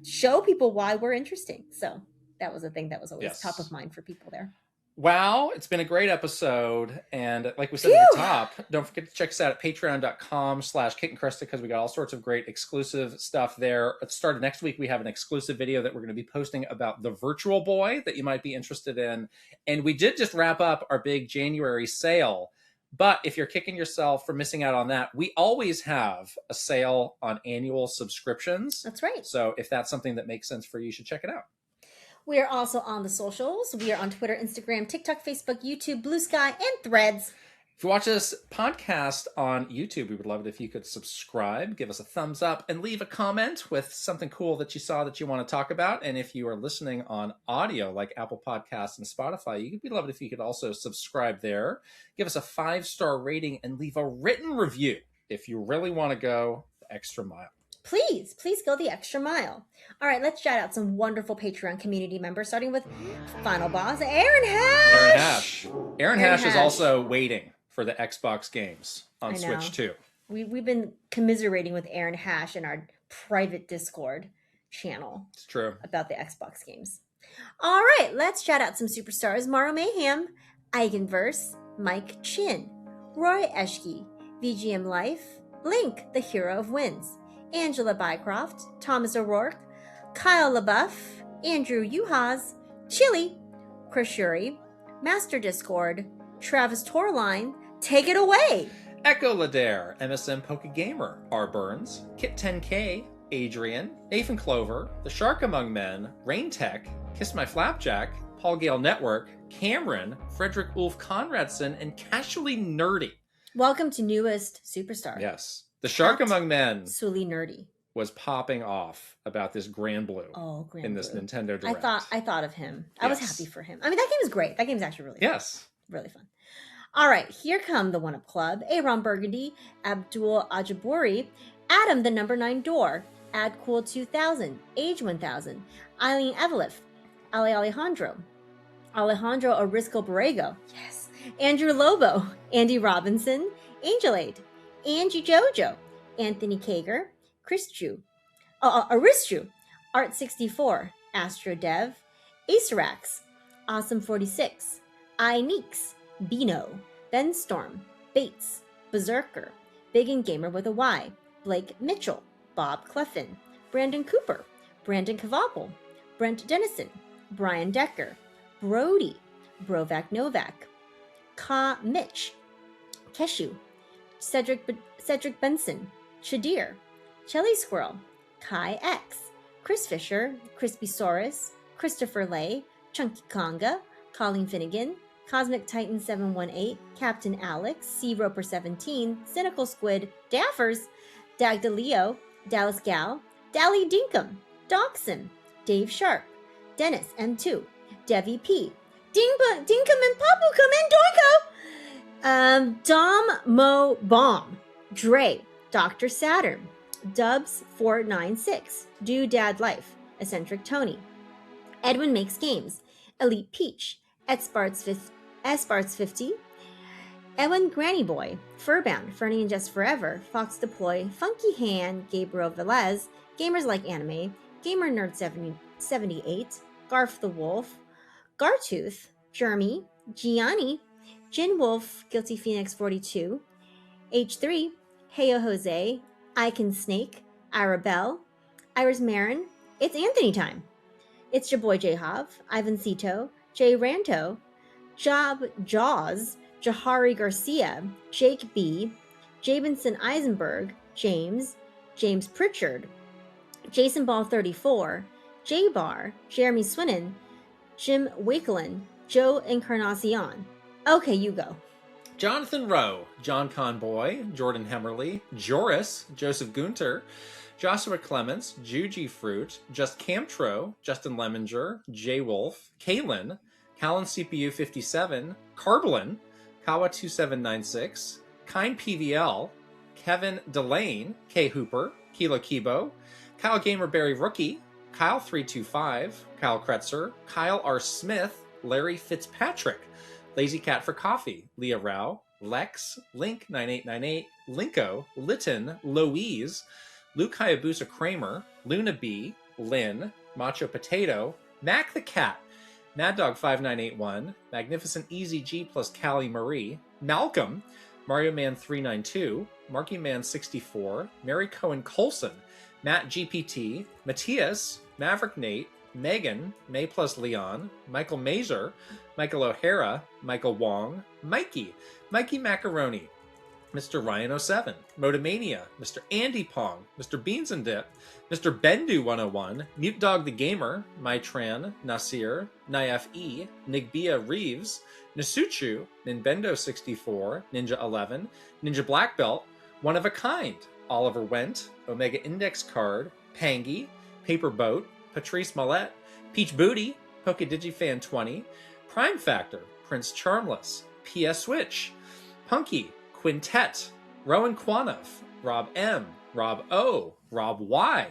show people why we're interesting. So that was a thing that was always top of mind for people there. Wow, it's been a great episode. And like we said at the top, don't forget to check us out at patreon.com/Kit Krysta, because we got all sorts of great exclusive stuff there. At the start of next week, we have an exclusive video that we're going to be posting about the Virtual Boy that you might be interested in. And we did just wrap up our big January sale. But if you're kicking yourself for missing out on that, we always have a sale on annual subscriptions. That's right. So if that's something that makes sense for you, you should check it out. We are also on the socials. We are on Twitter, Instagram, TikTok, Facebook, YouTube, Blue Sky, and Threads. If you watch this podcast on YouTube, we would love it if you could subscribe, give us a thumbs up, and leave a comment with something cool that you saw that you want to talk about. And if you are listening on audio, like Apple Podcasts and Spotify, we'd love it if you could also subscribe there, give us a 5-star rating, and leave a written review if you really want to go the extra mile. Please go the extra mile. All right, let's shout out some wonderful Patreon community members, starting with Final Boss, Aaron Hash. Aaron Hash is also waiting for the Xbox games on Switch 2. We've been commiserating with Aaron Hash in our private Discord channel. It's true. About the Xbox games. All right, let's shout out some superstars. Morrow Mayhem, Eigenverse, Mike Chin, Roy Eschke, VGM Life, Link, the hero of wins, Angela Bycroft, Thomas O'Rourke, Kyle LaBeouf, Andrew Uhas, Chili, Chris Shuri, Master Discord, Travis Torline, take it away! Echo Ladare, MSM Pokegamer, R. Burns, Kit 10K, Adrian, Nathan Clover, The Shark Among Men, Rain Tech, Kiss My Flapjack, Paul Gale Network, Cameron, Frederick Ulf Conradson, and Casually Nerdy. Welcome to newest superstar. Yes. The Shark Among Men Sully Nerdy was popping off about this Grand Blue in this Nintendo Direct. I thought of him. I was happy for him. I mean, that game is great. That game is actually really fun. Really fun. All right, here come the One Up Club. Aaron Burgundy, Abdul Ajaburi, Adam the Number 9 Door, Adcool 2000, Age 1000, Eileen Evelith, Ali Alejandro Orisco Borrego, yes, Andrew Lobo, Andy Robinson, Angel Aid, Angie Jojo, Anthony Kager, Aristru, Art64, Astro Dev, Acerax, Awesome46, iNeeks, Beano, Ben Storm, Bates, Berserker, Big and Gamer with a Y, Blake Mitchell, Bob Cleffin, Brandon Cooper, Brandon Kavapel, Brent Dennison, Brian Decker, Brody, Brovac Novak, Ka Mitch, Keshu, Cedric Benson, Shadir, Chelly Squirrel, Kai X, Chris Fisher, Crispy Saurus, Christopher Lay, Chunky Conga, Colleen Finnegan, Cosmic Titan 718, Captain Alex, C Roper 17, Cynical Squid, Daffers, Dagdaleo, Dallas Gal, Dally Dinkum, Dawson, Dave Sharp, Dennis M2, Devi P, Dinkum and Papu come in Doinko. Dom Mo Bomb. Dre. Dr. Saturn. Dubs 496. Do Dad Life. Eccentric Tony. Edwin Makes Games. Elite Peach. Esparts 50. Ewan Granny Boy. Furbound. Fernie and Just Forever. Fox Deploy. Funky Hand. Gabriel Velez. Gamers Like Anime. Gamer Nerd 78. Garf the Wolf. Gartooth. Jeremy. Gianni. Jin Wolf. Guilty Phoenix 42. H3. Heyo Jose. Icon Snake. Arabelle. Iris Marin. It's Anthony time. It's your boy J-Hov. Ivan Cito. Jay Ranto. Job Jaws. Jahari Garcia. Jake B. Jabinson Eisenberg. James Pritchard. Jason Ball 34. J Bar. Jeremy Swinnon. Jim Wakelin. Joe Encarnacion. Okay, you go. Jonathan Rowe, John Conboy, Jordan Hemmerly, Joris, Joseph Gunter, Joshua Clements, Juji Fruit, Just Camtro, Justin Lemminger, Jay Wolf, Kaylin, Callan CPU 57, Carblin, Kawa 2796, Kind PVL, Kevin Delane, K Hooper, Kilo Kibo, Kyle Gamer Barry Rookie, Kyle 325, Kyle Kretzer, Kyle R. Smith, Larry Fitzpatrick, Lazy Cat for Coffee, Leah Rao, Lex, Link 9898, Linko, Litton, Louise, Luke Hayabusa Kramer, Luna B, Lynn, Macho Potato, Mac the Cat, Mad Dog 5981, Magnificent Easy G plus Callie Marie, Malcolm, Mario Man 392, Marky Man 64, Mary Cohen Colson, Matt GPT, Matthias, Maverick Nate, Megan, May plus Leon, Michael Mazer, Michael O'Hara, Michael Wong, Mikey Macaroni, Mr. Ryan 07, Motomania, Mr. Andy Pong, Mr. Beans and Dip, Mr. Bendu 101, Mute Dog the Gamer, Mytran, Nasir, Naif E, Nigbia Reeves, Nasuchu, Ninbendo 64, Ninja 11, Ninja Black Belt, One of a Kind, Oliver Went, Omega Index Card, Pangy, Paper Boat, Patrice Millette, Peach Booty, Pokedigifan 20, Prime Factor, Prince Charmless, PS Switch, Punky, Quintet, Rowan Quanoff, Rob M, Rob O, Rob Y,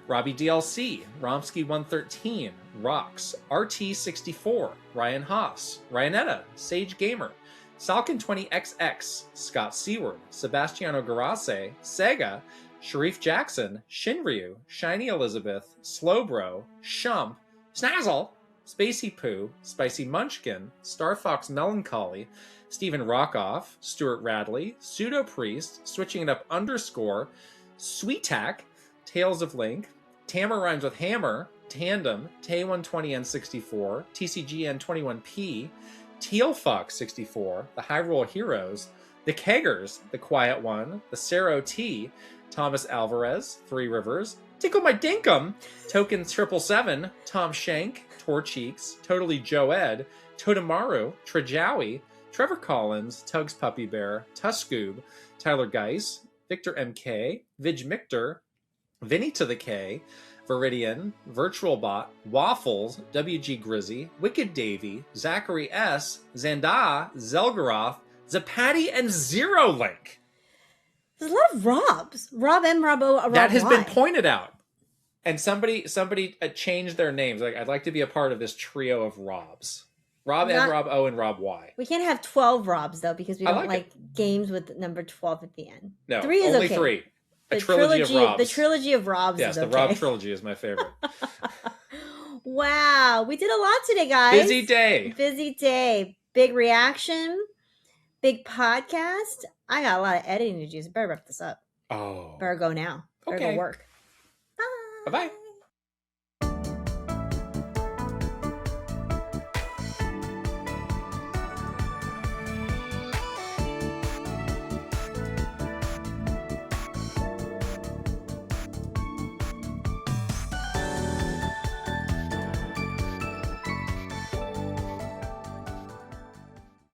Robbie DLC, Romsky 113, Rox, RT64, Ryan Haas, Ryanetta, Sage Gamer, Salkin 20XX, Scott Seward, Sebastiano Garase, Sega, Sharif Jackson, Shinryu, Shiny Elizabeth, Slowbro, Shump, Snazzle, Spacey Poo, Spicy Munchkin, Star Fox Melancholy, Stephen Rockoff, Stuart Radley, Pseudo Priest, Switching It Up _, Sweetack, Tales of Link, Tammer Rhymes with Hammer, Tandem, Tay120N64, TCGN21P, Teal Fox 64, The Hyrule Heroes, The Keggers, The Quiet One, The Sero T, Thomas Alvarez, Three Rivers, Tickle My Dinkum, Token 777, Tom Shank, Tor Cheeks, Totally Joe Ed, Totemaru, Trajawi, Trevor Collins, Tugs Puppy Bear, Tuskoob, Tyler Geis, Victor MK, Vidge Michter, Vinny to the K, Viridian, Virtual Bot, Waffles, WG Grizzy, Wicked Davy, Zachary S, Zanda, Zelgaroth, Zapatty, and Zero Link. There's a lot of Robs. Rob M, Rob O, Rob That has Y. been pointed out. And somebody changed their names. Like, I'd like to be a part of this trio of Robs. Rob M, Rob O, and Rob Y. We can't have 12 Robs, though, because we don't like games with number 12 at the end. No, 3 is only okay. 3. A trilogy of Robs. The trilogy of Robs yes, is okay. the Rob trilogy is my favorite. Wow. We did a lot today, guys. Busy day. Busy day. Big reaction. Big podcast. I got a lot of editing to do, so better wrap this up. Oh. Better go now. Better go work. Bye. Bye-bye.